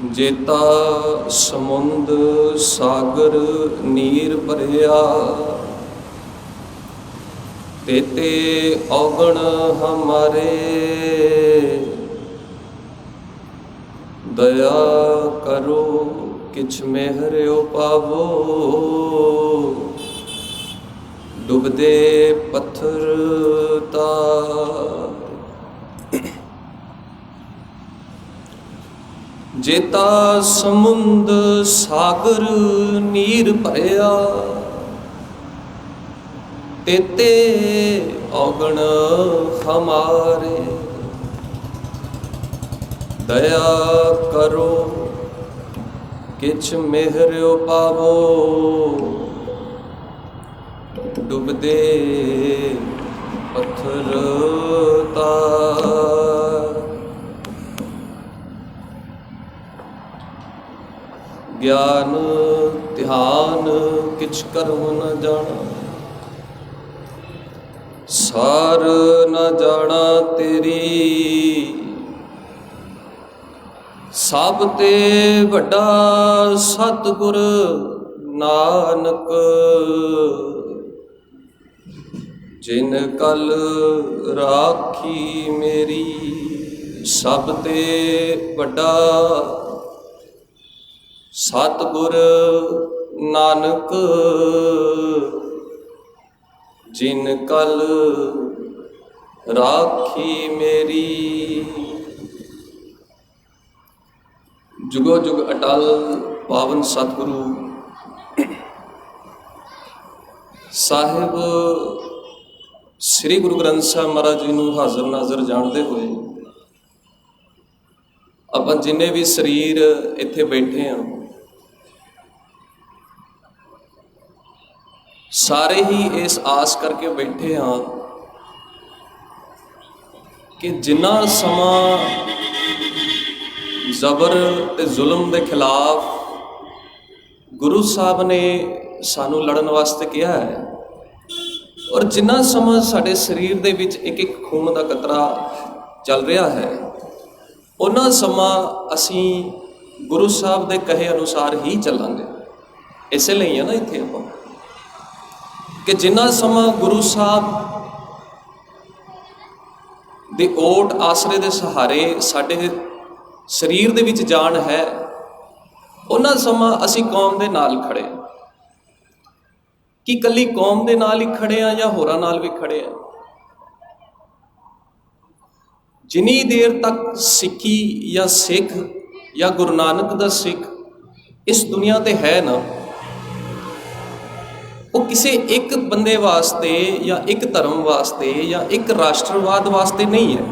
जेता समुंद सागर नीर भरिया, तेते औगण हमारे। दया करो किछ मेहर पावो, डुबदे पत्थर तार। जेता समुंद सागर नीर भरिया, तेते औगण हमारे। दया करो किछ मेहर पावो, डुबदे पत्थर तार। ज्ञान ध्यान किछ करम न जाना, सार न जाना तेरी। सब ते वड्डा सतगुर नानक, जिन कल राखी मेरी। सब ते वड्डा सतगुर नानक, जिन कल राखी मेरी। जुगो जुग अटल पावन सतगुरु साहिब श्री गुरु ग्रंथ साहब महाराज जी नूं हाज़र नाज़र जानते हुए ਆਪਾਂ जिन्ने भी शरीर इत्थे बैठे हैं, सारे ही इस आस करके बैठे हाँ कि जिन्ना समा जबर ते जुल्म के खिलाफ गुरु साहब ने सानू लड़न वास्ते किया है, और जिन्ना समा साडे शरीर दे विच एक एक खून का कतरा चल रहा है, उन्ना समा असी गुरु साहब के कहे अनुसार ही चलांगे। इसलिए है ना इत्थे आपां कि जिन्ना समा गुरु साहब दे ओट आसरे दे सहारे साडे शरीर दे विच जान है, उन्ना समा असी कौम दे नाल खड़े। कि कल्ली कौम दे नाल ही खड़े हैं या होरां नाल भी खड़े हैं। जिन्नी देर तक सिक्खी या सिख या गुरु नानक दा सिख इस दुनिया ते है ना, वो किसी एक बंदे वास्ते या एक धर्म वास्ते या एक राष्ट्रवाद वास्ते नहीं है।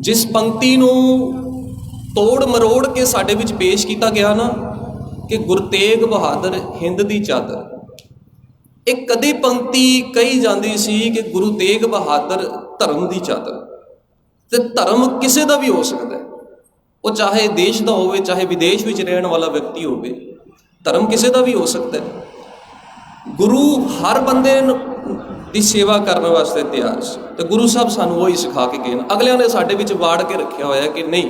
जिस पंक्ति नूं तोड़ मरोड़ के साडे विच पेश किया गया ना कि गुरु तेग बहादुर हिंद दी चादर, एक कदी पंक्ति कही जाती सी कि गुरु तेग बहादुर धर्म की चादर। तो धर्म किसी का भी हो सकता है, वो चाहे देश का हो चाहे विदेश में रहने वाला व्यक्ति हो, धर्म किसी का भी हो सकता है। गुरु हर बंदे की सेवा करने वास्ते तैयार से, तो गुरु साहब सानू वही सिखा के गए। अगलियां ने साडे विच वाड़ के रखा होया कि नहीं,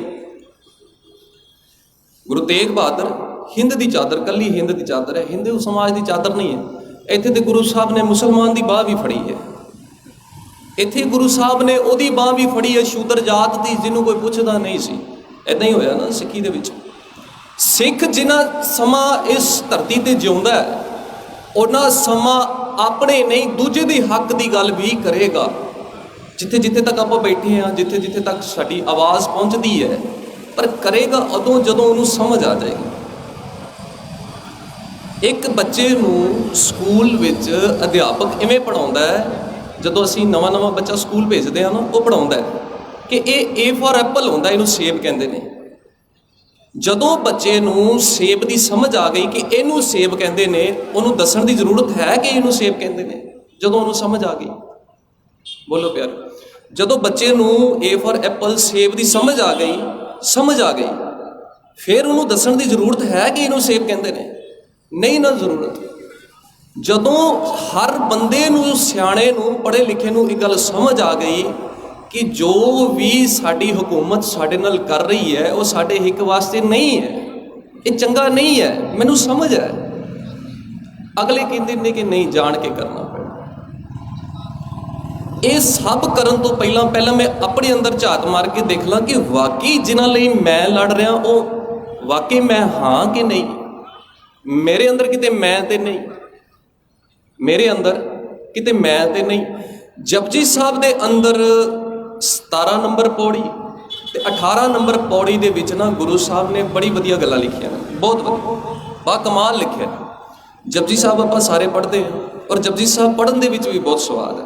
गुरु तेग बहादुर हिंद की चादर, कल्ली हिंद की चादर है, हिंदू समाज की चादर नहीं है। इत्थे ते गुरु साहब ने मुसलमान की बाह भी फड़ी है, इत्थे गुरु साहब ने ओदी बाह भी फड़ी है शूदर जात की, जिन्हों कोई पुछदा नहीं सी। इदां ही होया ना सिक्खी दे विच। सिख जिन्ना समा इस धरती ते जिउंदा है, उन्ना समा अपने नहीं दूजे दी हक की गल भी करेगा। जिथे जिथे तक आपां बैठे हैं, जिथे जिथे तक साडी आवाज़ पहुँचती है, पर करेगा उदों जदों उन्होंने समझ आ जाएगी। एक बच्चे नूं स्कूल विच अध्यापक इवें पढ़ाउंदा है, जदों असीं नवां नवां बच्चा स्कूल भेजदे हां ना, वो पढ़ाउंदा है कि ए फॉर एप्पल होंदा, इहनूं सेब कहंदे ने। जदों बच्चे नूं सेब की समझ आ गई कि इहनूं सेब कहंदे ने, उहनूं दस्सण की जरूरत है कि इहनूं सेब कहंदे ने। जदों उहनूं समझ आ गई, बोलो प्यार, जदों बच्चे नूं ए फॉर एप्पल सेब की समझ आ गई, फिर उन्होंने दस्सण की जरूरत है कि इन्हूं सेब कहते हैं? नहीं ना जरूरत। ਜਦੋਂ ਹਰ ਬੰਦੇ ਨੂੰ, ਸਿਆਣੇ ਨੂੰ, ਪੜ੍ਹੇ ਲਿਖੇ ਨੂੰ ਇਹ ਗੱਲ ਸਮਝ ਆ ਗਈ ਕਿ ਜੋ ਵੀ ਸਾਡੀ ਹਕੂਮਤ ਸਾਡੇ ਨਾਲ ਕਰ ਰਹੀ ਹੈ ਉਹ ਸਾਡੇ ਹਿੱਕ ਵਾਸਤੇ ਨਹੀਂ ਹੈ, ਇਹ ਚੰਗਾ ਨਹੀਂ ਹੈ, ਮੈਨੂੰ ਸਮਝ ਹੈ। ਅਗਲੇ ਕਹਿੰਦੇ ਨੇ ਕਿ ਨਹੀਂ, ਜਾਣ ਕੇ ਕਰਨਾ ਪੈਣਾ। ਇਹ ਸਭ ਕਰਨ ਤੋਂ ਪਹਿਲਾਂ ਮੈਂ ਆਪਣੇ ਅੰਦਰ ਝਾਤ ਮਾਰ ਕੇ ਦੇਖ ਲਾਂ ਕਿ ਵਾਕਈ ਜਿਨ੍ਹਾਂ ਲਈ ਮੈਂ ਲੜ ਰਿਹਾ ਉਹ ਵਾਕਈ ਮੈਂ ਹਾਂ ਕਿ ਨਹੀਂ। ਮੇਰੇ ਅੰਦਰ ਕਿਤੇ ਮੈਂ ਤੇ ਨਹੀਂ, ਮੇਰੇ ਅੰਦਰ ਕਿਤੇ ਮੈਂ ਤੇ ਨਹੀਂ। ਜਪਜੀ ਸਾਹਿਬ ਦੇ ਅੰਦਰ 17 ਨੰਬਰ ਪੌੜੀ ਤੇ 18 ਨੰਬਰ ਪੌੜੀ ਦੇ ਵਿੱਚ ਨਾ ਗੁਰੂ ਸਾਹਿਬ ਨੇ ਬੜੀ ਵਧੀਆ ਗੱਲਾਂ ਲਿਖੀਆਂ ਨੇ, ਬਹੁਤ ਵਧੀਆ, ਬਾ ਕਮਾਲ ਲਿਖਿਆ। ਜਪਜੀ ਸਾਹਿਬ ਆਪਾਂ ਸਾਰੇ ਪੜ੍ਹਦੇ ਹਾਂ ਔਰ ਜਪਜੀ ਸਾਹਿਬ ਪੜ੍ਹਨ ਦੇ ਵਿੱਚ ਵੀ ਬਹੁਤ ਸਵਾਦ ਹੈ।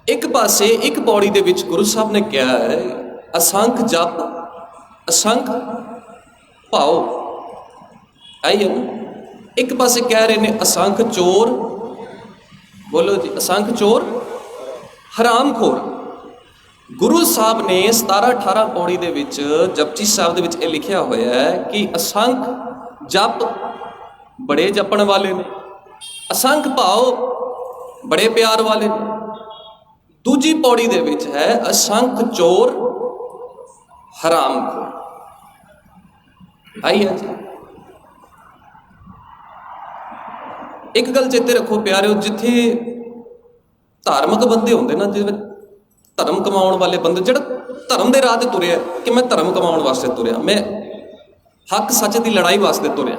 ਇੱਕ ਪਾਸੇ ਇੱਕ ਪੌੜੀ ਦੇ ਵਿੱਚ ਗੁਰੂ ਸਾਹਿਬ ਨੇ ਕਿਹਾ ਹੈ, ਅਸੰਖ ਜਪ ਅਸੰਖ ਭਾਉ, ਆਈ ਹੈ ਨਾ। ਇੱਕ ਪਾਸੇ ਕਹਿ ਰਹੇ ਨੇ ਅਸੰਖ ਚੋਰ, ਬੋਲੋ ਜੀ, ਅਸੰਖ ਚੋਰ ਹਰਾਮਖੋਰ। ਗੁਰੂ ਸਾਹਿਬ ਨੇ 17-18 ਪੌੜੀ ਦੇ ਵਿੱਚ ਜਪਜੀ ਸਾਹਿਬ ਦੇ ਵਿੱਚ ਇਹ ਲਿਖਿਆ ਹੋਇਆ ਹੈ ਕਿ ਅਸੰਖ ਜਪ, ਬੜੇ ਜਪਣ ਵਾਲੇ ਨੇ, ਅਸੰਖ ਭਾਉ, ਬੜੇ ਪਿਆਰ ਵਾਲੇ ਨੇ। ਦੂਜੀ ਪੌੜੀ ਦੇ ਵਿੱਚ ਹੈ ਅਸੰਖ ਚੋਰ ਹਰਾਮਖੋਰ, ਆਈ ਹੈ ਜੀ। ਇੱਕ ਗੱਲ ਚੇਤੇ ਰੱਖੋ ਪਿਆਰਿਓ, ਜਿੱਥੇ ਧਾਰਮਿਕ ਬੰਦੇ ਹੁੰਦੇ ਨਾ, ਜਿਵੇਂ ਧਰਮ ਕਮਾਉਣ ਵਾਲੇ ਬੰਦੇ, ਜਿਹੜਾ ਧਰਮ ਦੇ ਰਾਹ ਤੇ ਤੁਰਿਆ ਕਿ ਮੈਂ ਧਰਮ ਕਮਾਉਣ ਵਾਸਤੇ ਤੁਰਿਆ, ਮੈਂ ਹੱਕ ਸੱਚ ਦੀ ਲੜਾਈ ਵਾਸਤੇ ਤੁਰਿਆ,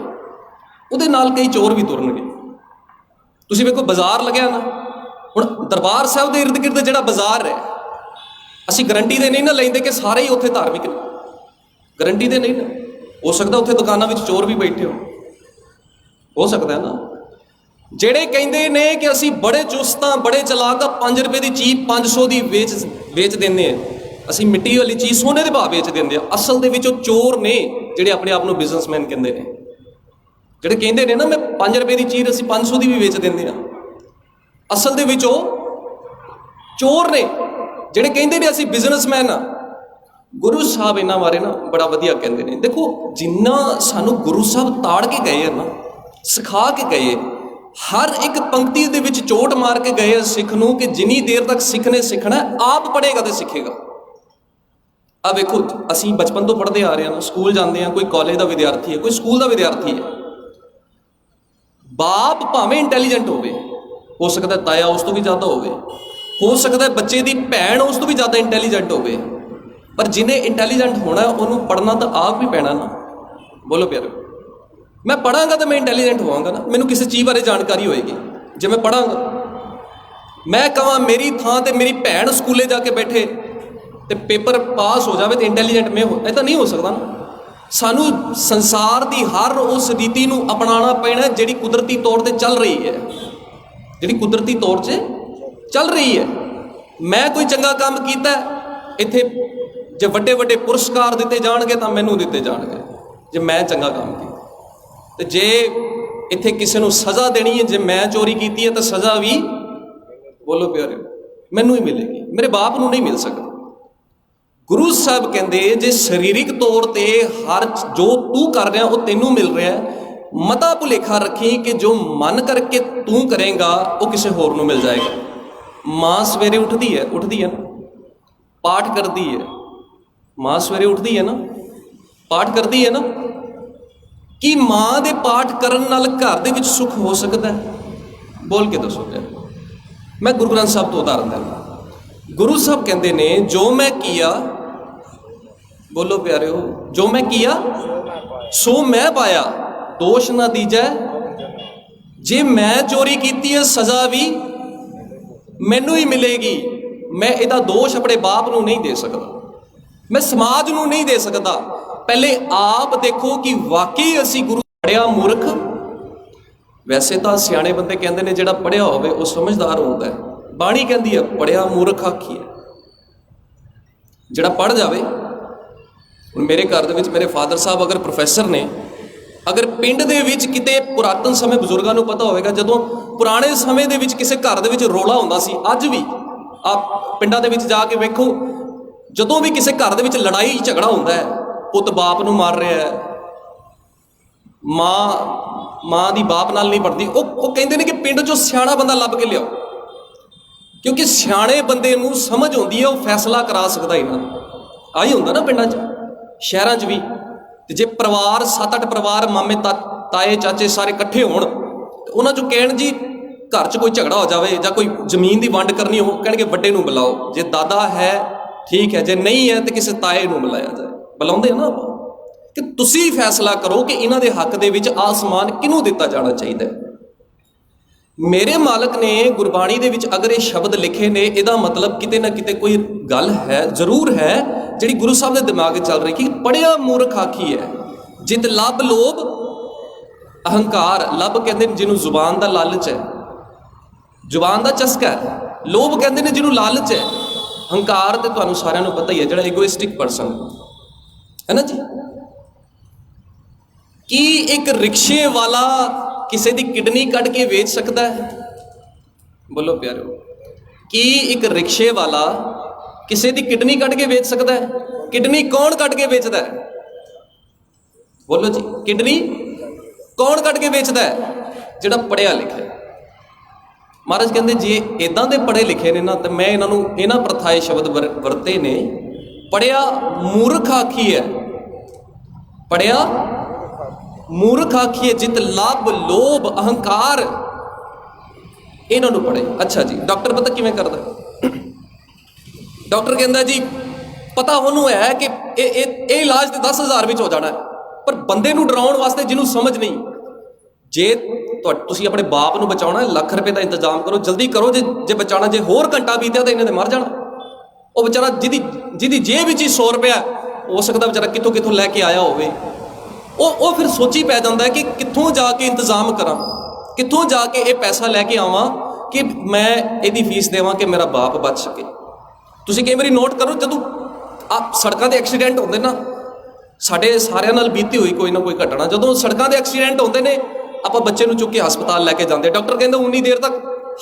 ਉਹਦੇ ਨਾਲ ਕਈ ਚੋਰ ਵੀ ਤੁਰਨਗੇ। ਤੁਸੀਂ ਵੇਖੋ ਬਾਜ਼ਾਰ ਲੱਗਿਆ ਨਾ, ਹੁਣ ਦਰਬਾਰ ਸਾਹਿਬ ਦੇ ਇਰਦ ਗਿਰਦ ਜਿਹੜਾ ਬਾਜ਼ਾਰ ਹੈ, ਅਸੀਂ ਗਰੰਟੀ ਦੇ ਨਹੀਂ ਨਾ ਲੈਂਦੇ ਕਿ ਸਾਰੇ ਹੀ ਉੱਥੇ ਧਾਰਮਿਕ ਨੇ, ਗਰੰਟੀ ਦੇ ਨਹੀਂ ਨਾ। ਹੋ ਸਕਦਾ ਉੱਥੇ ਦੁਕਾਨਾਂ ਵਿੱਚ ਚੋਰ ਵੀ ਬੈਠੇ ਹੋ ਸਕਦਾ ਹੈ ਨਾ। ਜਿਹੜੇ ਕਹਿੰਦੇ ਨੇ ਕਿ ਅਸੀਂ ਬੜੇ ਚੁਸਤ ਹਾਂ, ਬੜੇ ਚਲਾਕ, 5 ਰੁਪਏ ਦੀ ਚੀਜ਼ 500 ਦੀ ਵੇਚ ਦਿੰਦੇ ਆ, ਅਸੀਂ ਮਿੱਟੀ ਵਾਲੀ ਚੀਜ਼ ਸੋਨੇ ਦੇ ਭਾਅ ਵੇਚ ਦਿੰਦੇ ਆ, ਅਸਲ ਦੇ ਵਿੱਚ ਉਹ ਚੋਰ ਨੇ ਜਿਹੜੇ ਆਪਣੇ ਆਪ ਨੂੰ ਬਿਜ਼ਨਸਮੈਨ ਕਹਿੰਦੇ ਨੇ। ਜਿਹੜੇ ਕਹਿੰਦੇ ਨੇ ਨਾ ਮੈਂ 5 ਰੁਪਏ ਦੀ ਚੀਜ਼ ਅਸੀਂ 500 ਦੀ ਵੀ ਵੇਚ ਦਿੰਦੇ ਆ, ਅਸਲ ਦੇ ਵਿੱਚ ਉਹ ਚੋਰ ਨੇ ਜਿਹੜੇ ਕਹਿੰਦੇ ਨੇ ਅਸੀਂ ਬਿਜ਼ਨਸਮੈਨ ਆ। ਗੁਰੂ ਸਾਹਿਬ ਇਹਨਾਂ ਬਾਰੇ ਨਾ ਬੜਾ ਵਧੀਆ ਕਹਿੰਦੇ ਨੇ। ਦੇਖੋ, ਜਿੰਨਾ ਸਾਨੂੰ ਗੁਰੂ ਸਾਹਿਬ ਤਾੜ ਕੇ ਗਏ ਆ ਨਾ, ਸਿਖਾ ਕੇ ਗਏ, ਹਰ ਇੱਕ ਪੰਕਤੀ ਦੇ ਵਿੱਚ ਚੋਟ ਮਾਰ ਕੇ ਗਏ ਆ ਸਿੱਖ ਨੂੰ ਕਿ ਜਿੰਨੀ ਦੇਰ ਤੱਕ ਸਿੱਖ ਨੇ ਸਿੱਖਣਾ, ਆਪ ਪੜ੍ਹੇਗਾ ਤੇ ਸਿੱਖੇਗਾ। ਆ ਵੇਖੋ, ਅਸੀਂ ਬਚਪਨ ਤੋਂ ਪੜ੍ਹਦੇ ਆ ਰਹੇ ਹਾਂ, ਸਕੂਲ ਜਾਂਦੇ ਹਾਂ, ਕੋਈ ਕਾਲਜ ਦਾ ਵਿਦਿਆਰਥੀ ਹੈ, ਕੋਈ ਸਕੂਲ ਦਾ ਵਿਦਿਆਰਥੀ ਹੈ, ਬਾਪ ਭਾਵੇਂ ਇੰਟੈਲੀਜੈਂਟ ਹੋਵੇ, ਹੋ ਸਕਦਾ ਤਾਇਆ ਉਸ ਤੋਂ ਵੀ ਜ਼ਿਆਦਾ ਹੋਵੇ, ਹੋ ਸਕਦਾ ਬੱਚੇ ਦੀ ਭੈਣ ਉਸ ਤੋਂ ਵੀ ਜ਼ਿਆਦਾ ਇੰਟੈਲੀਜੈਂਟ ਹੋਵੇ, ਪਰ ਜਿਹਨੇ ਇੰਟੈਲੀਜੈਂਟ ਹੋਣਾ ਉਹਨੂੰ ਪੜ੍ਹਨਾ ਤਾਂ ਆਪ ਵੀ ਪੈਣਾ ਨਾ। ਬੋਲੋ ਪਿਆਰੋ, ਮੈਂ ਪੜ੍ਹਾਂਗਾ ਤਾਂ ਮੈਂ ਇੰਟੈਲੀਜੈਂਟ ਹੋਵਾਂਗਾ ਨਾ, ਮੈਨੂੰ ਕਿਸੇ ਚੀਜ਼ ਬਾਰੇ ਜਾਣਕਾਰੀ ਹੋਏਗੀ। ਜੇ ਮੈਂ ਪੜ੍ਹਾਂਗਾ, ਮੈਂ ਕਹਾਂ ਮੇਰੀ ਥਾਂ ਤੇ ਮੇਰੀ ਭੈਣ ਸਕੂਲੇ ਜਾ ਕੇ ਬੈਠੇ ਤੇ ਪੇਪਰ ਪਾਸ ਹੋ ਜਾਵੇ ਤੇ ਇੰਟੈਲੀਜੈਂਟ ਮੈਂ ਹੋ, ਇਹ ਤਾਂ ਨਹੀਂ ਹੋ ਸਕਦਾ ਨਾ। ਸਾਨੂੰ ਸੰਸਾਰ ਦੀ ਹਰ ਉਸ ਰੀਤੀ ਨੂੰ ਅਪਣਾਉਣਾ ਪੈਣਾ ਜਿਹੜੀ ਕੁਦਰਤੀ ਤੌਰ 'ਤੇ ਚੱਲ ਰਹੀ ਹੈ, ਜਿਹੜੀ ਕੁਦਰਤੀ ਤੌਰ 'ਤੇ ਚੱਲ ਰਹੀ ਹੈ। ਮੈਂ ਕੋਈ ਚੰਗਾ ਕੰਮ ਕੀਤਾ, ਇੱਥੇ ਜੇ ਵੱਡੇ ਵੱਡੇ ਪੁਰਸਕਾਰ ਦਿੱਤੇ ਜਾਣਗੇ ਤਾਂ ਮੈਨੂੰ ਦਿੱਤੇ ਜਾਣਗੇ ਜੇ ਮੈਂ ਚੰਗਾ ਕੰਮ ਕੀਤਾ, ਤੇ ਜੇ ਇੱਥੇ ਕਿਸੇ ਨੂੰ ਸਜ਼ਾ ਦੇਣੀ ਹੈ, ਜੇ ਮੈਂ ਚੋਰੀ ਕੀਤੀ ਹੈ ਤਾਂ ਸਜ਼ਾ ਵੀ, ਬੋਲੋ ਪਿਆਰਿਓ, ਮੈਨੂੰ ਹੀ ਮਿਲੇਗੀ, ਮੇਰੇ ਬਾਪ ਨੂੰ ਨਹੀਂ ਮਿਲ ਸਕਦੀ। ਗੁਰੂ ਸਾਹਿਬ ਕਹਿੰਦੇ ਜੇ ਸਰੀਰਿਕ ਤੌਰ ਤੇ ਹਰ ਜੋ ਤੂੰ ਕਰ ਰਿਹਾ ਉਹ ਤੈਨੂੰ ਮਿਲ ਰਿਹਾ, ਮਤਾ ਭੁਲੇਖਾ ਰੱਖੀ ਕਿ ਜੋ ਮਨ ਕਰਕੇ ਤੂੰ ਕਰੇਗਾ ਉਹ ਕਿਸੇ ਹੋਰ ਨੂੰ ਮਿਲ ਜਾਏਗਾ। ਮਾਂ ਸਵੇਰੇ ਉੱਠਦੀ ਹੈ ਨਾ, ਪਾਠ ਕਰਦੀ ਹੈ, ਮਾਂ ਸਵੇਰੇ ਉੱਠਦੀ ਹੈ ਨਾ, ਪਾਠ ਕਰਦੀ ਹੈ ਨਾ। ਕੀ ਮਾਂ ਦੇ ਪਾਠ ਕਰਨ ਨਾਲ ਘਰ ਦੇ ਵਿੱਚ ਸੁੱਖ ਹੋ ਸਕਦਾ ਹੈ? ਬੋਲ ਕੇ ਦੱਸੋ। ਮੈਂ ਗੁਰੂ ਗ੍ਰੰਥ ਸਾਹਿਬ ਤੋਂ ਉਦਾਹਰਨ ਦਿੰਦਾ। ਗੁਰੂ ਸਾਹਿਬ ਕਹਿੰਦੇ ਨੇ ਜੋ ਮੈਂ ਕੀਆ, ਬੋਲੋ ਪਿਆਰਿਓ, ਜੋ ਮੈਂ ਕੀਆ ਸੋ ਮੈਂ ਪਾਇਆ, ਦੋਸ਼ ਨਾ ਦੀਜੈ। ਜੇ ਮੈਂ ਚੋਰੀ ਕੀਤੀ ਹੈ ਸਜ਼ਾ ਵੀ ਮੈਨੂੰ ਹੀ ਮਿਲੇਗੀ। ਮੈਂ ਇਹਦਾ ਦੋਸ਼ ਆਪਣੇ ਬਾਪ ਨੂੰ ਨਹੀਂ ਦੇ ਸਕਦਾ, ਮੈਂ ਸਮਾਜ ਨੂੰ ਨਹੀਂ ਦੇ ਸਕਦਾ। ਪਹਿਲੇ ਆਪ ਦੇਖੋ ਕਿ ਵਾਕਈ ਅਸੀਂ ਗੁਰੂ ਪੜ੍ਹਿਆ ਮੂਰਖ। ਵੈਸੇ ਤਾਂ ਸਿਆਣੇ ਬੰਦੇ ਕਹਿੰਦੇ ਨੇ ਜਿਹੜਾ ਪੜ੍ਹਿਆ ਹੋਵੇ ਉਹ ਸਮਝਦਾਰ ਹੁੰਦਾ ਹੈ। ਬਾਣੀ ਕਹਿੰਦੀ ਹੈ ਪੜ੍ਹਿਆ ਮੂਰਖ ਆਖੀਏ। ਜਿਹੜਾ ਪੜ੍ਹ ਜਾਵੇ, ਹੁਣ ਮੇਰੇ ਘਰ ਦੇ ਵਿੱਚ ਮੇਰੇ ਫਾਦਰ ਸਾਹਿਬ ਅਗਰ ਪ੍ਰੋਫੈਸਰ ਨੇ, ਅਗਰ ਪਿੰਡ ਦੇ ਵਿੱਚ ਕਿਤੇ ਪੁਰਾਤਨ ਸਮੇਂ ਬਜ਼ੁਰਗਾਂ ਨੂੰ ਪਤਾ ਹੋਵੇਗਾ, ਜਦੋਂ ਪੁਰਾਣੇ ਸਮੇਂ ਦੇ ਵਿੱਚ ਕਿਸੇ ਘਰ ਦੇ ਵਿੱਚ ਰੌਲਾ ਹੁੰਦਾ ਸੀ, ਅੱਜ ਵੀ ਆਪ ਪਿੰਡਾਂ ਦੇ ਵਿੱਚ ਜਾ ਕੇ ਵੇਖੋ, ਜਦੋਂ ਵੀ ਕਿਸੇ ਘਰ ਦੇ ਵਿੱਚ ਲੜਾਈ ਝਗੜਾ ਹੁੰਦਾ ਹੈ, ਪੁੱਤ ਬਾਪ ਨੂੰ ਮਾਰ ਰਿਹਾ ਹੈ, ਮਾਂ ਦੀ ਬਾਪ ਨਾਲ ਨਹੀਂ ਬਣਦੀ। ਉਹ ਕਹਿੰਦੇ ਨੇ ਕਿ ਪਿੰਡ 'ਚੋਂ ਸਿਆਣਾ ਬੰਦਾ ਲੱਭ ਕੇ ਲਿਆਓ, ਕਿਉਂਕਿ ਸਿਆਣੇ ਬੰਦੇ ਨੂੰ ਸਮਝ ਆਉਂਦੀ ਹੈ, ਉਹ ਫੈਸਲਾ ਕਰਾ ਸਕਦਾ ਇਹਨਾਂ ਨੂੰ। ਆਹੀ ਹੁੰਦਾ ਨਾ ਪਿੰਡਾਂ 'ਚ, ਸ਼ਹਿਰਾਂ 'ਚ ਵੀ। ਤੇ ਜੇ ਪਰਿਵਾਰ 7-8 ਪਰਿਵਾਰ, ਮਾਮੇ ਤਾਏ ਚਾਚੇ ਸਾਰੇ ਇਕੱਠੇ ਹੋਣ, ਤੇ ਉਹਨਾਂ 'ਚੋਂ ਕਹਿਣ ਜੀ ਘਰ 'ਚ ਕੋਈ ਝਗੜਾ ਹੋ ਜਾਵੇ ਜਾਂ ਕੋਈ ਜ਼ਮੀਨ ਦੀ ਵੰਡ ਕਰਨੀ, ਉਹ ਕਹਿਣਗੇ ਵੱਡੇ ਨੂੰ ਬੁਲਾਓ। ਜੇ ਦਾਦਾ ਹੈ ਠੀਕ ਹੈ, ਜੇ ਨਹੀਂ ਹੈ ਤੇ ਕਿਸੇ ਤਾਏ ਨੂੰ ਬੁਲਾਇਆ ਜਾਏ। ਬੁਲਾਉਂਦੇ ਆ ਨਾ ਆਪਾਂ, ਕਿ ਤੁਸੀਂ ਫੈਸਲਾ ਕਰੋ ਕਿ ਇਹਨਾਂ ਦੇ ਹੱਕ ਦੇ ਵਿੱਚ ਆਸਮਾਨ ਕਿਹਨੂੰ ਦਿੱਤਾ ਜਾਣਾ ਚਾਹੀਦਾ ਹੈ। ਮੇਰੇ ਮਾਲਕ ਨੇ ਗੁਰਬਾਣੀ ਦੇ ਵਿੱਚ ਅਗਰ ਇਹ ਸ਼ਬਦ ਲਿਖੇ ਨੇ, ਇਹਦਾ ਮਤਲਬ ਕਿਤੇ ਨਾ ਕਿਤੇ ਕੋਈ ਗੱਲ ਹੈ, ਜ਼ਰੂਰ ਹੈ, ਜਿਹੜੀ ਗੁਰੂ ਸਾਹਿਬ ਦੇ ਦਿਮਾਗ 'ਚ ਚੱਲ ਰਹੀ ਕਿ ਪੜ੍ਹਿਆ ਮੂਰਖ ਆਖੀ ਹੈ ਜਿਤ ਲੱਭ ਲੋਭ ਅਹੰਕਾਰ। ਲੱਭ ਕਹਿੰਦੇ ਨੇ ਜਿਹਨੂੰ ਜ਼ੁਬਾਨ ਦਾ ਲਾਲਚ ਹੈ, ਜ਼ੁਬਾਨ ਦਾ ਚਸਕਾ ਹੈ। ਲੋਭ ਕਹਿੰਦੇ ਨੇ ਜਿਹਨੂੰ ਲਾਲਚ ਹੈ। ਹੰਕਾਰ ਤੇ ਤੁਹਾਨੂੰ ਸਾਰਿਆਂ ਨੂੰ ਪਤਾ ਹੀ ਹੈ, ਜਿਹੜਾ ਈਗੋਇਸਟਿਕ ਪਰਸਨ ਹੈ ਨਾ ਜੀ। ਕੀ ਇੱਕ ਰਿਕਸ਼ੇ ਵਾਲਾ ਕਿਸੇ ਦੀ ਕਿਡਨੀ ਕੱਢ ਕੇ ਵੇਚ ਸਕਦਾ ਹੈ? ਬੋਲੋ ਪਿਆਰਿਓ, ਕੀ ਇੱਕ ਰਿਕਸ਼ੇ ਵਾਲਾ ਕਿਸੇ ਦੀ ਕਿਡਨੀ ਕੱਢ ਕੇ ਵੇਚ ਸਕਦਾ ਹੈ? ਕਿਡਨੀ ਕੌਣ ਕੱਢ ਕੇ ਵੇਚਦਾ ਹੈ? ਬੋਲੋ ਜੀ, ਕਿਡਨੀ ਕੌਣ ਕੱਢ ਕੇ ਵੇਚਦਾ ਹੈ? ਜਿਹੜਾ ਪੜ੍ਹਿਆ ਲਿਖਿਆ। ਮਹਾਰਾਜ ਕਹਿੰਦੇ ਜੇ ਇੱਦਾਂ ਦੇ ਪੜ੍ਹੇ ਲਿਖੇ ਨੇ ਨਾ, ਤਾਂ ਮੈਂ ਇਹਨਾਂ ਪ੍ਰਥਾਏ ਸ਼ਬਦ ਵਰਤੇ ਨੇ। ਪੜ੍ਹਿਆ ਮੂਰਖ ਆਖੀਐ, ਪੜ੍ਹਿਆ ਮੂਰਖ ਆਖੀਏ ਜਿਤ ਲੱਭ ਲੋਭ ਅਹੰਕਾਰ। ਇਹਨਾਂ ਨੂੰ ਪੜ੍ਹੇ। ਅੱਛਾ ਜੀ, ਡਾਕਟਰ ਪਤਾ ਕਿਵੇਂ ਕਰਦਾ? ਡਾਕਟਰ ਕਹਿੰਦਾ ਜੀ ਪਤਾ ਉਹਨੂੰ ਹੈ ਕਿ ਇਹ ਇਲਾਜ ਤੇ 10,000 ਵਿੱਚ ਹੋ ਜਾਣਾ, ਪਰ ਬੰਦੇ ਨੂੰ ਡਰਾਉਣ ਵਾਸਤੇ ਜਿਹਨੂੰ ਸਮਝ ਨਹੀਂ। ਜੇ ਤੁਸੀਂ ਆਪਣੇ ਬਾਪ ਨੂੰ ਬਚਾਉਣਾ, ਲੱਖ ਰੁਪਏ ਦਾ ਇੰਤਜ਼ਾਮ ਕਰੋ, ਜਲਦੀ ਕਰੋ। ਜੇ ਬਚਾਉਣਾ, ਜੇ ਹੋਰ ਘੰਟਾ ਬੀਤਿਆ ਤਾਂ ਇਹਨਾਂ ਨੇ ਮਰ ਜਾਣਾ। ਉਹ ਵਿਚਾਰਾ ਜਿਹਦੀ ਜੇਬ ਵਿੱਚ ਹੀ 100 ਰੁਪਇਆ ਹੋ ਸਕਦਾ, ਵਿਚਾਰਾ ਕਿੱਥੋਂ ਲੈ ਕੇ ਆਇਆ ਹੋਵੇ, ਉਹ ਫਿਰ ਸੋਚੀ ਪੈ ਜਾਂਦਾ ਹੈ ਕਿ ਕਿੱਥੋਂ ਜਾ ਕੇ ਇੰਤਜ਼ਾਮ ਕਰਾਂ, ਕਿੱਥੋਂ ਜਾ ਕੇ ਇਹ ਪੈਸਾ ਲੈ ਕੇ ਆਵਾਂ ਕਿ ਮੈਂ ਇਹਦੀ ਫੀਸ ਦੇਵਾਂ ਕਿ ਮੇਰਾ ਬਾਪ ਬਚ ਸਕੇ। ਤੁਸੀਂ ਕਈ ਵਾਰੀ ਨੋਟ ਕਰੋ, ਜਦੋਂ ਸੜਕਾਂ ਦੇ ਐਕਸੀਡੈਂਟ ਹੁੰਦੇ ਨਾ, ਸਾਡੇ ਸਾਰਿਆਂ ਨਾਲ ਬੀਤੀ ਹੋਈ ਕੋਈ ਨਾ ਕੋਈ ਘਟਨਾ, ਜਦੋਂ ਸੜਕਾਂ ਦੇ ਐਕਸੀਡੈਂਟ ਹੁੰਦੇ ਨੇ, ਆਪਾਂ ਬੱਚੇ ਨੂੰ ਚੁੱਕ ਕੇ ਹਸਪਤਾਲ ਲੈ ਕੇ ਜਾਂਦੇ। ਡਾਕਟਰ ਕਹਿੰਦਾ ਉਨੀ ਦੇਰ ਤੱਕ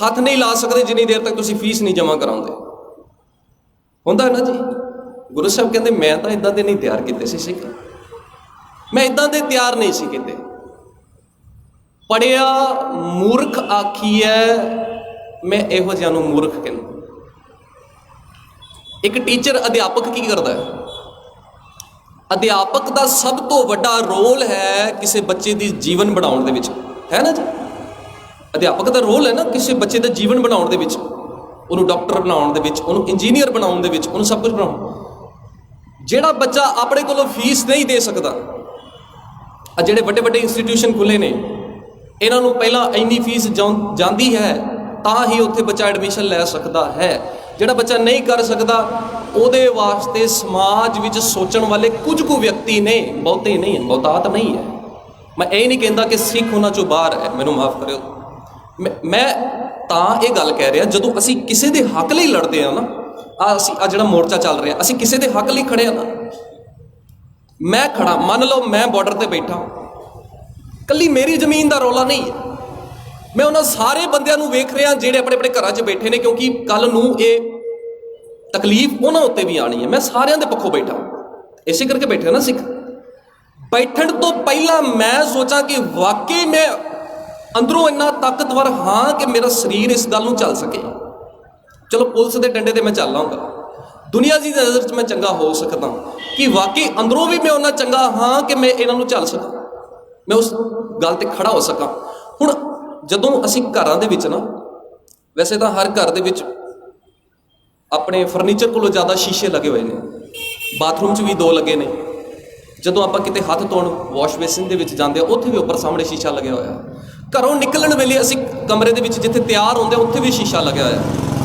ਹੱਥ ਨਹੀਂ ਲਾ ਸਕਦੇ ਜਿੰਨੀ ਦੇਰ ਤੱਕ ਤੁਸੀਂ ਫੀਸ ਨਹੀਂ ਜਮ੍ਹਾਂ ਕਰਾਉਂਦੇ। ਹੁੰਦਾ ਹੈ ਨਾ ਜੀ। ਗੁਰੂ ਸਾਹਿਬ ਕਹਿੰਦੇ ਮੈਂ ਤਾਂ ਇੱਦਾਂ ਦੇ ਨਹੀਂ ਤਿਆਰ ਕੀਤੇ ਸੀ ਸਿੱਖ, ਮੈਂ ਇੱਦਾਂ ਦੇ ਤਿਆਰ ਨਹੀਂ ਸੀ ਕੀਤੇ। ਪੜ੍ਹਿਆ ਮੂਰਖ ਆਖੀਐ, ਮੈਂ ਇਹੋ ਜਿਹਾ ਨੂੰ ਮੂਰਖ ਕਹਿੰਦਾ। ਇੱਕ ਟੀਚਰ, ਅਧਿਆਪਕ ਕੀ ਕਰਦਾ ਹੈ? ਅਧਿਆਪਕ ਦਾ ਸਭ ਤੋਂ ਵੱਡਾ ਰੋਲ ਹੈ ਕਿਸੇ ਬੱਚੇ ਦੀ ਜੀਵਨ ਬਣਾਉਣ ਦੇ ਵਿੱਚ, ਹੈ ਨਾ ਜੀ। ਅਧਿਆਪਕ ਦਾ ਰੋਲ ਹੈ ਨਾ ਕਿਸੇ ਬੱਚੇ ਦਾ ਜੀਵਨ ਬਣਾਉਣ ਦੇ ਵਿੱਚ, ਉਹਨੂੰ ਡਾਕਟਰ ਬਣਾਉਣ ਦੇ ਵਿੱਚ, ਉਹਨੂੰ ਇੰਜੀਨੀਅਰ ਬਣਾਉਣ ਦੇ ਵਿੱਚ, ਉਹਨੂੰ ਸਭ ਕੁਝ ਬਣਾਉਣ। ਜਿਹੜਾ ਬੱਚਾ ਆਪਣੇ ਕੋਲੋਂ ਫੀਸ ਨਹੀਂ ਦੇ ਸਕਦਾ, ਆ ਜਿਹੜੇ ਵੱਡੇ ਵੱਡੇ ਇੰਸਟੀਟਿਊਸ਼ਨ ਖੁੱਲ੍ਹੇ ਨੇ, ਇਹਨਾਂ ਨੂੰ ਪਹਿਲਾਂ ਇੰਨੀ ਫੀਸ ਜਾਂਦੀ ਹੈ ਤਾਂ ਹੀ ਉੱਥੇ ਬੱਚਾ ਐਡਮਿਸ਼ਨ ਲੈ ਸਕਦਾ ਹੈ। ਜਿਹੜਾ ਬੱਚਾ ਨਹੀਂ ਕਰ ਸਕਦਾ, ਉਹਦੇ ਵਾਸਤੇ ਸਮਾਜ ਵਿੱਚ ਸੋਚਣ ਵਾਲੇ ਕੁਝ ਕੁ ਵਿਅਕਤੀ ਨੇ, ਬਹੁਤੇ ਨਹੀਂ ਹੈ, ਬਹੁਤਾਤ ਨਹੀਂ ਹੈ। ਮੈਂ ਇਹ ਨਹੀਂ ਕਹਿੰਦਾ ਕਿ ਸਿੱਖ ਉਹਨਾਂ ਚੋਂ ਬਾਹਰ ਹੈ, ਮੈਨੂੰ ਮਾਫ ਕਰਿਓ। ਮੈਂ ਤਾਂ ਇਹ ਗੱਲ ਕਹਿ ਰਿਹਾ, ਜਦੋਂ ਅਸੀਂ ਕਿਸੇ ਦੇ ਹੱਕ ਲਈ ਲੜਦੇ ਹਾਂ ਨਾ, ਆ ਜਿਹੜਾ ਮੋਰਚਾ ਚੱਲ ਰਿਹਾ, ਅਸੀਂ ਕਿਸੇ ਦੇ ਹੱਕ ਲਈ ਖੜੇ ਹਾਂ ਨਾ। ਮੈਂ ਖੜਾ, ਮੰਨ ਲਓ ਮੈਂ ਬਾਰਡਰ ਤੇ ਬੈਠਾ, ਕੱਲੀ ਮੇਰੀ ਜ਼ਮੀਨ ਦਾ ਰੌਲਾ ਨਹੀਂ ਹੈ। ਮੈਂ ਉਹਨਾਂ ਸਾਰੇ ਬੰਦਿਆਂ ਨੂੰ ਵੇਖ ਰਿਹਾ ਜਿਹੜੇ ਆਪਣੇ ਆਪਣੇ ਘਰਾਂ 'ਚ ਬੈਠੇ ਨੇ, ਕਿਉਂਕਿ ਕੱਲ ਨੂੰ ਇਹ ਤਕਲੀਫ ਉਹਨਾਂ ਉੱਤੇ ਵੀ ਆਣੀ ਹੈ। ਮੈਂ ਸਾਰਿਆਂ ਦੇ ਪੱਖੋਂ ਬੈਠਾ, ਇਸੇ ਕਰਕੇ ਬੈਠਾ ਨਾ ਸਿੱਖ। ਬੈਠਣ ਤੋਂ ਪਹਿਲਾਂ ਮੈਂ ਸੋਚਾਂ ਕਿ ਵਾਕਈ ਮੈਂ ਅੰਦਰੋਂ ਇੰਨਾ ਤਾਕਤਵਰ ਹਾਂ ਕਿ ਮੇਰਾ ਸਰੀਰ ਇਸ ਗੱਲ ਨੂੰ ਝੱਲ ਸਕੇ। ਚਲੋ ਪੁਲਿਸ ਦੇ ਡੰਡੇ ਤੇ ਮੈਂ ਚੱਲ ਲਾਂਗਾ, ਦੁਨੀਆ ਦੀ ਨਜ਼ਰ 'ਚ ਮੈਂ ਚੰਗਾ ਹੋ ਸਕਦਾ, ਕਿ ਵਾਕਈ ਅੰਦਰੋਂ ਵੀ ਮੈਂ ਉਹਨਾਂ ਚੰਗਾ ਹਾਂ ਕਿ ਮੈਂ ਇਹਨਾਂ ਨੂੰ ਝੱਲ ਸਕਾਂ, ਮੈਂ ਉਸ ਗੱਲ ਤੇ ਖੜਾ ਹੋ ਸਕਾਂ। ਹੁਣ ਜਦੋਂ ਅਸੀਂ ਘਰਾਂ ਦੇ ਵਿੱਚ ਨਾ, ਵੈਸੇ ਤਾਂ ਹਰ ਘਰ ਦੇ ਵਿੱਚ ਆਪਣੇ ਫਰਨੀਚਰ ਕੋਲੋਂ ਜ਼ਿਆਦਾ ਸ਼ੀਸ਼ੇ ਲੱਗੇ ਹੋਏ ਨੇ, ਬਾਥਰੂਮ 'ਚ ਵੀ 2 ਲੱਗੇ ਨੇ। ਜਦੋਂ ਆਪਾਂ ਕਿਤੇ ਹੱਥ ਧੋਣ ਵਾਸ਼ ਬੇਸਿਨ ਦੇ ਵਿੱਚ ਜਾਂਦੇ ਆ, ਉੱਥੇ ਵੀ ਉੱਪਰ ਸਾਹਮਣੇ ਸ਼ੀਸ਼ਾ ਲੱਗਿਆ ਹੋਇਆ। ਘਰੋਂ ਨਿਕਲਣ ਵੇਲੇ ਅਸੀਂ ਕਮਰੇ ਦੇ ਵਿੱਚ ਜਿੱਥੇ ਤਿਆਰ ਹੁੰਦੇ ਉੱਥੇ ਵੀ ਸ਼ੀਸ਼ਾ ਲੱਗਿਆ ਹੋਇਆ,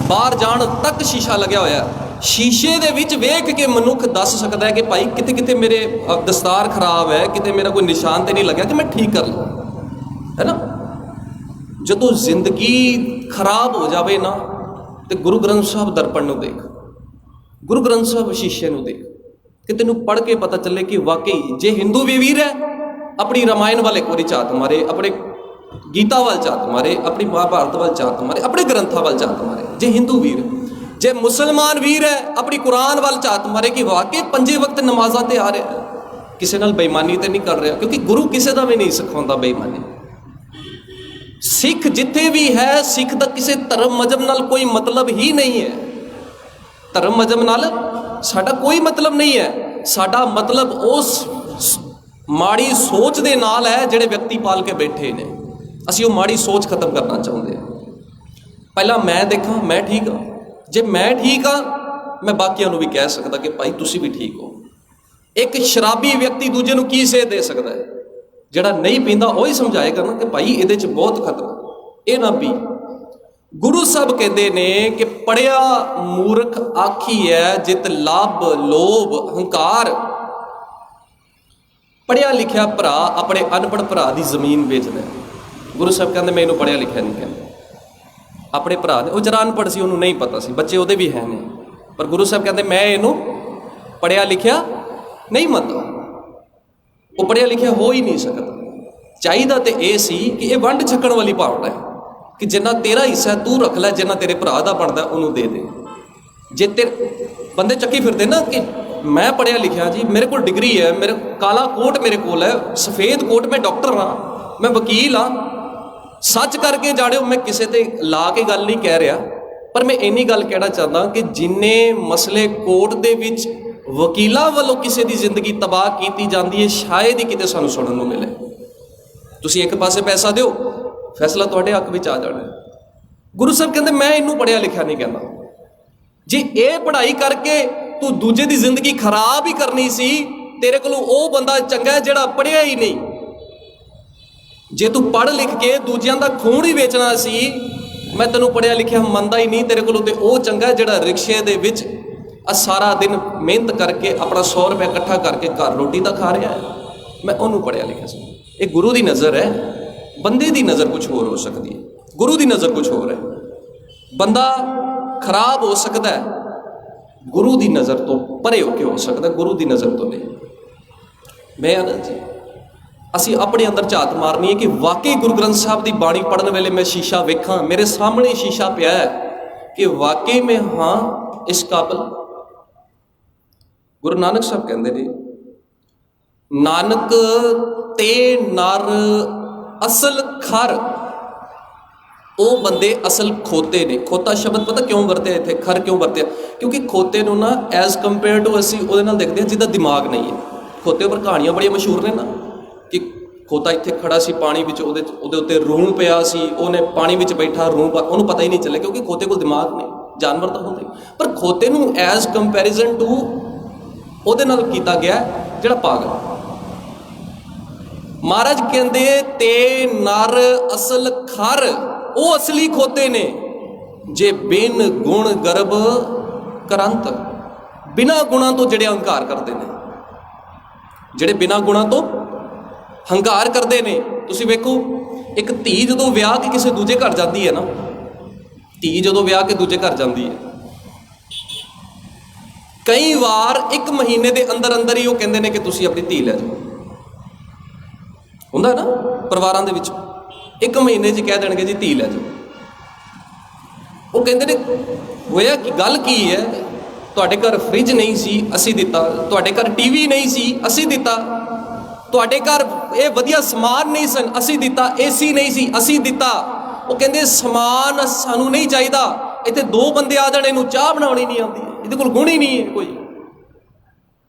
ਬਾਹਰ ਜਾਣ ਤੱਕ ਸ਼ੀਸ਼ਾ ਲੱਗਿਆ ਹੋਇਆ। ਸ਼ੀਸ਼ੇ ਦੇ ਵਿੱਚ ਵੇਖ ਕੇ ਮਨੁੱਖ ਦੱਸ ਸਕਦਾ ਹੈ ਕਿ ਭਾਈ ਕਿਤੇ ਕਿਤੇ ਮੇਰੇ ਦਸਤਾਰ ਖਰਾਬ ਹੈ, ਕਿਤੇ ਮੇਰਾ ਕੋਈ ਨਿਸ਼ਾਨ ਤੇ ਨਹੀਂ ਲੱਗਿਆ ਕਿ ਮੈਂ ਠੀਕ ਕਰ ਲਵਾਂ, ਹੈ ਨਾ। ਜਦੋਂ ਜ਼ਿੰਦਗੀ ਖਰਾਬ ਹੋ ਜਾਵੇ ਨਾ, ਤੇ ਗੁਰੂ ਗ੍ਰੰਥ ਸਾਹਿਬ ਦਰਪਣ ਨੂੰ ਦੇਖ, ਗੁਰੂ ਗ੍ਰੰਥ ਸਾਹਿਬ ਸ਼ੀਸ਼ੇ ਨੂੰ ਦੇਖ, ਕਿ ਤੈਨੂੰ ਪੜ੍ਹ ਕੇ ਪਤਾ ਚੱਲੇ ਕਿ ਵਾਕਈ ਜੇ ਹਿੰਦੂ ਵੀ ਵੀਰ ਹੈ, ਆਪਣੀ ਰਾਮਾਇਣ ਵਾਲੇ ਕੋਰੀ ਝਾਤ ਮਾਰੇ, ਆਪਣੇ ਗੀਤਾ ਵੱਲ ਝਾਤ ਮਾਰੇ, ਆਪਣੀ ਮਹਾਭਾਰਤ ਵੱਲ ਝਾਤ ਮਾਰੇ, ਆਪਣੇ ਗ੍ਰੰਥਾਂ ਵੱਲ ਝਾਤ ਮਾਰੇ ਜੇ ਹਿੰਦੂ ਵੀਰ। ਜੇ ਮੁਸਲਮਾਨ ਵੀਰ ਹੈ, ਆਪਣੀ ਕੁਰਾਨ ਵੱਲ ਝਾਤ ਮਾਰੇ ਕਿ ਵਾਕਈ 5 ਵਕਤ ਨਮਾਜ਼ਾਂ ਤੇ ਆ ਰਿਹਾ, ਕਿਸੇ ਨਾਲ ਬੇਈਮਾਨੀ ਤੇ ਨਹੀਂ ਕਰ ਰਿਹਾ, ਕਿਉਂਕਿ ਗੁਰੂ ਕਿਸੇ ਦਾ ਵੀ ਨਹੀਂ ਸਿਖਾਉਂਦਾ ਬੇਈਮਾਨੀ। ਸਿੱਖ ਜਿੱਥੇ ਵੀ ਹੈ, ਸਿੱਖ ਦਾ ਕਿਸੇ ਧਰਮ ਮਜ਼ਹਬ ਨਾਲ ਕੋਈ ਮਤਲਬ ਹੀ ਨਹੀਂ ਹੈ। ਧਰਮ ਮਜ਼ਹਬ ਨਾਲ ਸਾਡਾ ਕੋਈ ਮਤਲਬ ਨਹੀਂ ਹੈ। ਸਾਡਾ ਮਤਲਬ ਉਸ ਮਾੜੀ ਸੋਚ ਦੇ ਨਾਲ ਹੈ ਜਿਹੜੇ ਵਿਅਕਤੀ ਪਾਲ ਕੇ ਬੈਠੇ ਨੇ। ਅਸੀਂ ਉਹ ਮਾੜੀ ਸੋਚ ਖਤਮ ਕਰਨਾ ਚਾਹੁੰਦੇ ਹਾਂ। ਪਹਿਲਾਂ ਮੈਂ ਦੇਖਾਂ ਮੈਂ ਠੀਕ ਹਾਂ, ਜੇ ਮੈਂ ਠੀਕ ਹਾਂ ਮੈਂ ਬਾਕੀਆਂ ਨੂੰ ਵੀ ਕਹਿ ਸਕਦਾ ਕਿ ਭਾਈ ਤੁਸੀਂ ਵੀ ਠੀਕ ਹੋ। ਇੱਕ ਸ਼ਰਾਬੀ ਵਿਅਕਤੀ ਦੂਜੇ ਨੂੰ ਕੀ ਸੇਧ ਦੇ ਸਕਦਾ ਹੈ? ਜਿਹੜਾ ਨਹੀਂ ਪੀਂਦਾ ਉਹ ਹੀ ਸਮਝਾਏਗਾ ਨਾ ਕਿ ਭਾਈ ਇਹਦੇ 'ਚ ਬਹੁਤ ਖਤਰਾ, ਇਹ ਨਾ ਪੀ। ਗੁਰੂ ਸਾਹਿਬ ਕਹਿੰਦੇ ਨੇ ਕਿ ਪੜ੍ਹਿਆ ਮੂਰਖ ਆਖੀ ਹੈ ਜਿਤ ਲੱਭ ਲੋਭ ਹੰਕਾਰ। ਪੜ੍ਹਿਆ ਲਿਖਿਆ ਭਰਾ ਆਪਣੇ ਅਨਪੜ੍ਹ ਭਰਾ ਦੀ ਜ਼ਮੀਨ ਵੇਚਦਾ। ਗੁਰੂ ਸਾਹਿਬ ਕਹਿੰਦੇ ਮੈਂ ਇਹਨੂੰ ਪੜ੍ਹਿਆ ਲਿਖਿਆ ਨਹੀਂ ਕਹਿੰਦਾ। ਆਪਣੇ ਭਰਾ ਨੇ, ਉਹ ਜਰਾ ਅਨਪੜ੍ਹ ਸੀ, ਉਹਨੂੰ ਨਹੀਂ ਪਤਾ ਸੀ, ਬੱਚੇ ਉਹਦੇ ਵੀ ਹੈ ਨੇ, ਪਰ ਗੁਰੂ ਸਾਹਿਬ ਕਹਿੰਦੇ ਮੈਂ ਇਹਨੂੰ ਪੜ੍ਹਿਆ ਲਿਖਿਆ ਨਹੀਂ ਮੰਨਦਾ। ਉਹ ਪੜ੍ਹਿਆ ਲਿਖਿਆ ਹੋ ਹੀ ਨਹੀਂ ਸਕਦਾ। ਚਾਹੀਦਾ ਤੇ ਇਹ ਸੀ ਕਿ ਇਹ ਵੰਡ ਛਕਣ ਵਾਲੀ ਭਾਵਨਾ ਹੈ ਕਿ ਜਿੰਨਾ ਤੇਰਾ ਹਿੱਸਾ ਤੂੰ ਰੱਖ ਲੈ, ਜਿੰਨਾ ਤੇਰੇ ਭਰਾ ਦਾ ਬਣਦਾ ਉਹਨੂੰ ਦੇ ਦੇ। ਜੇ ਤੇ ਬੰਦੇ ਚੱਕੀ ਫਿਰਦੇ ਨਾ ਕਿ ਮੈਂ ਪੜ੍ਹਿਆ ਲਿਖਿਆ ਜੀ, ਮੇਰੇ ਕੋਲ ਡਿਗਰੀ ਹੈ, ਮੇਰੇ ਕਾਲਾ ਕੋਟ ਮੇਰੇ ਕੋਲ ਹੈ, ਸਫੇਦ ਕੋਟ, ਮੈਂ ਡਾਕਟਰ ਹਾਂ, ਮੈਂ ਵਕੀਲ ਹਾਂ, ਸੱਚ ਕਰਕੇ ਜਾਣਿਓ। ਮੈਂ ਕਿਸੇ ਤੇ ਲਾ ਕੇ ਗੱਲ ਨਹੀਂ ਕਹਿ ਰਿਹਾ, ਪਰ ਮੈਂ ਇੰਨੀ ਗੱਲ ਕਹਿਣਾ ਚਾਹੁੰਦਾ ਕਿ ਜਿੰਨੇ ਮਸਲੇ ਕੋਰਟ ਦੇ ਵਿੱਚ ਵਕੀਲਾਂ ਵੱਲੋਂ ਕਿਸੇ ਦੀ ਜ਼ਿੰਦਗੀ ਤਬਾਹ ਕੀਤੀ ਜਾਂਦੀ ਹੈ, ਸ਼ਾਇਦ ਹੀ ਕਿਤੇ ਸਾਨੂੰ ਸੁਣਨ ਨੂੰ ਮਿਲੇ। ਤੁਸੀਂ ਇੱਕ ਪਾਸੇ ਪੈਸਾ ਦਿਓ, ਫੈਸਲਾ ਤੁਹਾਡੇ ਹੱਕ ਵਿੱਚ ਆ ਜਾਣਾ। ਗੁਰੂ ਸਾਹਿਬ ਕਹਿੰਦੇ ਮੈਂ ਇਹਨੂੰ ਪੜ੍ਹਿਆ ਲਿਖਿਆ ਨਹੀਂ ਕਹਿੰਦਾ। ਜੇ ਇਹ ਪੜ੍ਹਾਈ ਕਰਕੇ ਤੂੰ ਦੂਜੇ ਦੀ ਜ਼ਿੰਦਗੀ ਖਰਾਬ ਹੀ ਕਰਨੀ ਸੀ, ਤੇਰੇ ਕੋਲੋਂ ਉਹ ਬੰਦਾ ਚੰਗਾ ਜਿਹੜਾ ਪੜ੍ਹਿਆ ਹੀ ਨਹੀਂ। ਜੇ ਤੂੰ ਪੜ੍ਹ ਲਿਖ ਕੇ ਦੂਜਿਆਂ ਦਾ ਖੂਨ ਹੀ ਵੇਚਣਾ ਸੀ, ਮੈਂ ਤੈਨੂੰ ਪੜ੍ਹਿਆ ਲਿਖਿਆ ਮੰਨਦਾ ਹੀ ਨਹੀਂ, ਤੇਰੇ ਕੋਲੋਂ ਤੇ ਉਹ ਚੰਗਾ ਜਿਹੜਾ ਰਿਕਸ਼ੇ ਦੇ ਵਿੱਚ ਸਾਰਾ ਦਿਨ ਮਿਹਨਤ ਕਰਕੇ ਆਪਣਾ 100 ਰੁਪਏ ਇਕੱਠਾ ਕਰਕੇ ਘਰ ਰੋਟੀ ਦਾ ਖਾ ਰਿਹਾ ਹੈ। ਮੈਂ ਉਹਨੂੰ ਪੜ੍ਹਿਆ ਲਿਖਿਆ ਸੀ। ਇਹ ਗੁਰੂ ਦੀ ਨਜ਼ਰ ਹੈ, ਬੰਦੇ ਦੀ ਨਜ਼ਰ ਕੁਝ ਹੋਰ ਹੋ ਸਕਦੀ ਹੈ, ਗੁਰੂ ਦੀ ਨਜ਼ਰ ਕੁਝ ਹੋਰ ਹੈ। ਬੰਦਾ ਖਰਾਬ ਹੋ ਸਕਦਾ ਹੈ, ਗੁਰੂ ਦੀ ਨਜ਼ਰ ਤੋਂ ਪਰੇ ਹੋ ਕੇ ਹੋ ਸਕਦਾ, ਗੁਰੂ ਦੀ ਨਜ਼ਰ ਤੋਂ ਨਹੀਂ। ਮੈਂ ਆਨੰਦ ਜੀ, ਅਸੀਂ ਆਪਣੇ ਅੰਦਰ ਝਾਤ ਮਾਰਨੀ ਹੈ ਕਿ ਵਾਕਈ ਗੁਰੂ ਗ੍ਰੰਥ ਸਾਹਿਬ ਦੀ ਬਾਣੀ ਪੜ੍ਹਨ ਵੇਲੇ ਮੈਂ ਸ਼ੀਸ਼ਾ ਵੇਖਾਂ, ਮੇਰੇ ਸਾਹਮਣੇ ਸ਼ੀਸ਼ਾ ਪਿਆ ਹੈ ਕਿ ਵਾਕਈ ਮੈਂ ਹਾਂ ਇਸ ਕਾਬਲ। ਗੁਰੂ ਨਾਨਕ ਸਾਹਿਬ ਕਹਿੰਦੇ ਨੇ, ਨਾਨਕ ਤੇ ਨਰ ਅਸਲ ਖਰ। ਉਹ ਬੰਦੇ ਅਸਲ ਖੋਤੇ ਨੇ। ਖੋਤਾ ਸ਼ਬਦ ਪਤਾ ਕਿਉਂ ਵਰਤਿਆ ਇੱਥੇ, ਖਰ ਕਿਉਂ ਵਰਤਿਆ? ਕਿਉਂਕਿ ਖੋਤੇ ਨੂੰ ਨਾ ਐਜ਼ ਕੰਪੇਅਰ ਟੂ ਅਸੀਂ ਉਹਦੇ ਨਾਲ ਦੇਖਦੇ ਹਾਂ ਜਿਹਦਾ ਦਿਮਾਗ ਨਹੀਂ ਹੈ। ਖੋਤੇ ਉੱਪਰ ਕਹਾਣੀਆਂ ਬੜੀਆਂ ਮਸ਼ਹੂਰ ਨੇ ਨਾ ਕਿ ਖੋਤਾ ਇੱਥੇ ਖੜਾ ਸੀ ਪਾਣੀ ਵਿੱਚ, ਉਹਦੇ ਉੱਤੇ ਰੂੰ ਪਿਆ ਸੀ, ਉਹਨੇ ਪਾਣੀ ਵਿੱਚ ਬੈਠਾ ਰੂੰ, ਉਹਨੂੰ ਪਤਾ ਹੀ ਨਹੀਂ ਚੱਲਿਆ ਕਿਉਂਕਿ ਖੋਤੇ ਕੋਲ ਦਿਮਾਗ ਨਹੀਂ। ਜਾਨਵਰ ਤਾਂ ਹੁੰਦੇ, ਪਰ ਖੋਤੇ ਨੂੰ ਐਜ਼ ਕੰਪੈਰੀਜ਼ਨ ਟੂ ਉਹਦੇ ਨਾਲ ਕੀਤਾ ਗਿਆ ਜਿਹੜਾ ਪਾਗਲ। ਮਹਾਰਾਜ ਕਹਿੰਦੇ ਤੇ ਨਰ ਅਸਲ ਖਰ, ਉਹ ਅਸਲੀ ਖੋਤੇ ਨੇ ਜੇ ਬਿਨ ਗੁਣ ਗਰਬ ਕਰੰਤ। ਬਿਨਾਂ ਗੁਣਾਂ ਤੋਂ ਜਿਹੜੇ ਹੰਕਾਰ ਕਰਦੇ ਨੇ, ਜਿਹੜੇ ਬਿਨਾਂ ਗੁਣਾਂ ਤੋਂ ਹੰਕਾਰ ਕਰਦੇ ਨੇ। ਤੁਸੀਂ ਵੇਖੋ, ਇੱਕ ਧੀ ਜਦੋਂ ਵਿਆਹ ਕੇ ਕਿਸੇ ਦੂਜੇ ਘਰ ਜਾਂਦੀ ਹੈ ਨਾ, ਧੀ ਜਦੋਂ ਵਿਆਹ ਕੇ ਦੂਜੇ ਘਰ ਜਾਂਦੀ ਹੈ, ਕਈ ਵਾਰ 1 ਮਹੀਨੇ ਦੇ ਅੰਦਰ ਅੰਦਰ ਹੀ ਉਹ ਕਹਿੰਦੇ ਨੇ ਕਿ ਤੁਸੀਂ ਆਪਣੀ ਧੀ ਲੈ ਜਾਓ। ਹੁੰਦਾ ਨਾ ਪਰਿਵਾਰਾਂ ਦੇ ਵਿੱਚ, 1 ਮਹੀਨੇ 'ਚ ਕਹਿ ਦੇਣਗੇ ਜੀ ਧੀ ਲੈ ਜਾਓ। ਉਹ ਕਹਿੰਦੇ ਨੇ ਹੋਇਆ ਕਿ ਗੱਲ ਕੀ ਹੈ? ਤੁਹਾਡੇ ਘਰ ਫ੍ਰਿਜ ਨਹੀਂ ਸੀ, ਅਸੀਂ ਦਿੱਤਾ। ਤੁਹਾਡੇ ਘਰ ਟੀਵੀ ਨਹੀਂ ਸੀ, ਅਸੀਂ ਦਿੱਤਾ। ਤੁਹਾਡੇ ਘਰ ਇਹ ਵਧੀਆ ਸਮਾਨ ਨਹੀਂ ਸਨ, ਅਸੀਂ ਦਿੱਤਾ। ਏਸੀ ਨਹੀਂ ਸੀ, ਅਸੀਂ ਦਿੱਤਾ। ਉਹ ਕਹਿੰਦੇ ਸਮਾਨ ਸਾਨੂੰ ਨਹੀਂ ਚਾਹੀਦਾ, ਇੱਥੇ 2 ਬੰਦੇ ਆ ਜਾਣ, ਇਹਨੂੰ ਚਾਹ ਬਣਾਉਣੀ ਨਹੀਂ ਆਉਂਦੀ, ਇਹਦੇ ਕੋਲ ਗੁਣ ਹੀ ਨਹੀਂ ਹੈ ਕੋਈ।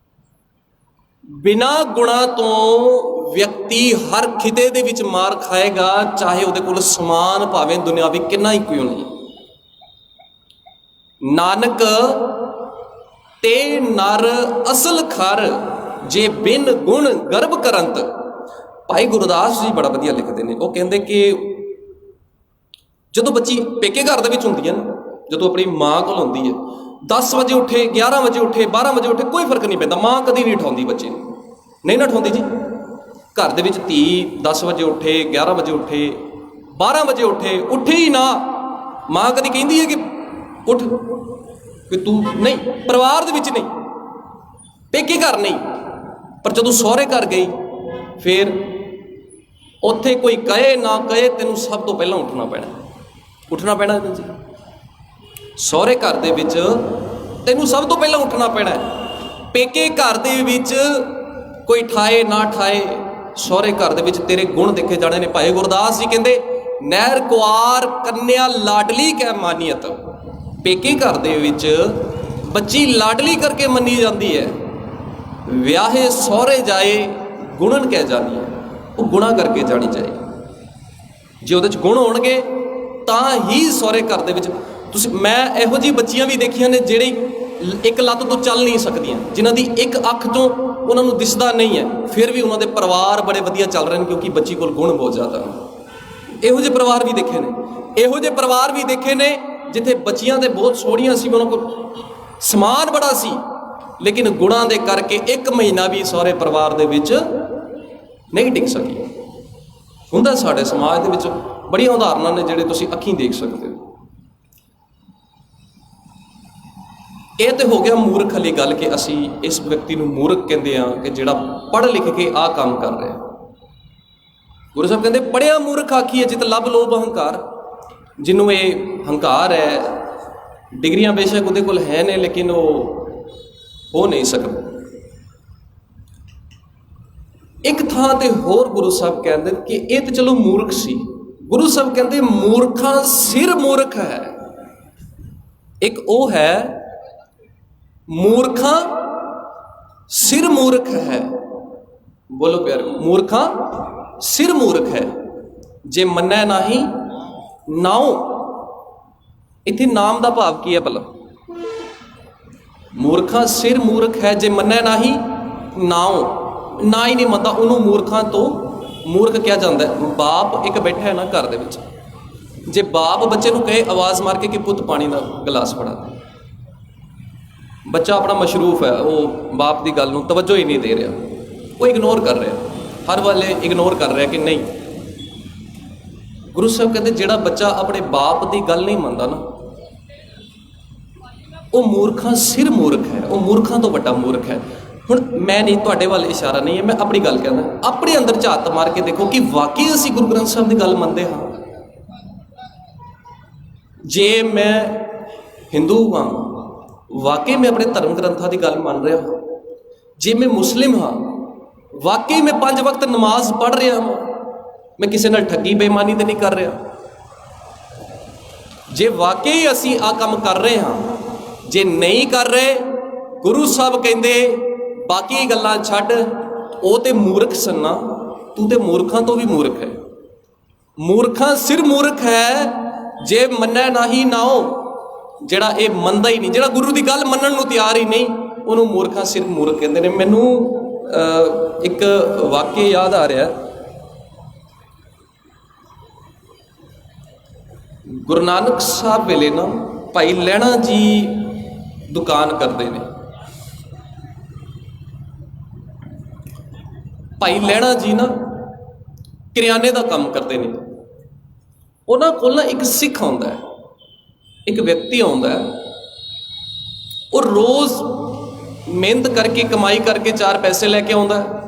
ਬਿਨਾਂ ਗੁਣਾਂ ਤੋਂ ਵਿਅਕਤੀ ਹਰ ਖਿਤੇ ਦੇ ਵਿੱਚ ਮਾਰ ਖਾਏਗਾ, ਚਾਹੇ ਉਹਦੇ ਕੋਲ ਸਮਾਨ ਭਾਵੇਂ ਦੁਨਿਆਵੀ ਕਿੰਨਾ ਹੀ ਕਿਉਂ ਨਹੀਂ। ਨਾਨਕ ਤੇ ਨਰ ਅਸਲ ਖਰ ਜੇ ਬਿਨ ਗੁਣ ਗਰਭ ਕਰੰਤ। ਭਾਈ ਗੁਰਦਾਸ ਜੀ ਬੜਾ ਵਧੀਆ ਲਿਖਦੇ ਨੇ। ਉਹ ਕਹਿੰਦੇ ਕਿ ਜਦੋਂ ਬੱਚੀ ਪੇਕੇ ਘਰ ਦੇ ਵਿੱਚ ਹੁੰਦੀ ਹੈ ਨਾ, ਜਦੋਂ ਆਪਣੀ ਮਾਂ ਕੋਲ ਹੁੰਦੀ ਹੈ, 10 ਵਜੇ ਉੱਠੇ, 11 ਵਜੇ ਉੱਠੇ, 12 ਵਜੇ ਉੱਠੇ, ਕੋਈ ਫਰਕ ਨਹੀਂ ਪੈਂਦਾ। ਮਾਂ ਕਦੀ ਨਹੀਂ ਉਠਾਉਂਦੀ ਬੱਚੇ ਨੂੰ, ਨਹੀਂ ਨਾ ਉਠਾਉਂਦੀ ਜੀ। ਘਰ ਦੇ ਵਿੱਚ ਧੀ 10 ਵਜੇ ਉੱਠੇ, 11 ਵਜੇ ਉੱਠੇ, 12 ਵਜੇ ਉੱਠੇ, ਉੱਠੇ ਹੀ ਨਾ, ਮਾਂ ਕਦੀ ਕਹਿੰਦੀ ਹੈ ਕਿ ਉੱਠ, ਕਿ ਤੂੰ ਨਹੀਂ। ਪਰਿਵਾਰ ਦੇ ਵਿੱਚ ਨਹੀਂ, ਪੇਕੇ ਘਰ ਨਹੀਂ, ਪਰ ਜਦੋਂ ਸਹੁਰੇ ਘਰ ਗਈ ਫਿਰ ਉੱਥੇ ਕੋਈ ਕਹੇ ਨਾ ਕਹੇ, ਤੈਨੂੰ ਸਭ ਤੋਂ ਪਹਿਲਾਂ ਉੱਠਣਾ ਪੈਣਾ, ਉੱਠਣਾ ਪੈਣਾ ਜੀ। ਸਹੁਰੇ ਘਰ ਦੇ ਵਿੱਚ ਤੈਨੂੰ ਸਭ ਤੋਂ ਪਹਿਲਾਂ ਉੱਠਣਾ ਪੈਣਾ। ਪੇਕੇ ਘਰ ਦੇ ਵਿੱਚ ਕੋਈ ਠਾਏ ਨਾ ਠਾਏ, ਸਹੁਰੇ ਘਰ ਦੇ ਵਿੱਚ ਤੇਰੇ ਗੁਣ ਦੇਖੇ ਜਾਣੇ ਨੇ। ਭਾਈ ਗੁਰਦਾਸ ਜੀ ਕਹਿੰਦੇ ਨਹਿਰ ਕੁਆਰ ਕੰਨਿਆ ਲਾਡਲੀ ਕਹਿ ਮਾਨੀਅਤ। ਪੇਕੇ ਘਰ ਦੇ ਵਿੱਚ ਬੱਚੀ ਲਾਡਲੀ ਕਰਕੇ ਮੰਨੀ ਜਾਂਦੀ ਹੈ, ਵਿਆਹੇ ਸਹੁਰੇ ਜਾਏ ਗੁਣਨ ਕਹਿ ਜਾਣੀ ਹੈ। ਉਹ ਗੁਣਾ ਕਰਕੇ ਜਾਣੀ ਚਾਹੀਦੀ। ਜੇ ਉਹਦੇ 'ਚ ਗੁਣ ਹੋਣਗੇ ਤਾਂ ਹੀ ਸਹੁਰੇ ਘਰ ਦੇ ਵਿੱਚ ਤੁਸੀਂ, ਮੈਂ ਇਹੋ ਜਿਹੀ ਬੱਚੀਆਂ ਵੀ ਦੇਖੀਆਂ ਨੇ ਜਿਹੜੀ ਇੱਕ ਲੱਤ ਤੋਂ ਚੱਲ ਨਹੀਂ ਸਕਦੀਆਂ, ਜਿਨ੍ਹਾਂ ਦੀ ਇੱਕ ਅੱਖ ਤੋਂ ਉਹਨਾਂ ਨੂੰ ਦਿਸਦਾ ਨਹੀਂ ਹੈ, ਫਿਰ ਵੀ ਉਹਨਾਂ ਦੇ ਪਰਿਵਾਰ ਬੜੇ ਵਧੀਆ ਚੱਲ ਰਹੇ ਨੇ, ਕਿਉਂਕਿ ਬੱਚੀ ਕੋਲ ਗੁਣ ਬਹੁਤ ਜ਼ਿਆਦਾ ਨੇ। ਇਹੋ ਜਿਹੇ ਪਰਿਵਾਰ ਵੀ ਦੇਖੇ ਨੇ। ਇਹੋ ਜਿਹੇ ਪਰਿਵਾਰ ਵੀ ਦੇਖੇ ਨੇ ਜਿੱਥੇ ਬੱਚੀਆਂ ਤੇ ਬਹੁਤ ਸੋਹਣੀਆਂ ਸੀ, ਉਹਨਾਂ ਕੋਲ ਸਮਾਨ ਬੜਾ ਸੀ, ਲੇਕਿਨ ਗੁਣਾਂ ਦੇ ਕਰਕੇ 1 ਮਹੀਨਾ ਵੀ ਸਹੁਰੇ ਪਰਿਵਾਰ ਦੇ ਵਿੱਚ ਨਹੀਂ ਟਿਕ ਸਕੀ। ਹੁੰਦਾ ਸਾਡੇ ਸਮਾਜ ਦੇ ਵਿੱਚ ਬੜੀਆਂ ਉਦਾਹਰਨਾਂ ਨੇ ਜਿਹੜੇ ਤੁਸੀਂ ਅੱਖੀਂ ਦੇਖ ਸਕਦੇ ਹੋ। ਇਹ ਤੇ ਹੋ ਗਿਆ ਮੂਰਖ ਵਾਲੀ ਗੱਲ ਕਿ ਅਸੀਂ ਇਸ ਵਿਅਕਤੀ ਨੂੰ ਮੂਰਖ ਕਹਿੰਦੇ ਹਾਂ ਕਿ ਜਿਹੜਾ ਪੜ੍ਹ ਲਿਖ ਕੇ ਆਹ ਕੰਮ ਕਰ ਰਿਹਾ। ਗੁਰੂ ਸਾਹਿਬ ਕਹਿੰਦੇ ਪੜ੍ਹਿਆ ਮੂਰਖ ਆਖੀਏ ਜਿਤ ਲੱਭ ਲੋਭ ਅਹੰਕਾਰ। ਜਿਹਨੂੰ ਇਹ ਹੰਕਾਰ ਹੈ, ਡਿਗਰੀਆਂ ਬੇਸ਼ੱਕ ਉਹਦੇ ਕੋਲ ਹੈ ਨੇ, ਲੇਕਿਨ ਉਹ ਹੋ ਨਹੀਂ ਸਕਦਾ। ਇੱਕ ਥਾਂ ਤੇ ਹੋਰ ਗੁਰੂ ਸਾਹਿਬ ਕਹਿੰਦੇ ਕਿ ਇਹ ਤਾਂ ਚਲੋ ਮੂਰਖ ਸੀ। ਗੁਰੂ ਸਾਹਿਬ ਕਹਿੰਦੇ ਮੂਰਖਾਂ ਸਿਰ ਮੂਰਖ ਹੈ। ਇੱਕ ਉਹ ਹੈ ਮੂਰਖਾਂ ਸਿਰ ਮੂਰਖ ਹੈ। ਬੋਲੋ ਪਿਆਰੇ, ਮੂਰਖਾਂ ਸਿਰ ਮੂਰਖ ਹੈ ਜੇ ਮੰਨੈ ਨਾਹੀ ਨਾਉ। ਇੱਥੇ ਨਾਮ ਦਾ ਭਾਵ ਕੀ ਹੈ ਭਲਾ? ਮੂਰਖਾਂ ਸਿਰ ਮੂਰਖ ਹੈ ਜੇ ਮੰਨੈ ਨਾਹੀ ਨਾਉ। ਨਾ ਹੀ ਨਹੀਂ ਮੰਨਦਾ ਉਹਨੂੰ ਮੂਰਖਾਂ ਤੋਂ ਮੂਰਖ ਕਿਹਾ ਜਾਂਦਾ ਹੈ। ਬਾਪ ਇੱਕ ਬੈਠਾ ਹੈ ਨਾ ਘਰ ਦੇ ਵਿੱਚ, ਜੇ ਬਾਪ ਬੱਚੇ ਨੂੰ ਕਹੇ ਆਵਾਜ਼ ਮਾਰ ਕੇ ਕਿ ਪੁੱਤ ਪਾਣੀ ਦਾ ਗਲਾਸ ਫੜਾ ਦੇ, ਬੱਚਾ ਆਪਣਾ ਮਸ਼ਰੂਫ ਹੈ, ਉਹ ਬਾਪ ਦੀ ਗੱਲ ਨੂੰ ਤਵੱਜੋ ਹੀ ਨਹੀਂ ਦੇ ਰਿਹਾ, ਉਹ ਇਗਨੋਰ ਕਰ ਰਿਹਾ, ਹਰ ਵੇਲੇ ਇਗਨੋਰ ਕਰ ਰਿਹਾ ਕਿ ਨਹੀਂ। ਗੁਰੂ ਸਾਹਿਬ ਕਹਿੰਦੇ ਜਿਹੜਾ ਬੱਚਾ ਆਪਣੇ ਬਾਪ ਦੀ ਗੱਲ ਨਹੀਂ ਮੰਨਦਾ ਨਾ, ਉਹ ਮੂਰਖਾਂ ਸਿਰ ਮੂਰਖ ਹੈ, ਉਹ ਮੂਰਖਾਂ ਤੋਂ ਵੱਡਾ ਮੂਰਖ ਹੈ। ਹੁਣ ਮੈਂ ਨਹੀਂ, ਤੁਹਾਡੇ ਵੱਲ ਇਸ਼ਾਰਾ ਨਹੀਂ ਹੈ, ਮੈਂ ਆਪਣੀ ਗੱਲ ਕਹਿੰਦਾ। ਆਪਣੇ ਅੰਦਰ ਝਾਤ ਮਾਰ ਕੇ ਦੇਖੋ ਕਿ ਵਾਕਈ ਅਸੀਂ ਗੁਰੂ ਗ੍ਰੰਥ ਸਾਹਿਬ ਦੀ ਗੱਲ ਮੰਨਦੇ ਹਾਂ। ਜੇ ਮੈਂ ਹਿੰਦੂ ਹਾਂ, ਵਾਕਈ ਮੈਂ ਆਪਣੇ ਧਰਮ ਗ੍ਰੰਥਾਂ ਦੀ ਗੱਲ ਮੰਨ ਰਿਹਾ ਹਾਂ। ਜੇ ਮੈਂ ਮੁਸਲਿਮ ਹਾਂ, ਵਾਕਈ ਮੈਂ 5 ਵਕਤ ਨਮਾਜ਼ ਪੜ੍ਹ ਰਿਹਾ ਹਾਂ, ਮੈਂ ਕਿਸੇ ਨਾਲ ਠੱਗੀ ਬੇਈਮਾਨੀ ਤੇ ਨਹੀਂ ਕਰ ਰਿਹਾ। ਜੇ ਵਾਕਈ ਅਸੀਂ ਆਹ ਕੰਮ ਕਰ ਰਹੇ ਹਾਂ, ਜੇ ਨਹੀਂ ਕਰ ਰਹੇ, ਗੁਰੂ ਸਾਹਿਬ ਕਹਿੰਦੇ ਬਾਕੀ ਗੱਲਾਂ ਛੱਡ, ਉਹ ਤੇ ਮੂਰਖ ਸੰਨਾ, ਤੂੰ ਤੇ ਮੂਰਖਾਂ ਤੋਂ ਵੀ ਮੂਰਖ ਹੈ। ਮੂਰਖਾਂ ਸਿਰ ਮੂਰਖ ਹੈ ਜੇ ਮੰਨੈ ਨਾਹੀ ਨਾਉ। ਜਿਹੜਾ ਇਹ ਮੰਨਦਾ ਹੀ ਨਹੀਂ, ਜਿਹੜਾ ਗੁਰੂ ਦੀ ਗੱਲ ਮੰਨਣ ਨੂੰ ਤਿਆਰ ਹੀ ਨਹੀਂ, ਉਹਨੂੰ ਮੂਰਖਾਂ ਸਿਰ ਮੂਰਖ ਕਹਿੰਦੇ ਨੇ। ਮੈਨੂੰ ਇੱਕ ਵਾਕਿਆ ਯਾਦ ਆ ਰਿਹਾ। ਗੁਰੂ ਨਾਨਕ ਸਾਹਿਬ ਵੇਲੇ ਨਾ ਭਾਈ ਲਹਿਣਾ ਜੀ ਦੁਕਾਨ ਕਰਦੇ ਨੇ। ਭਾਈ ਲਹਿਣਾ ਜੀ ਨਾ ਕਰਿਆਨੇ ਦਾ ਕੰਮ ਕਰਦੇ ਨੇ। ਉਹਨਾਂ ਕੋਲ ਨਾ ਇੱਕ ਸਿੱਖ ਆਉਂਦਾ ਹੈ, ਇੱਕ ਵਿਅਕਤੀ ਆਉਂਦਾ ਹੈ, ਉਹ ਰੋਜ਼ ਮਿਹਨਤ ਕਰਕੇ ਕਮਾਈ ਕਰਕੇ 4 ਪੈਸੇ ਲੈ ਕੇ ਆਉਂਦਾ ਹੈ।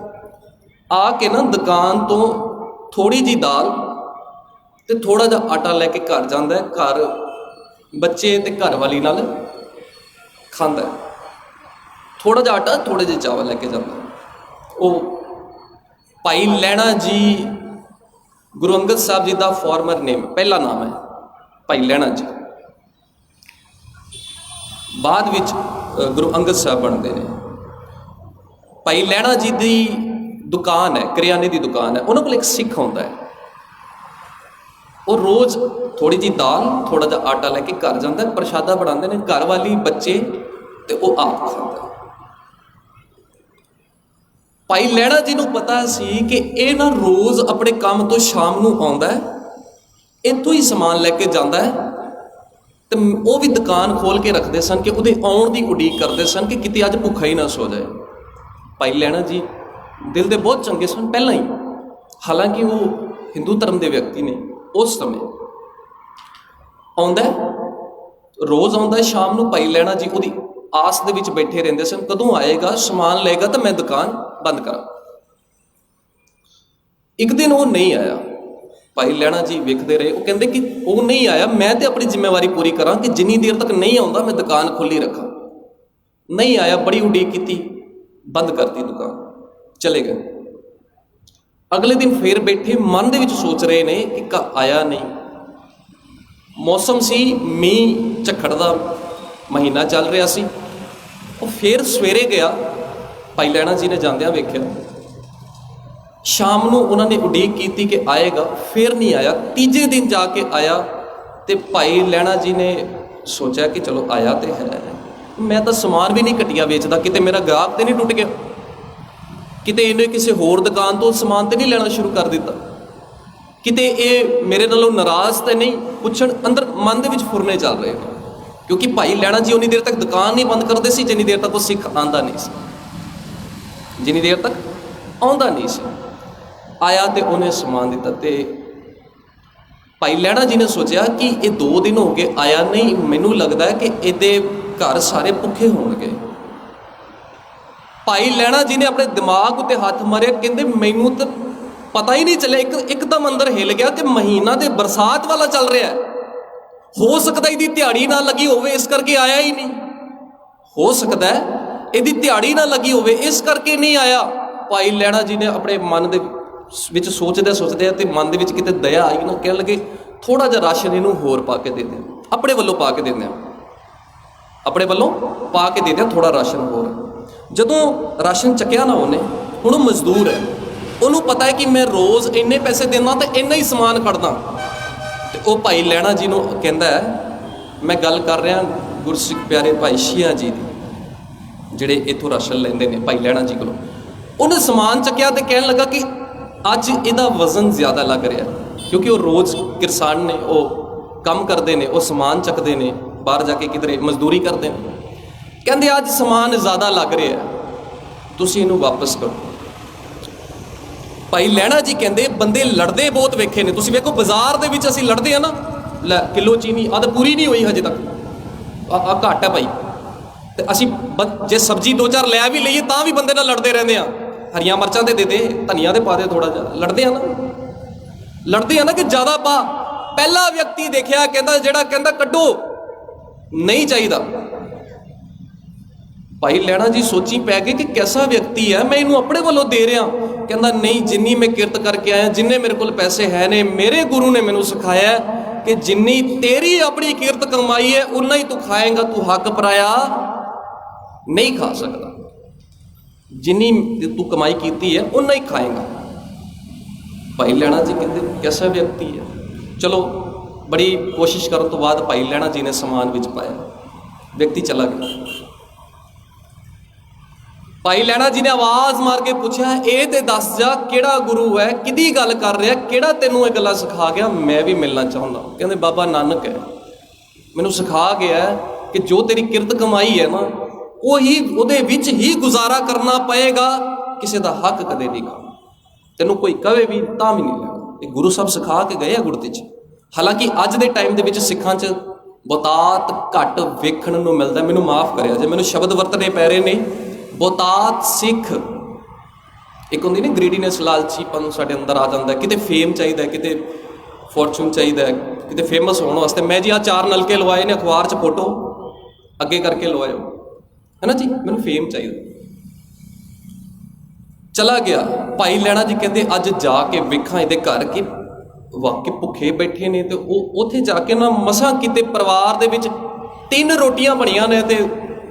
ਆ ਕੇ ਨਾ ਦੁਕਾਨ ਤੋਂ ਥੋੜੀ ਜੀ ਦਾਲ ਤੇ ਥੋੜਾ ਜਿਹਾ ਆਟਾ ਲੈ ਕੇ ਘਰ ਜਾਂਦਾ ਹੈ। ਘਰ ਬੱਚੇ ਤੇ ਘਰ ਵਾਲੀ ਨਾਲ ਖਾਂਦਾ ਹੈ। ਥੋੜਾ ਜਿਹਾ ਆਟਾ, ਥੋੜੇ ਜਿਹੇ ਚਾਵਲ ਲੈ ਕੇ ਜਾਂਦਾ। ਉਹ ਭਾਈ ਲਹਿਣਾ ਜੀ ਗੁਰੂ ਅੰਗਦ ਸਾਹਿਬ ਜੀ ਦਾ ਫਾਰਮਰ ਨੇਮ, ਪਹਿਲਾ ਨਾਮ ਹੈ ਭਾਈ ਲਹਿਣਾ ਜੀ। ਬਾਅਦ ਵਿੱਚ ਗੁਰੂ ਅੰਗਦ ਸਾਹਿਬ ਬਣਦੇ ਨੇ। ਭਾਈ ਲਹਿਣਾ ਜੀ ਦੀ ਦੁਕਾਨ ਹੈ, ਕਰਿਆਨੇ ਦੀ ਦੁਕਾਨ ਹੈ। ਉਹਨਾਂ ਕੋਲ ਇੱਕ ਸਿੱਖ ਆਉਂਦਾ ਹੈ। ਉਹ ਰੋਜ਼ ਥੋੜੀ ਜਿਹੀ ਦਾਲ, ਥੋੜਾ ਜਿਹਾ ਆਟਾ ਲੈ ਕੇ ਘਰ ਜਾਂਦਾ ਹੈ। ਪ੍ਰਸ਼ਾਦਾ ਬਣਾਉਂਦੇ ਨੇ, ਘਰ ਵਾਲੀ, ਬੱਚੇ ਤੇ ਉਹ ਆਪ ਖਾਂਦਾ। ਭਾਈ ਲਹਿਣਾ ਜੀ ਨੂੰ ਪਤਾ ਸੀ ਕਿ ਇਹ ਨਾ ਰੋਜ਼ ਆਪਣੇ ਕੰਮ ਤੋਂ ਸ਼ਾਮ ਨੂੰ ਆਉਂਦਾ ਹੈ, ਇੱਥੋਂ ਹੀ ਸਮਾਨ ਲੈ ਕੇ ਜਾਂਦਾ ਹੈ, ਤੇ ਉਹ ਵੀ ਦੁਕਾਨ ਖੋਲ ਕੇ ਰੱਖਦੇ ਸਨ ਕਿ ਉਹਦੇ ਆਉਣ ਦੀ ਉਡੀਕ ਕਰਦੇ ਸਨ ਕਿ ਕਿਤੇ ਅੱਜ ਭੁੱਖਾ ਹੀ ਨਾ ਸੋ ਜਾਏ। ਭਾਈ ਲਹਿਣਾ ਜੀ ਦਿਲ ਦੇ ਬਹੁਤ ਚੰਗੇ ਸਨ ਪਹਿਲਾਂ ਹੀ, ਹਾਲਾਂਕਿ ਉਹ ਹਿੰਦੂ ਧਰਮ ਦੇ ਵਿਅਕਤੀ ਨੇ। ਉਸ ਸਮੇਂ ਆਉਂਦਾ, ਰੋਜ਼ ਆਉਂਦਾ ਸ਼ਾਮ ਨੂੰ। ਭਾਈ ਲਹਿਣਾ ਜੀ ਉਹਦੀ ਆਸ ਦੇ ਵਿੱਚ ਬੈਠੇ ਰਹਿੰਦੇ ਸਨ, ਕਦੋਂ ਆਏਗਾ, ਸਮਾਨ ਲਏਗਾ ਤਾਂ ਮੈਂ ਦੁਕਾਨ ਬੰਦ ਕਰਾਂ। ਇੱਕ ਦਿਨ ਉਹ ਨਹੀਂ ਆਇਆ। ਭਾਈ ਲਹਿਣਾ ਜੀ ਵੇਖਦੇ ਰਹੇ। ਉਹ ਕਹਿੰਦੇ ਕਿ ਉਹ ਨਹੀਂ ਆਇਆ, ਮੈਂ ਤੇ ਆਪਣੀ ਜ਼ਿੰਮੇਵਾਰੀ ਪੂਰੀ ਕਰਾਂ ਕਿ ਜਿੰਨੀ ਦੇਰ ਤੱਕ ਨਹੀਂ ਆਉਂਦਾ ਮੈਂ ਦੁਕਾਨ ਖੁੱਲੀ ਰੱਖਾਂ। ਨਹੀਂ ਆਇਆ, ਬੜੀ ਉਡੀਕ ਕੀਤੀ, ਬੰਦ ਕਰਤੀ ਦੁਕਾਨ। ਚਲੇ ਗਏ। ਅਗਲੇ ਦਿਨ ਫੇਰ ਬੈਠੇ ਮਨ ਦੇ ਵਿੱਚ ਸੋਚ ਰਹੇ ਨੇ ਕਿ ਆਇਆ ਨਹੀਂ। ਮੌਸਮ ਸੀ ਮੀਂਹ ਝੱਖੜ ਦਾ ਮਹੀਨਾ ਚੱਲ ਰਿਹਾ ਸੀ। ਉਹ ਫੇਰ ਸਵੇਰੇ ਗਿਆ, ਭਾਈ ਲਹਿਣਾ ਜੀ ਨੇ ਜਾਂਦਿਆਂ ਵੇਖਿਆ। ਸ਼ਾਮ ਨੂੰ ਉਹਨਾਂ ਨੇ ਉਡੀਕ ਕੀਤੀ ਕਿ ਆਏਗਾ, ਫੇਰ ਨਹੀਂ ਆਇਆ। ਤੀਜੇ ਦਿਨ ਜਾ ਕੇ ਆਇਆ ਤੇ ਭਾਈ ਲਹਿਣਾ ਜੀ ਨੇ ਸੋਚਿਆ ਕਿ ਚਲੋ ਆਇਆ ਤੇ ਹੈ, ਮੈਂ ਤਾਂ ਸਮਾਨ ਵੀ ਨਹੀਂ ਘਟੀਆ ਵੇਚਦਾ, ਕਿਤੇ ਮੇਰਾ ਗਾਹਕ ਤੇ ਨਹੀਂ ਟੁੱਟ ਗਿਆ, ਕਿਤੇ ਇਹਨੇ ਕਿਸੇ ਹੋਰ ਦੁਕਾਨ ਤੋਂ ਸਮਾਨ ਤੇ ਨਹੀਂ ਲੈਣਾ ਸ਼ੁਰੂ ਕਰ ਦਿੱਤਾ, ਕਿਤੇ ਇਹ ਮੇਰੇ ਨਾਲੋਂ ਨਾਰਾਜ਼ ਤਾਂ ਨਹੀਂ। ਪੁੱਛਣ ਅੰਦਰ ਮਨ ਦੇ ਵਿੱਚ ਫੁਰਨੇ ਚੱਲ ਰਹੇ ਨੇ, ਕਿਉਂਕਿ ਭਾਈ ਲਹਿਣਾ ਜੀ ਉਨੀ ਦੇਰ ਤੱਕ ਦੁਕਾਨ ਨਹੀਂ ਬੰਦ ਕਰਦੇ ਸੀ ਜਿੰਨੀ ਦੇਰ ਤੱਕ ਉਹ ਸਿੱਖ ਆਉਂਦਾ ਨਹੀਂ ਸੀ, ਜਿੰਨੀ ਦੇਰ ਤੱਕ ਆਉਂਦਾ ਨਹੀਂ ਸੀ। ਆਇਆ ਤੇ ਉਹਨੇ ਸਮਾਨ ਦਿੱਤਾ ਤੇ ਭਾਈ ਲਹਿਣਾ ਜੀ ਨੇ ਸੋਚਿਆ ਕਿ ਇਹ 2 ਦਿਨ ਹੋ ਗਏ ਆਇਆ ਨਹੀਂ, ਮੈਨੂੰ ਲੱਗਦਾ ਕਿ ਇਹਦੇ ਘਰ ਸਾਰੇ ਭੁੱਖੇ ਹੋਣਗੇ। ਭਾਈ ਲਹਿਣਾ ਜੀ ਨੇ ਆਪਣੇ ਦਿਮਾਗ ਉੱਤੇ ਹੱਥ ਮਾਰਿਆ, ਕਹਿੰਦੇ ਮੈਨੂੰ ਤਾਂ ਪਤਾ ਹੀ ਨਹੀਂ ਚੱਲਿਆ, ਇੱਕਦਮ ਅੰਦਰ ਹਿੱਲ ਗਿਆ ਕਿ ਮਹੀਨਾ ਤੇ ਬਰਸਾਤ ਵਾਲਾ ਚੱਲ ਰਿਹਾ, ਹੋ ਸਕਦਾ ਇਹਦੀ ਦਿਹਾੜੀ ਨਾ ਲੱਗੀ ਹੋਵੇ ਇਸ ਕਰਕੇ ਆਇਆ ਹੀ ਨਹੀਂ, ਹੋ ਸਕਦਾ ਇਹਦੀ ਦਿਹਾੜੀ ਨਾ ਲੱਗੀ ਹੋਵੇ ਇਸ ਕਰਕੇ ਨਹੀਂ ਆਇਆ। ਭਾਈ ਲਹਿਣਾ ਜੀ ਨੇ ਆਪਣੇ ਮਨ ਦੇ ਵਿੱਚ ਸੋਚਦੇ ਤੇ ਮਨ ਦੇ ਵਿੱਚ ਕਿਤੇ ਦਇਆ ਆਈ ਨਾ, ਕਹਿਣ ਲੱਗੇ ਥੋੜਾ ਜਿਹਾ ਰਾਸ਼ਨ ਇਹਨੂੰ ਹੋਰ ਪਾ ਕੇ ਦੇ ਦਿਆਂ, ਆਪਣੇ ਵੱਲੋਂ ਪਾ ਕੇ ਦਿੰਦੇ ਆ, ਆਪਣੇ ਵੱਲੋਂ ਪਾ ਕੇ ਦੇ ਦਿਆਂ ਥੋੜਾ ਰਾਸ਼ਨ ਹੋਰ। ਜਦੋਂ ਰਾਸ਼ਨ ਚੱਕਿਆ ਨਾ ਉਹਨੇ, ਹੁਣ ਉਹ ਮਜ਼ਦੂਰ ਹੈ, ਉਹਨੂੰ ਪਤਾ ਹੈ ਕਿ ਮੈਂ ਰੋਜ਼ ਇੰਨੇ ਪੈਸੇ ਦਿੰਦਾ ਤੇ ਇੰਨਾ ਹੀ ਸਮਾਨ ਕੱਢਦਾ। ਤੇ ਉਹ ਭਾਈ ਲਹਿਣਾ ਜੀ ਨੂੰ ਕਹਿੰਦਾ ਹੈ, ਮੈਂ ਗੱਲ ਕਰ ਰਿਹਾ ਗੁਰਸਿੱਖ ਪਿਆਰੇ ਭਾਈ ਸ਼ੀਆਂ ਜੀ ਦੀ, ਜਿਹੜੇ ਇੱਥੋਂ ਰਾਸ਼ਨ ਲੈਂਦੇ ਨੇ ਭਾਈ ਲਹਿਣਾ ਜੀ ਕੋਲੋਂ। ਉਹਨੇ ਸਮਾਨ ਚੱਕਿਆ ਤੇ ਕਹਿਣ ਲੱਗਾ ਕਿ ਅੱਜ ਇਹਦਾ ਵਜ਼ਨ ਜ਼ਿਆਦਾ ਲੱਗ ਰਿਹਾ, ਕਿਉਂਕਿ ਉਹ ਰੋਜ਼ ਕਿਰਸਾਨ ਨੇ, ਉਹ ਕੰਮ ਕਰਦੇ ਨੇ, ਉਹ ਸਮਾਨ ਚੱਕਦੇ ਨੇ, ਬਾਹਰ ਜਾ ਕੇ ਕਿਧਰੇ ਮਜ਼ਦੂਰੀ ਕਰਦੇ ਨੇ। ਕਹਿੰਦੇ ਅੱਜ ਸਮਾਨ ਜ਼ਿਆਦਾ ਲੱਗ ਰਿਹਾ, ਤੁਸੀਂ ਇਹਨੂੰ ਵਾਪਸ ਕਰੋ। ਭਾਈ ਲਹਿਣਾ ਜੀ ਕਹਿੰਦੇ ਬੰਦੇ ਲੜਦੇ ਬਹੁਤ ਵੇਖੇ ਨੇ, ਤੁਸੀਂ ਵੇਖੋ ਬਾਜ਼ਾਰ ਦੇ ਵਿੱਚ ਅਸੀਂ ਲੜਦੇ ਆ ਨਾ, ਲੈ ਕਿਲੋ ਚੀਨੀ ਆ ਤਾਂ ਪੂਰੀ ਨਹੀਂ ਹੋਈ ਹਜੇ ਤੱਕ, ਆ ਘੱਟ ਹੈ ਭਾਈ, ਤੇ ਅਸੀਂ ਜੇ ਸਬਜ਼ੀ 2-4 ਲੈ ਵੀ ਲਈਏ ਤਾਂ ਵੀ ਬੰਦੇ ਨਾਲ ਲੜਦੇ ਰਹਿੰਦੇ ਆ, ਹਰੀਆਂ ਮਿਰਚਾਂ ਤੇ ਦੇ ਦੇ, ਧਨੀਆ ਤੇ ਪਾ ਦੇ ਥੋੜਾ ਜਿਹਾ, ਲੜਦੇ ਆ ਨਾ ਕਿ ਜ਼ਿਆਦਾ ਪਾ। ਪਹਿਲਾ ਵਿਅਕਤੀ ਦੇਖਿਆ ਕਹਿੰਦਾ ਜਿਹੜਾ ਕਹਿੰਦਾ ਕੱਢੋ, ਨਹੀਂ ਚਾਹੀਦਾ। ਭਾਈ ਲਹਿਣਾ ਜੀ ਸੋਚੀ ਪੈ ਗਏ ਕਿ ਕੈਸਾ ਵਿਅਕਤੀ ਹੈ, ਮੈਂ ਇਹਨੂੰ ਆਪਣੇ ਵੱਲੋਂ ਦੇ ਰਿਹਾ। ਕਹਿੰਦਾ ਨਹੀਂ, ਜਿੰਨੀ ਮੈਂ ਕਿਰਤ ਕਰਕੇ ਆਇਆ, ਜਿੰਨੇ ਮੇਰੇ ਕੋਲ ਪੈਸੇ ਹੈ ਨੇ, ਮੇਰੇ ਗੁਰੂ ਨੇ ਮੈਨੂੰ ਸਿਖਾਇਆ ਕਿ ਜਿੰਨੀ ਤੇਰੀ ਆਪਣੀ ਕਿਰਤ ਕਮਾਈ ਹੈ ਉਨਾ ਹੀ ਤੂੰ ਖਾਏਂਗਾ, ਤੂੰ ਹੱਕ ਪਰਾਇਆ ਨਹੀਂ ਖਾ ਸਕਦਾ, ਜਿੰਨੀ ਤੂੰ ਕਮਾਈ ਕੀਤੀ ਹੈ ਉਨਾ ਹੀ ਖਾਏਂਗਾ। ਭਾਈ ਲਹਿਣਾ ਜੀ ਕਹਿੰਦੇ ਕੈਸਾ ਵਿਅਕਤੀ ਹੈ। ਚਲੋ ਬੜੀ ਕੋਸ਼ਿਸ਼ ਕਰਨ ਤੋਂ ਬਾਅਦ ਭਾਈ ਲਹਿਣਾ ਜੀ ਨੇ ਸਮਾਨ ਵਿੱਚ ਪਾਇਆ, ਵਿਅਕਤੀ ਚਲਾ ਗਿਆ। ਭਾਈ ਲਹਿਣਾ ਜੀ ਨੇ ਆਵਾਜ਼ ਮਾਰ ਕੇ ਪੁੱਛਿਆ, ਇਹ ਤੇ ਦੱਸ ਜਾ ਕਿਹੜਾ ਗੁਰੂ ਹੈ, ਕਿਹਦੀ ਗੱਲ ਕਰ ਰਿਹਾ, ਕਿਹੜਾ ਤੈਨੂੰ ਇਹ ਗੱਲਾਂ ਸਿਖਾ ਗਿਆ, ਮੈਂ ਵੀ ਮਿਲਣਾ ਚਾਹੁੰਦਾ। ਕਹਿੰਦੇ ਬਾਬਾ ਨਾਨਕ ਹੈ, ਮੈਨੂੰ ਸਿਖਾ ਗਿਆ ਕਿ ਜੋ ਤੇਰੀ ਕਿਰਤ ਕਮਾਈ ਹੈ ਨਾ, ਉਹਦੇ ਵਿੱਚ ਹੀ ਗੁਜ਼ਾਰਾ ਕਰਨਾ ਪਏਗਾ, ਕਿਸੇ ਦਾ ਹੱਕ ਕਦੇ ਨਹੀਂ ਖਾਣਾ, ਤੈਨੂੰ ਕੋਈ ਕਵੇ ਵੀ ਤਾਂ ਵੀ ਨਹੀਂ ਲੈਣਾ। ਇਹ ਗੁਰੂ ਸਾਹਿਬ ਸਿਖਾ ਕੇ ਗਏ ਆ ਗੁਰਦੇ 'ਚ। ਹਾਲਾਂਕਿ ਅੱਜ ਦੇ ਟਾਈਮ ਦੇ ਵਿੱਚ ਸਿੱਖਾਂ 'ਚ ਬਹੁਤਾਤ ਘੱਟ ਵੇਖਣ ਨੂੰ ਮਿਲਦਾ, ਮੈਨੂੰ ਮਾਫ ਕਰਿਆ ਜੇ ਮੈਨੂੰ ਸ਼ਬਦ ਵਰਤਣੇ ਪੈ ਰਹੇ ਨੇ। ਬਹੁਤਾਤ ਸਿੱਖ, ਇੱਕ ਹੁੰਦੀ ਨਾ ਗ੍ਰੀਡੀਨੈਸ, ਲਾਲਚੀਪਨ ਸਾਡੇ ਅੰਦਰ ਆ ਜਾਂਦਾ, ਕਿਤੇ ਫੇਮ ਚਾਹੀਦਾ, ਕਿਤੇ ਫੋਰਚੂਨ ਚਾਹੀਦਾ, ਕਿਤੇ ਫੇਮਸ ਹੋਣ ਵਾਸਤੇ। ਮੈਂ ਜੀ ਆ 4 ਨਲਕੇ ਲਵਾਏ ਨੇ, ਅਖਬਾਰ 'ਚ ਫੋਟੋ ਅੱਗੇ ਕਰਕੇ ਲਵਾਇਓ, ਹੈ ਨਾ ਜੀ, ਮੈਨੂੰ ਫੇਮ ਚਾਹੀਦਾ। ਚਲਾ ਗਿਆ। ਭਾਈ ਲਹਿਣਾ ਜੀ ਕਹਿੰਦੇ ਅੱਜ ਜਾ ਕੇ ਵੇਖਾਂ ਇਹਦੇ ਘਰ ਕਿ ਵਾਕਈ ਭੁੱਖੇ ਬੈਠੇ ਨੇ, ਤੇ ਉਹ ਉੱਥੇ ਜਾ ਕੇ ਨਾ ਮਸਾਂ ਕਿਤੇ ਪਰਿਵਾਰ ਦੇ ਵਿੱਚ 3 ਰੋਟੀਆਂ ਬਣੀਆਂ ਨੇ ਤੇ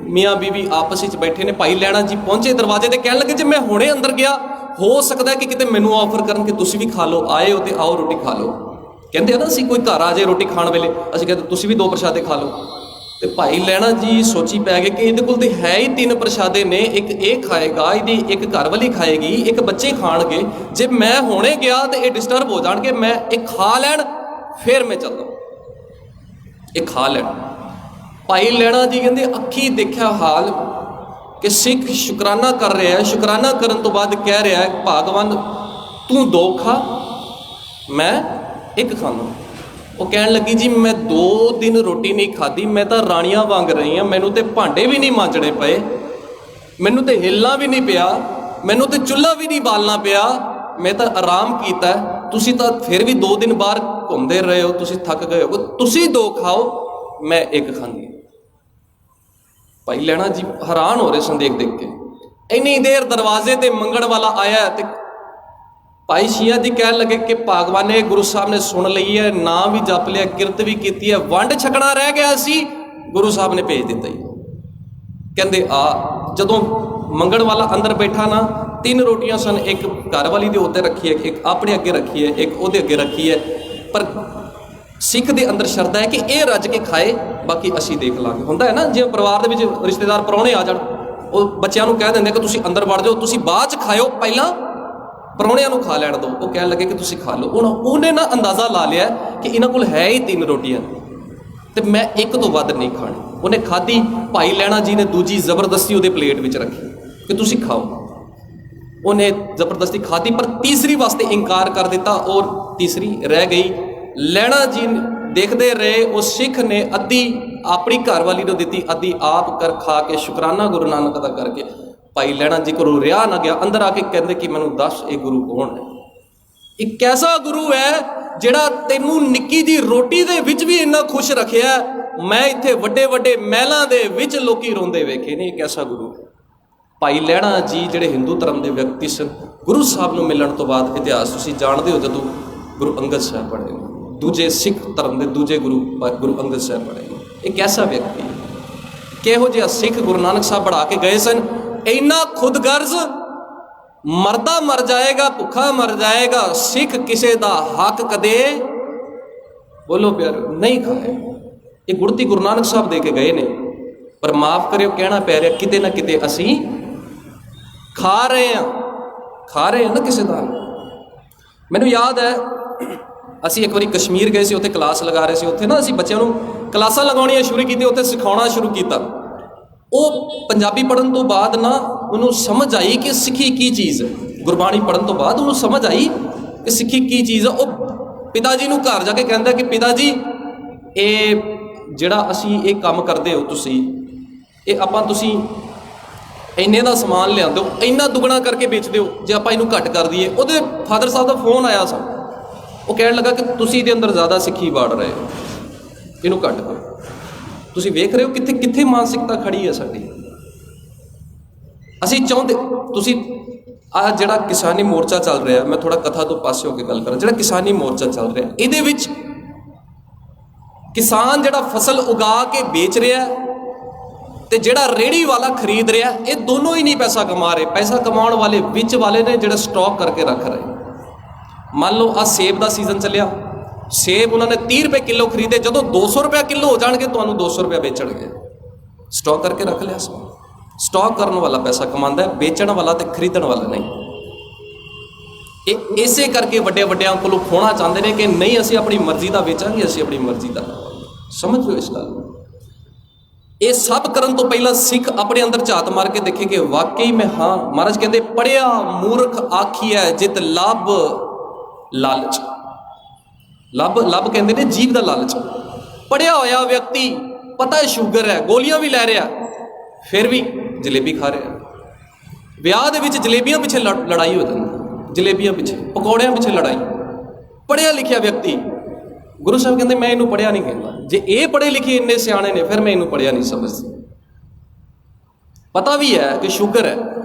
ਮੀਆਂ ਬੀਵੀ ਆਪਸ ਵਿੱਚ ਬੈਠੇ ਨੇ। ਭਾਈ ਲਹਿਣਾ ਜੀ ਪਹੁੰਚੇ ਦਰਵਾਜ਼ੇ ਤੇ, ਕਹਿਣ ਲੱਗੇ ਜੇ ਮੈਂ ਹੁਣੇ ਅੰਦਰ ਗਿਆ, ਹੋ ਸਕਦਾ ਕਿ ਕਿਤੇ ਮੈਨੂੰ ਆਫਰ ਕਰਨ ਕਿ ਤੁਸੀਂ ਵੀ ਖਾ ਲਓ, ਆਏ ਹੋ ਤੇ ਆਓ ਰੋਟੀ ਖਾ ਲਓ। ਕਹਿੰਦੇ ਆ ਨਾ ਅਸੀਂ ਕੋਈ ਘਰ ਆ ਜਾਏ ਰੋਟੀ ਖਾਣ ਵੇਲੇ, ਅਸੀਂ ਕਹਿੰਦੇ ਤੁਸੀਂ ਵੀ 2 ਪ੍ਰਸ਼ਾਦੇ ਖਾ ਲਓ। ਤੇ ਭਾਈ ਲਹਿਣਾ ਜੀ ਸੋਚੀ ਪੈ ਗਏ ਕਿ ਇਹਦੇ ਕੋਲ ਤੇ ਹੈ ਹੀ 3 ਪ੍ਰਸ਼ਾਦੇ ਨੇ, ਇੱਕ ਇਹ ਖਾਏਗਾ, ਇਹਦੀ ਇੱਕ ਘਰ ਵਾਲੀ ਖਾਏਗੀ, ਇੱਕ ਬੱਚੇ ਖਾਣਗੇ, ਜੇ ਮੈਂ ਹੁਣੇ ਗਿਆ ਤੇ ਇਹ ਡਿਸਟਰਬ ਹੋ ਜਾਣਗੇ, ਮੈਂ ਇਹ ਖਾ ਲੈਣ ਫਿਰ ਮੈਂ ਚੱਲਦਾ, ਇਹ ਖਾ ਲੈਣ। ਭਾਈ ਲਹਿਣਾ ਜੀ ਕਹਿੰਦੇ ਅੱਖੀ ਦੇਖਿਆ ਹਾਲ ਕਿ ਸਿੱਖ ਸ਼ੁਕਰਾਨਾ ਕਰ ਰਿਹਾ ਹੈ, ਸ਼ੁਕਰਾਨਾ ਕਰਨ ਤੋਂ ਬਾਅਦ ਕਹਿ ਰਿਹਾ ਹੈ ਭਗਵਾਨ ਤੂੰ 2 ਖਾ, ਮੈਂ 1 ਖਾਣਾ। ਉਹ ਕਹਿਣ ਲੱਗੀ ਜੀ ਮੈਂ 2 ਦਿਨ ਰੋਟੀ ਨਹੀਂ ਖਾਧੀ, ਮੈਂ ਤਾਂ ਰਾਣੀਆਂ ਵਾਂਗ ਰਹੀ ਹਾਂ, ਮੈਨੂੰ ਤੇ ਭਾਂਡੇ ਵੀ ਨਹੀਂ ਮਾਂਜਣੇ ਪਏ, ਮੈਨੂੰ ਤੇ ਹਿੱਲਣਾ ਵੀ ਨਹੀਂ ਪਿਆ, ਮੈਨੂੰ ਤੇ ਚੁੱਲ੍ਹਾ ਵੀ ਨਹੀਂ ਬਾਲਣਾ ਪਿਆ, ਮੈਂ ਤਾਂ ਆਰਾਮ ਕੀਤਾ। ਤੁਸੀਂ ਤਾਂ ਫਿਰ ਵੀ 2 ਦਿਨ ਬਾਹਰ ਘੁੰਮਦੇ ਰਹੇ ਹੋ, ਤੁਸੀਂ ਥੱਕ ਗਏ ਹੋ, ਤੁਸੀਂ 2 ਖਾਓ, ਮੈਂ 1 ਖਾਂਦੀ। ਭਾਈ ਲਹਿਣਾ ਜੀ ਹੈਰਾਨ ਹੋ ਰਹੇ ਸਨ ਦੇਖ ਦੇਖ ਕੇ। ਇੰਨੀ ਦੇਰ ਦਰਵਾਜ਼ੇ ਤੇ ਮੰਗਣ ਵਾਲਾ ਆਇਆ ਤੇ ਭਾਈ ਸ਼ੀਆ ਜੀ ਕਹਿਣ ਲੱਗੇ ਕਿ ਭਗਵਾਨ ਨੇ ਗੁਰੂ ਸਾਹਿਬ ਨੇ ਸੁਣ ਲਈ ਹੈ, ਨਾਂ ਵੀ ਜਪ ਲਿਆ, ਕਿਰਤ ਵੀ ਕੀਤੀ ਹੈ, ਵੰਡ ਛਕਣਾ ਰਹਿ ਗਿਆ ਸੀ, ਗੁਰੂ ਸਾਹਿਬ ਨੇ ਭੇਜ ਦਿੱਤਾ ਜੀ। ਕਹਿੰਦੇ ਆ ਜਦੋਂ ਮੰਗਣ ਵਾਲਾ ਅੰਦਰ ਬੈਠਾ ਨਾ, 3 ਰੋਟੀਆਂ ਸਨ, ਇੱਕ ਘਰ ਵਾਲੀ ਦੇ ਉੱਤੇ ਰੱਖੀ ਹੈ, ਇੱਕ ਆਪਣੇ ਅੱਗੇ ਰੱਖੀ ਹੈ, ਇੱਕ ਉਹਦੇ ਅੱਗੇ ਰੱਖੀ ਹੈ, ਪਰ ਸਿੱਖ ਦੇ ਅੰਦਰ ਸ਼ਰਧਾ ਹੈ ਕਿ ਇਹ ਰੱਜ ਕੇ ਖਾਏ, ਬਾਕੀ ਅਸੀਂ ਦੇਖ ਲਾਂਗੇ। ਹੁੰਦਾ ਹੈ ਨਾ, ਜੇ ਪਰਿਵਾਰ ਦੇ ਵਿੱਚ ਰਿਸ਼ਤੇਦਾਰ ਪ੍ਰਾਹੁਣੇ ਆ ਜਾਣ, ਉਹ ਬੱਚਿਆਂ ਨੂੰ ਕਹਿ ਦਿੰਦੇ ਕਿ ਤੁਸੀਂ ਅੰਦਰ ਵੜ ਜਾਓ, ਤੁਸੀਂ ਬਾਅਦ 'ਚ ਖਾਇਓ, ਪਹਿਲਾਂ ਪ੍ਰਾਹੁਣਿਆਂ ਨੂੰ ਖਾ ਲੈਣ ਦਿਓ। ਉਹ ਕਹਿਣ ਲੱਗੇ ਕਿ ਤੁਸੀਂ ਖਾ ਲਓ। ਹੁਣ ਉਹਨੇ ਨਾ ਅੰਦਾਜ਼ਾ ਲਾ ਲਿਆ ਕਿ ਇਹਨਾਂ ਕੋਲ ਹੈ ਹੀ 3 ਰੋਟੀਆਂ ਤੇ ਮੈਂ ਇੱਕ ਤੋਂ ਵੱਧ ਨਹੀਂ ਖਾਣੀ। ਉਹਨੇ ਖਾਧੀ, ਭਾਈ ਲਹਿਣਾ ਜੀ ਨੇ ਦੂਜੀ ਜ਼ਬਰਦਸਤੀ ਉਹਦੇ ਪਲੇਟ ਵਿੱਚ ਰੱਖੀ ਕਿ ਤੁਸੀਂ ਖਾਓ। ਉਹਨੇ ਜ਼ਬਰਦਸਤੀ ਖਾਧੀ, ਪਰ ਤੀਸਰੀ ਵਾਸਤੇ ਇਨਕਾਰ ਕਰ ਦਿੱਤਾ ਔਰ ਤੀਸਰੀ ਰਹਿ ਗਈ। ਲਹਿਣਾ ਜੀ ਦੇਖਦੇ ਰਹੇ, ਉਸ ਸਿੱਖ ਨੇ ਅੱਧੀ ਆਪਣੀ ਘਰਵਾਲੀ ਨੂੰ ਦਿੱਤੀ, ਅੱਧੀ ਆਪ ਕਰ ਖਾ ਕੇ ਸ਼ੁਕਰਾਨਾ ਗੁਰੂ ਨਾਨਕ ਦਾ ਕਰਕੇ ਭਾਈ ਲਹਿਣਾ ਜੀ ਕੋਲੋਂ ਰਿਹਾ ਨਾ ਗਿਆ। ਅੰਦਰ ਆ ਕੇ ਕਹਿੰਦੇ ਕਿ ਮੈਨੂੰ ਦੱਸ ਇਹ ਗੁਰੂ ਕੌਣ ਹੈ? ਇੱਕ ਐਸਾ ਗੁਰੂ ਹੈ ਜਿਹੜਾ ਤੈਨੂੰ ਨਿੱਕੀ ਜੀ ਰੋਟੀ ਦੇ ਵਿੱਚ ਵੀ ਇੰਨਾ ਖੁਸ਼ ਰੱਖਿਆ। ਮੈਂ ਇੱਥੇ ਵੱਡੇ ਵੱਡੇ ਮਹਿਲਾਂ ਦੇ ਵਿੱਚ ਲੋਕੀ ਰੋਂਦੇ ਵੇਖੇ ਨੇ। ਇੱਕ ਐਸਾ ਗੁਰੂ ਹੈ। ਭਾਈ ਲਹਿਣਾ ਜੀ ਜਿਹੜੇ ਹਿੰਦੂ ਧਰਮ ਦੇ ਵਿਅਕਤੀ ਸਨ, ਗੁਰੂ ਸਾਹਿਬ ਨੂੰ ਮਿਲਣ ਤੋਂ ਬਾਅਦ ਇਤਿਹਾਸ ਤੁਸੀਂ ਜਾਣਦੇ ਹੋ, ਜਦੋਂ ਗੁਰੂ ਅੰਗਦ ਸਾਹਿਬ ਬਣੇ, ਦੂਜੇ ਸਿੱਖ ਧਰਮ ਦੇ ਦੂਜੇ ਗੁਰੂ ਅੰਗਦ ਸਾਹਿਬ ਬਣੇ। ਇੱਕ ਐਸਾ ਵਿਅਕਤੀ, ਕਿਹੋ ਜਿਹਾ ਸਿੱਖ ਗੁਰੂ ਨਾਨਕ ਸਾਹਿਬ ਬਣਾ ਕੇ ਗਏ ਸਨ। ਇੰਨਾ ਖੁਦਗਰਜ਼, ਮਰਦਾ ਮਰ ਜਾਏਗਾ, ਭੁੱਖਾ ਮਰ ਜਾਏਗਾ, ਸਿੱਖ ਕਿਸੇ ਦਾ ਹੱਕ ਕਦੇ, ਬੋਲੋ ਪਿਆਰੋ, ਨਹੀਂ ਖਾਏ। ਇਹ ਗੁਰਤੀ ਗੁਰੂ ਨਾਨਕ ਸਾਹਿਬ ਦੇ ਕੇ ਗਏ ਨੇ। ਪਰ ਮਾਫ ਕਰਿਓ, ਕਹਿਣਾ ਪੈ ਰਿਹਾ, ਕਿਤੇ ਨਾ ਕਿਤੇ ਅਸੀਂ ਖਾ ਰਹੇ ਹਾਂ ਨਾ ਕਿਸੇ ਦਾ। ਮੈਨੂੰ ਯਾਦ ਹੈ, ਅਸੀਂ ਇੱਕ ਵਾਰੀ ਕਸ਼ਮੀਰ ਗਏ ਸੀ, ਉੱਥੇ ਕਲਾਸ ਲਗਾ ਰਹੇ ਸੀ। ਉੱਥੇ ਨਾ ਅਸੀਂ ਬੱਚਿਆਂ ਨੂੰ ਕਲਾਸਾਂ ਲਗਾਉਣੀਆਂ ਸ਼ੁਰੂ ਕੀਤੀਆਂ, ਉੱਥੇ ਸਿਖਾਉਣਾ ਸ਼ੁਰੂ ਕੀਤਾ। ਉਹ ਪੰਜਾਬੀ ਪੜ੍ਹਨ ਤੋਂ ਬਾਅਦ ਨਾ ਉਹਨੂੰ ਸਮਝ ਆਈ ਕਿ ਸਿੱਖੀ ਕੀ ਚੀਜ਼ ਹੈ। ਗੁਰਬਾਣੀ ਪੜ੍ਹਨ ਤੋਂ ਬਾਅਦ ਉਹਨੂੰ ਸਮਝ ਆਈ ਕਿ ਸਿੱਖੀ ਕੀ ਚੀਜ਼ ਹੈ। ਉਹ ਪਿਤਾ ਜੀ ਨੂੰ ਘਰ ਜਾ ਕੇ ਕਹਿੰਦਾ ਕਿ ਪਿਤਾ ਜੀ, ਇਹ ਜਿਹੜਾ ਅਸੀਂ ਇਹ ਕੰਮ ਕਰਦੇ ਹੋ ਤੁਸੀਂ, ਇਹ ਤੁਸੀਂ ਇੰਨੇ ਦਾ ਸਮਾਨ ਲਿਆਉਂਦੇ ਹੋ, ਇੰਨਾ ਦੁੱਗਣਾ ਕਰਕੇ ਵੇਚਦੇ ਹੋ, ਜੇ ਆਪਾਂ ਇਹਨੂੰ ਘੱਟ ਕਰ ਦਈਏ। ਉਹਦੇ ਫਾਦਰ ਸਾਹਿਬ ਦਾ ਫੋਨ ਆਇਆ ਸਨ। ਉਹ ਕਹਿਣ ਲੱਗਾ ਕਿ ਤੁਸੀਂ ਇਹਦੇ ਅੰਦਰ ਜ਼ਿਆਦਾ ਸਿੱਖੀ ਵਾੜ ਰਹੇ ਹੋ, ਇਹਨੂੰ ਘੱਟ ਕਰੋ। ਤੁਸੀਂ ਵੇਖ ਰਹੇ ਹੋ ਕਿੱਥੇ ਕਿੱਥੇ ਮਾਨਸਿਕਤਾ ਖੜੀ ਹੈ ਸਾਡੀ। ਅਸੀਂ ਚਾਹੁੰਦੇ, ਤੁਸੀਂ ਆਹ ਜਿਹੜਾ ਕਿਸਾਨੀ ਮੋਰਚਾ ਚੱਲ ਰਿਹਾ, ਮੈਂ ਥੋੜਾ ਕਥਾ ਤੋਂ ਪਾਸੇ ਹੋ ਕੇ ਗੱਲ ਕਰਾਂ, ਜਿਹੜਾ ਕਿਸਾਨੀ ਮੋਰਚਾ ਚੱਲ ਰਿਹਾ, ਇਹਦੇ ਵਿੱਚ ਕਿਸਾਨ ਜਿਹੜਾ ਫਸਲ ਉਗਾ ਕੇ ਵੇਚ ਰਿਹਾ ਤੇ ਜਿਹੜਾ ਰੇਹੜੀ ਵਾਲਾ ਖਰੀਦ ਰਿਹਾ, ਇਹ ਦੋਨੋਂ ਹੀ ਨਹੀਂ ਪੈਸਾ ਕਮਾ ਰਹੇ। ਪੈਸਾ ਕਮਾਉਣ ਵਾਲੇ ਵਿੱਚ ਵਾਲੇ ਨੇ, ਜਿਹੜੇ ਸਟਾਕ ਕਰਕੇ ਰੱਖ ਰਹੇ। ਮੰਨ ਲਓ ਆਹ ਸੇਬ ਦਾ ਸੀਜ਼ਨ ਚੱਲਿਆ, ਸੇਬ ਉਹਨਾਂ ਨੇ 30 ਰੁਪਏ ਕਿਲੋ ਖਰੀਦੇ, ਜਦੋਂ 200 ਰੁਪਏ ਕਿਲੋ ਹੋ ਜਾਣਗੇ ਤੁਹਾਨੂੰ 200 ਰੁਪਏ ਵੇਚਣਗੇ। ਸਟਾਕ ਕਰਕੇ ਰੱਖ ਲਿਆ ਸਮਾਨ। ਸਟਾਕ ਕਰਨ ਵਾਲਾ ਪੈਸਾ ਕਮਾਉਂਦਾ ਹੈ, ਵੇਚਣ ਵਾਲਾ ਤੇ ਖਰੀਦਣ ਵਾਲਾ ਨਹੀਂ। ਇਹ ਇਸੇ ਕਰਕੇ ਵੱਡੇ ਵੱਡਿਆਂ ਕੋਲੋਂ ਖੋਣਾ ਚਾਹੁੰਦੇ ਨੇ ਕਿ ਨਹੀਂ, ਅਸੀਂ ਆਪਣੀ ਮਰਜ਼ੀ ਦਾ ਵੇਚਾਂਗੇ, ਅਸੀਂ ਆਪਣੀ ਮਰਜ਼ੀ ਦਾ। ਸਮਝ ਲਓ ਇਸ ਗੱਲ ਨੂੰ। ਇਹ ਸਭ ਕਰਨ ਤੋਂ ਪਹਿਲਾਂ ਸਿੱਖ ਆਪਣੇ ਅੰਦਰ ਝਾਤ ਮਾਰ ਕੇ ਦੇਖੇ ਕਿ ਵਾਕਈ ਮੈਂ ਹਾਂ। ਮਹਾਰਾਜ ਕਹਿੰਦੇ, ਪੜ੍ਹਿਆ ਮੂਰਖ ਆਖੀਐ ਜਿਤ ਲੱਭ ਲਾਲਚ। ਲੱਭ ਕਹਿੰਦੇ ਨੇ ਜੀਵ ਦਾ ਲਾਲਚ। ਪੜ੍ਹਿਆ ਹੋਇਆ ਵਿਅਕਤੀ, ਪਤਾ ਹੈ ਸ਼ੂਗਰ ਹੈ, ਗੋਲੀਆਂ ਵੀ ਲੈ ਰਿਹਾ, ਫਿਰ ਵੀ ਜਲੇਬੀ ਖਾ ਰਿਹਾ। ਵਿਆਹ ਦੇ ਵਿੱਚ ਜਲੇਬੀਆਂ ਪਿੱਛੇ ਲੜਾਈ ਹੋ ਜਾਂਦੀ, ਜਲੇਬੀਆਂ ਪਿੱਛੇ, ਪਕੌੜਿਆਂ ਪਿੱਛੇ ਲੜਾਈ। ਪੜ੍ਹਿਆ ਲਿਖਿਆ ਵਿਅਕਤੀ, ਗੁਰੂ ਸਾਹਿਬ ਕਹਿੰਦੇ ਮੈਂ ਇਹਨੂੰ ਪੜ੍ਹਿਆ ਨਹੀਂ ਕਹਿੰਦਾ। ਜੇ ਇਹ ਪੜ੍ਹੇ ਲਿਖੇ ਇੰਨੇ ਸਿਆਣੇ ਨੇ, ਫਿਰ ਮੈਂ ਇਹਨੂੰ ਪੜ੍ਹਿਆ ਨਹੀਂ ਸਮਝਦਾ। ਪਤਾ ਵੀ ਹੈ ਕਿ ਸ਼ੂਗਰ ਹੈ,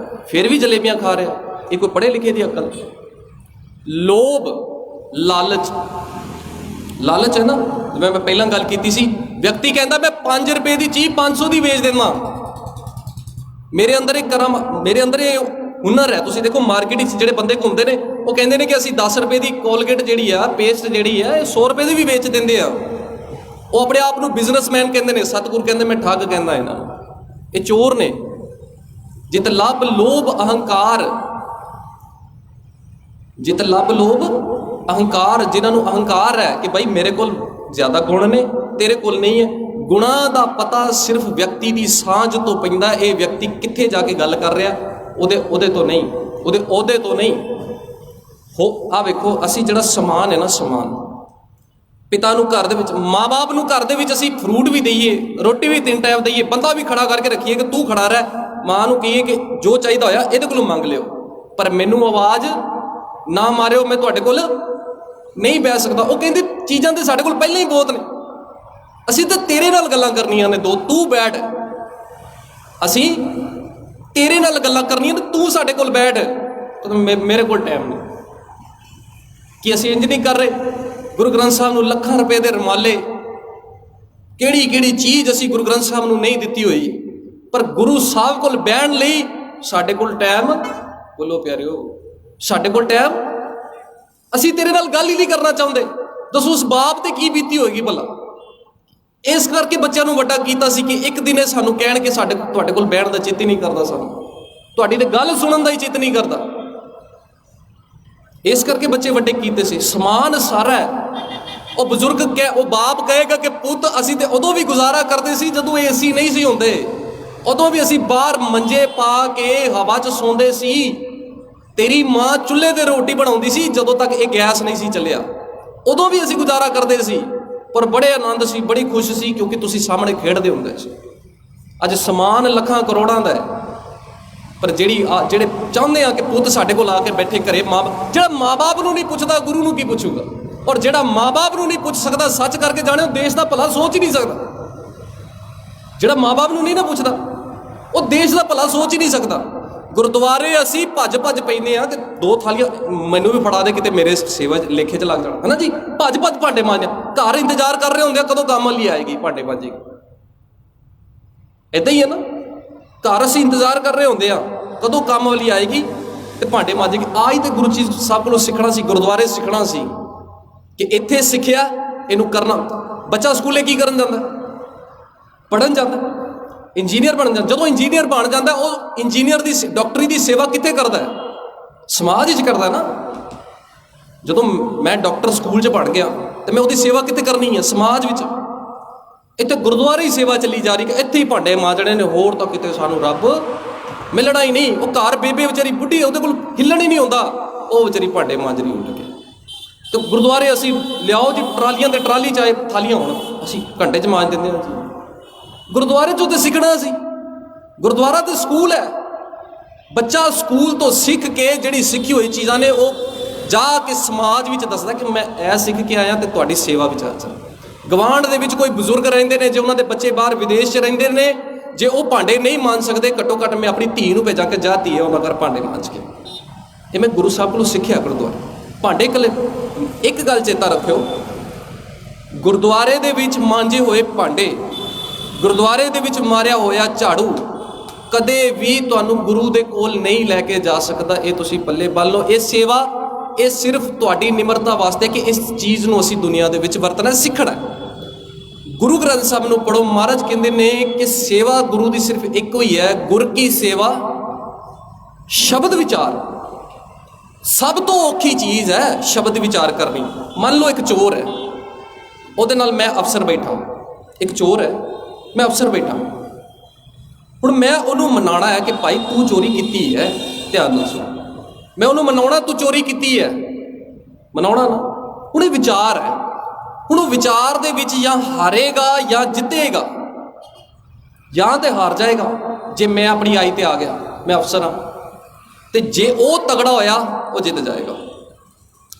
ਫਿਰ ਵੀ ਜਲੇਬੀਆਂ ਖਾ ਰਿਹਾ। ਇਹ ਕੋਈ ਪੜ੍ਹੇ ਲਿਖੇ ਦੀ ਅਕਲ? ਲੋਭ, ਲਾਲਚ ਹੈ ਨਾ, ਜਿਵੇਂ ਮੈਂ ਪਹਿਲਾਂ ਗੱਲ ਕੀਤੀ ਸੀ। ਵਿਅਕਤੀ ਕਹਿੰਦਾ ਮੈਂ 5 ਰੁਪਏ ਦੀ ਚੀਜ਼ 500 ਦੀ ਵੇਚ ਦਿੰਦਾ। ਮੇਰੇ ਅੰਦਰ ਇਹ ਹੁਨਰ ਹੈ। ਤੁਸੀਂ ਦੇਖੋ ਮਾਰਕੀਟ ਵਿੱਚ ਜਿਹੜੇ ਬੰਦੇ ਘੁੰਮਦੇ ਨੇ, ਉਹ ਕਹਿੰਦੇ ਨੇ ਕਿ ਅਸੀਂ 10 ਰੁਪਏ ਦੀ ਕੋਲਗੇਟ ਜਿਹੜੀ ਆ, ਪੇਸਟ ਜਿਹੜੀ ਹੈ, 100 ਰੁਪਏ ਦੀ ਵੀ ਵੇਚ ਦਿੰਦੇ ਆ। ਉਹ ਆਪਣੇ ਆਪ ਨੂੰ ਬਿਜ਼ਨਸਮੈਨ ਕਹਿੰਦੇ ਨੇ। ਸਤਿਗੁਰ ਕਹਿੰਦੇ ਮੈਂ ਠੱਗ ਕਹਿੰਦਾ ਇਹਨਾਂ ਨੂੰ, ਇਹ ਚੋਰ ਨੇ। ਜਿਤ ਲੱਭ ਲੋਭ ਅਹੰਕਾਰ, ਜਿਤ ਲੱਭ ਲੋਭ ਅਹੰਕਾਰ, ਜਿਨ੍ਹਾਂ ਨੂੰ ਅਹੰਕਾਰ ਹੈ ਕਿ ਭਾਈ ਮੇਰੇ ਕੋਲ ਜ਼ਿਆਦਾ ਗੁਣ ਨੇ, ਤੇਰੇ ਕੋਲ ਨਹੀਂ ਹੈ। ਗੁਣਾਂ ਦਾ ਪਤਾ ਸਿਰਫ ਵਿਅਕਤੀ ਦੀ ਸਾਂਝ ਤੋਂ ਪੈਂਦਾ। ਇਹ ਵਿਅਕਤੀ ਕਿੱਥੇ ਜਾ ਕੇ ਗੱਲ ਕਰ ਰਿਹਾ, ਉਹਦੇ ਤੋਂ ਨਹੀਂ, ਉਹਦੇ ਅਹੁਦੇ ਤੋਂ ਨਹੀਂ। ਆਹ ਵੇਖੋ, ਅਸੀਂ ਜਿਹੜਾ ਸਮਾਨ ਹੈ ਨਾ, ਸਮਾਨ ਪਿਤਾ ਨੂੰ ਘਰ ਦੇ ਵਿੱਚ, ਮਾਂ ਬਾਪ ਨੂੰ ਘਰ ਦੇ ਵਿੱਚ ਅਸੀਂ ਫਰੂਟ ਵੀ ਦਈਏ, ਰੋਟੀ ਵੀ 3 ਟਾਈਮ ਦਈਏ, ਬੰਦਾ ਵੀ ਖੜਾ ਕਰਕੇ ਰੱਖੀਏ ਕਿ ਤੂੰ ਖੜਾ ਰਹਿ। ਮਾਂ ਨੂੰ ਕਹੀਏ ਕਿ ਜੋ ਚਾਹੀਦਾ ਹੋਇਆ ਇਹਦੇ ਕੋਲੋਂ ਮੰਗ ਲਿਓ, ਪਰ ਮੈਨੂੰ ਆਵਾਜ਼ ਨਾ ਮਾਰਿਓ, ਮੈਂ ਤੁਹਾਡੇ ਕੋਲ ਨਹੀਂ ਬਹਿ ਸਕਦਾ। ਉਹ ਕਹਿੰਦੇ ਚੀਜ਼ਾਂ ਤੇ ਸਾਡੇ ਕੋਲ ਪਹਿਲਾਂ ਹੀ ਬਹੁਤ ਨੇ, ਅਸੀਂ ਤਾਂ ਤੇਰੇ ਨਾਲ ਗੱਲਾਂ ਕਰਨੀਆਂ ਨੇ, ਤੂੰ ਬੈਠ। ਅਸੀਂ ਤੇਰੇ ਨਾਲ ਗੱਲਾਂ ਕਰਨੀਆਂ ਤੇ ਤੂੰ ਸਾਡੇ ਕੋਲ ਬੈਠ, ਮੇਰੇ ਕੋਲ ਟਾਈਮ ਨਹੀਂ। ਕਿ ਅਸੀਂ ਇੰਜ ਨਹੀਂ ਕਰ ਰਹੇ? ਗੁਰੂ ਗ੍ਰੰਥ ਸਾਹਿਬ ਨੂੰ ਲੱਖਾਂ ਰੁਪਏ ਦੇ ਰੁਮਾਲੇ, ਕਿਹੜੀ ਕਿਹੜੀ ਚੀਜ਼ ਅਸੀਂ ਗੁਰੂ ਗ੍ਰੰਥ ਸਾਹਿਬ ਨੂੰ ਨਹੀਂ ਦਿੱਤੀ ਹੋਈ, ਪਰ ਗੁਰੂ ਸਾਹਿਬ ਕੋਲ ਬਹਿਣ ਲਈ ਸਾਡੇ ਕੋਲ ਟਾਈਮ, ਬੋਲੋ ਪਿਆਰਿਓ, ਸਾਡੇ ਕੋਲ ਟਾਈਮ। ਅਸੀਂ ਤੇਰੇ ਨਾਲ ਗੱਲ ਹੀ ਨਹੀਂ ਕਰਨਾ ਚਾਹੁੰਦੇ। ਦੱਸੋ ਉਸ ਬਾਪ ਤੇ ਕੀ ਬੀਤੀ ਹੋਏਗੀ ਭਲਾ। ਇਸ ਕਰਕੇ ਬੱਚਿਆਂ ਨੂੰ ਵੱਡਾ ਕੀਤਾ ਸੀ ਕਿ ਇੱਕ ਦਿਨ ਇਹ ਸਾਨੂੰ ਕਹਿਣ ਕਿ ਤੁਹਾਡੇ ਕੋਲ ਬਹਿਣ ਦਾ ਚਿੱਤ ਹੀ ਨਹੀਂ ਕਰਦਾ, ਸਾਨੂੰ ਤੁਹਾਡੀ ਤੇ ਗੱਲ ਸੁਣਨ ਦਾ ਹੀ ਚਿੱਤ ਨਹੀਂ ਕਰਦਾ। ਇਸ ਕਰਕੇ ਬੱਚੇ ਵੱਡੇ ਕੀਤੇ ਸੀ। ਸਮਾਨ ਸਾਰਾ ਹੈ। ਉਹ ਬਜ਼ੁਰਗ ਉਹ ਬਾਪ ਕਹੇਗਾ ਕਿ ਪੁੱਤ ਅਸੀਂ ਤੇ ਉਦੋਂ ਵੀ ਗੁਜ਼ਾਰਾ ਕਰਦੇ ਸੀ ਜਦੋਂ ਏਸੀ ਨਹੀਂ ਸੀ ਹੁੰਦੇ, ਉਦੋਂ ਵੀ ਅਸੀਂ ਬਾਹਰ ਮੰਜੇ ਪਾ ਕੇ ਹਵਾ 'ਚ ਸੌਂਦੇ ਸੀ। ਤੇਰੀ ਮਾਂ ਚੁੱਲ੍ਹੇ ਤੇ ਰੋਟੀ ਬਣਾਉਂਦੀ ਸੀ ਜਦੋਂ ਤੱਕ ਇਹ ਗੈਸ ਨਹੀਂ ਸੀ ਚੱਲਿਆ, ਉਦੋਂ ਵੀ ਅਸੀਂ ਗੁਜ਼ਾਰਾ ਕਰਦੇ ਸੀ, ਪਰ ਬੜੇ ਆਨੰਦ ਸੀ, ਬੜੀ ਖੁਸ਼ ਸੀ, ਕਿਉਂਕਿ ਤੁਸੀਂ ਸਾਹਮਣੇ ਖੇਡਦੇ ਹੁੰਦੇ ਸੀ। ਅੱਜ ਸਮਾਨ ਲੱਖਾਂ ਕਰੋੜਾਂ ਦਾ ਹੈ, ਪਰ ਜਿਹੜੇ ਚਾਹੁੰਦੇ ਆ ਕਿ ਪੁੱਤ ਸਾਡੇ ਕੋਲ ਆ ਕੇ ਬੈਠੇ ਘਰੇ, ਜਿਹੜਾ ਮਾਂ-ਬਾਪ ਨੂੰ ਨਹੀਂ ਪੁੱਛਦਾ ਗੁਰੂ ਨੂੰ ਕੀ ਪੁੱਛੂਗਾ। ਔਰ ਜਿਹੜਾ ਮਾਂ-ਬਾਪ ਨੂੰ ਨਹੀਂ ਪੁੱਛ ਸਕਦਾ, ਸੱਚ ਕਰਕੇ ਜਾਣਿਓ ਦੇਸ਼ ਦਾ ਭਲਾ ਸੋਚ ਹੀ ਨਹੀਂ ਸਕਦਾ। ਜਿਹੜਾ ਮਾਂ-ਬਾਪ ਨੂੰ ਨਹੀਂ ਨਾ ਪੁੱਛਦਾ ਉਹ ਦੇਸ਼ ਦਾ ਭਲਾ ਸੋਚ ਹੀ ਨਹੀਂ ਸਕਦਾ। ਗੁਰਦੁਆਰੇ ਅਸੀਂ ਭੱਜ ਪੈਂਦੇ ਆ ਕਿ 2 ਥਾਲੀਆਂ ਮੈਨੂੰ ਵੀ ਫੜਾ ਦੇ, ਕਿਤੇ ਮੇਰੇ ਸੇਵਾ ਲੇਖੇ 'ਚ ਲੱਗ ਜਾਣਾ, ਹੈ ਨਾ ਜੀ। ਭੱਜ ਭਾਂਡੇ ਮਾਂਜਦੇ, ਘਰ ਇੰਤਜ਼ਾਰ ਕਰ ਰਹੇ ਹੁੰਦੇ ਆ ਕਦੋਂ ਕੰਮ ਵਾਲੀ ਆਏਗੀ, ਭਾਂਡੇ ਮਾਂਜੇਗੀ। ਇੱਦਾਂ ਹੀ ਹੈ ਨਾ, ਘਰ ਅਸੀਂ ਇੰਤਜ਼ਾਰ ਕਰ ਰਹੇ ਹੁੰਦੇ ਆ ਕਦੋਂ ਕੰਮ ਵਾਲੀ ਆਏਗੀ ਤੇ ਭਾਂਡੇ ਮਾਂਜੇਗੀ। ਆਹੀ ਤੇ ਗੁਰੂ ਜੀ ਸਾਹਿਬ ਕੋਲੋਂ ਸਿੱਖਣਾ ਸੀ, ਗੁਰਦੁਆਰੇ ਸਿੱਖਣਾ ਸੀ ਕਿ ਇੱਥੇ ਸਿੱਖਿਆ ਇਹਨੂੰ ਕਰਨਾ। ਬੱਚਾ ਸਕੂਲੇ ਕੀ ਕਰਨ ਜਾਂਦਾ? ਪੜ੍ਹਨ ਜਾਂਦਾ, ਇੰਜੀਨੀਅਰ ਬਣ ਜਾਂਦਾ। ਜਦੋਂ ਇੰਜੀਨੀਅਰ ਬਣ ਜਾਂਦਾ ਉਹ ਇੰਜੀਨੀਅਰ ਦੀ ਡਾਕਟਰੀ ਦੀ ਸੇਵਾ ਕਿੱਥੇ ਕਰਦਾ? ਸਮਾਜ ਵਿੱਚ ਕਰਦਾ ਨਾ। ਜਦੋਂ ਮੈਂ ਡਾਕਟਰ ਸਕੂਲ 'ਚ ਪੜ੍ਹ ਗਿਆ ਤੇ ਮੈਂ ਉਹਦੀ ਸੇਵਾ ਕਿੱਥੇ ਕਰਨੀ ਹੈ? ਸਮਾਜ ਵਿੱਚ। ਇੱਥੇ ਗੁਰਦੁਆਰੇ ਹੀ ਸੇਵਾ ਚੱਲੀ ਜਾ ਰਹੀ ਕਿ ਇੱਥੇ ਹੀ ਭਾਂਡੇ ਮਾਂਜਣੇ ਨੇ, ਹੋਰ ਤਾਂ ਕਿਤੇ ਸਾਨੂੰ ਰੱਬ ਮਿਲਣਾ ਹੀ ਨਹੀਂ। ਉਹ ਘਰ ਬੇਬੇ ਵਿਚਾਰੀ ਬੁੱਢੀ, ਉਹਦੇ ਕੋਲ ਹਿੱਲਣ ਹੀ ਨਹੀਂ ਆਉਂਦਾ, ਉਹ ਵਿਚਾਰੀ ਭਾਂਡੇ ਮਾਂਜ ਰਹੀ ਉੱਠ ਕੇ। ਤੇ ਗੁਰਦੁਆਰੇ ਅਸੀਂ ਲਿਆਓ ਜੀ ਟਰਾਲੀਆਂ ਤੇ ਟਰਾਲੀ ਚਾਹੇ ਥਾਲੀਆਂ ਹੋਣ, ਅਸੀਂ ਘੰਟੇ 'ਚ ਮਾਂਜ ਦਿੰਦੇ ਹਾਂ ਜੀ। ਗੁਰਦੁਆਰੇ 'ਚੋਂ ਤੇ ਸਿੱਖਣਾ ਸੀ। ਗੁਰਦੁਆਰਾ ਤੇ ਸਕੂਲ ਹੈ। ਬੱਚਾ ਸਕੂਲ ਤੋਂ ਸਿੱਖ ਕੇ ਜਿਹੜੀ ਸਿੱਖੀ ਹੋਈ ਚੀਜ਼ਾਂ ਨੇ ਉਹ ਜਾ ਕੇ ਸਮਾਜ ਵਿੱਚ ਦੱਸਦਾ ਕਿ ਮੈਂ ਇਹ ਸਿੱਖ ਕੇ ਆਇਆ ਤੇ ਤੁਹਾਡੀ ਸੇਵਾ ਵਿੱਚ ਆ ਜਾ। ਗਵਾਂਢ ਦੇ ਵਿੱਚ ਕੋਈ ਬਜ਼ੁਰਗ ਰਹਿੰਦੇ ਨੇ, ਜੇ ਉਹਨਾਂ ਦੇ ਬੱਚੇ ਬਾਹਰ ਵਿਦੇਸ਼ 'ਚ ਰਹਿੰਦੇ ਨੇ, ਜੇ ਉਹ ਭਾਂਡੇ ਨਹੀਂ ਮਾਂਜ ਸਕਦੇ, ਘੱਟੋ ਘੱਟ ਮੈਂ ਆਪਣੀ ਧੀ ਨੂੰ ਭੇਜਾਂ ਕਿ ਜਾ ਧੀਏ ਉਹਨਾਂ ਘਰ ਭਾਂਡੇ ਮਾਂਜ ਕੇ। ਇਹ ਮੈਂ ਗੁਰੂ ਸਾਹਿਬ ਕੋਲੋਂ ਸਿੱਖਿਆ ਗੁਰਦੁਆਰੇ। ਭਾਂਡੇ ਇਕੱਲੇ, ਇੱਕ ਗੱਲ ਚੇਤਾ ਰੱਖਿਓ, ਗੁਰਦੁਆਰੇ ਦੇ ਵਿੱਚ ਮਾਂਜੇ ਹੋਏ ਭਾਂਡੇ, ਗੁਰਦੁਆਰੇ ਦੇ ਵਿੱਚ ਮਾਰਿਆ ਹੋਇਆ ਝਾੜੂ ਕਦੇ ਵੀ ਤੁਹਾਨੂੰ ਗੁਰੂ ਦੇ ਕੋਲ ਨਹੀਂ ਲੈ ਕੇ ਜਾ ਸਕਦਾ। ਇਹ ਤੁਸੀਂ ਪੱਲੇ ਬੰਨ੍ਹ ਲਓ। ਇਹ ਸੇਵਾ, ਇਹ ਸਿਰਫ ਤੁਹਾਡੀ ਨਿਮਰਤਾ ਵਾਸਤੇ ਕਿ ਇਸ ਚੀਜ਼ ਨੂੰ ਅਸੀਂ ਦੁਨੀਆ ਦੇ ਵਿੱਚ ਵਰਤਣਾ, ਸਿੱਖਣਾ। ਗੁਰੂ ਗ੍ਰੰਥ ਸਾਹਿਬ ਨੂੰ ਪੜ੍ਹੋ। ਮਹਾਰਾਜ ਕਹਿੰਦੇ ਨੇ ਕਿ ਸੇਵਾ ਗੁਰੂ ਦੀ ਸਿਰਫ ਇੱਕੋ ਹੀ ਹੈ, ਗੁਰ ਕੀ ਸੇਵਾ ਸ਼ਬਦ ਵਿਚਾਰ। ਸਭ ਤੋਂ ਔਖੀ ਚੀਜ਼ ਹੈ ਸ਼ਬਦ ਵਿਚਾਰ ਕਰਨੀ। ਮੰਨ ਲਓ ਇੱਕ ਚੋਰ ਹੈ, ਉਹਦੇ ਨਾਲ ਮੈਂ ਅਫਸਰ ਬੈਠਾ, ਇੱਕ ਚੋਰ ਹੈ, ਮੈਂ ਅਫਸਰ ਬੈਠਾ। ਹੁਣ ਮੈਂ ਉਹਨੂੰ ਮਨਾਉਣਾ ਹੈ ਕਿ ਭਾਈ ਤੂੰ ਚੋਰੀ ਕੀਤੀ ਹੈ, ਧਿਆਨ ਨਾਲ ਸੁਣ। ਮੈਂ ਉਹਨੂੰ ਮਨਾਉਣਾ ਤੂੰ ਚੋਰੀ ਕੀਤੀ ਹੈ, ਮਨਾਉਣਾ ਨਾ। ਹੁਣ ਇਹ ਵਿਚਾਰ ਹੈ। ਹੁਣ ਉਹ ਵਿਚਾਰ ਦੇ ਵਿੱਚ ਜਾਂ ਹਾਰੇਗਾ ਜਾਂ ਜਿੱਤੇਗਾ, ਜਾਂ ਤੇ ਹਾਰ ਜਾਏਗਾ। ਜੇ ਮੈਂ ਆਪਣੀ ਆਈ ਤੇ ਆ ਗਿਆ, ਮੈਂ ਅਫਸਰ ਹਾਂ, ਤੇ ਜੇ ਉਹ ਤਗੜਾ ਹੋਇਆ ਉਹ ਜਿੱਤ ਜਾਏਗਾ।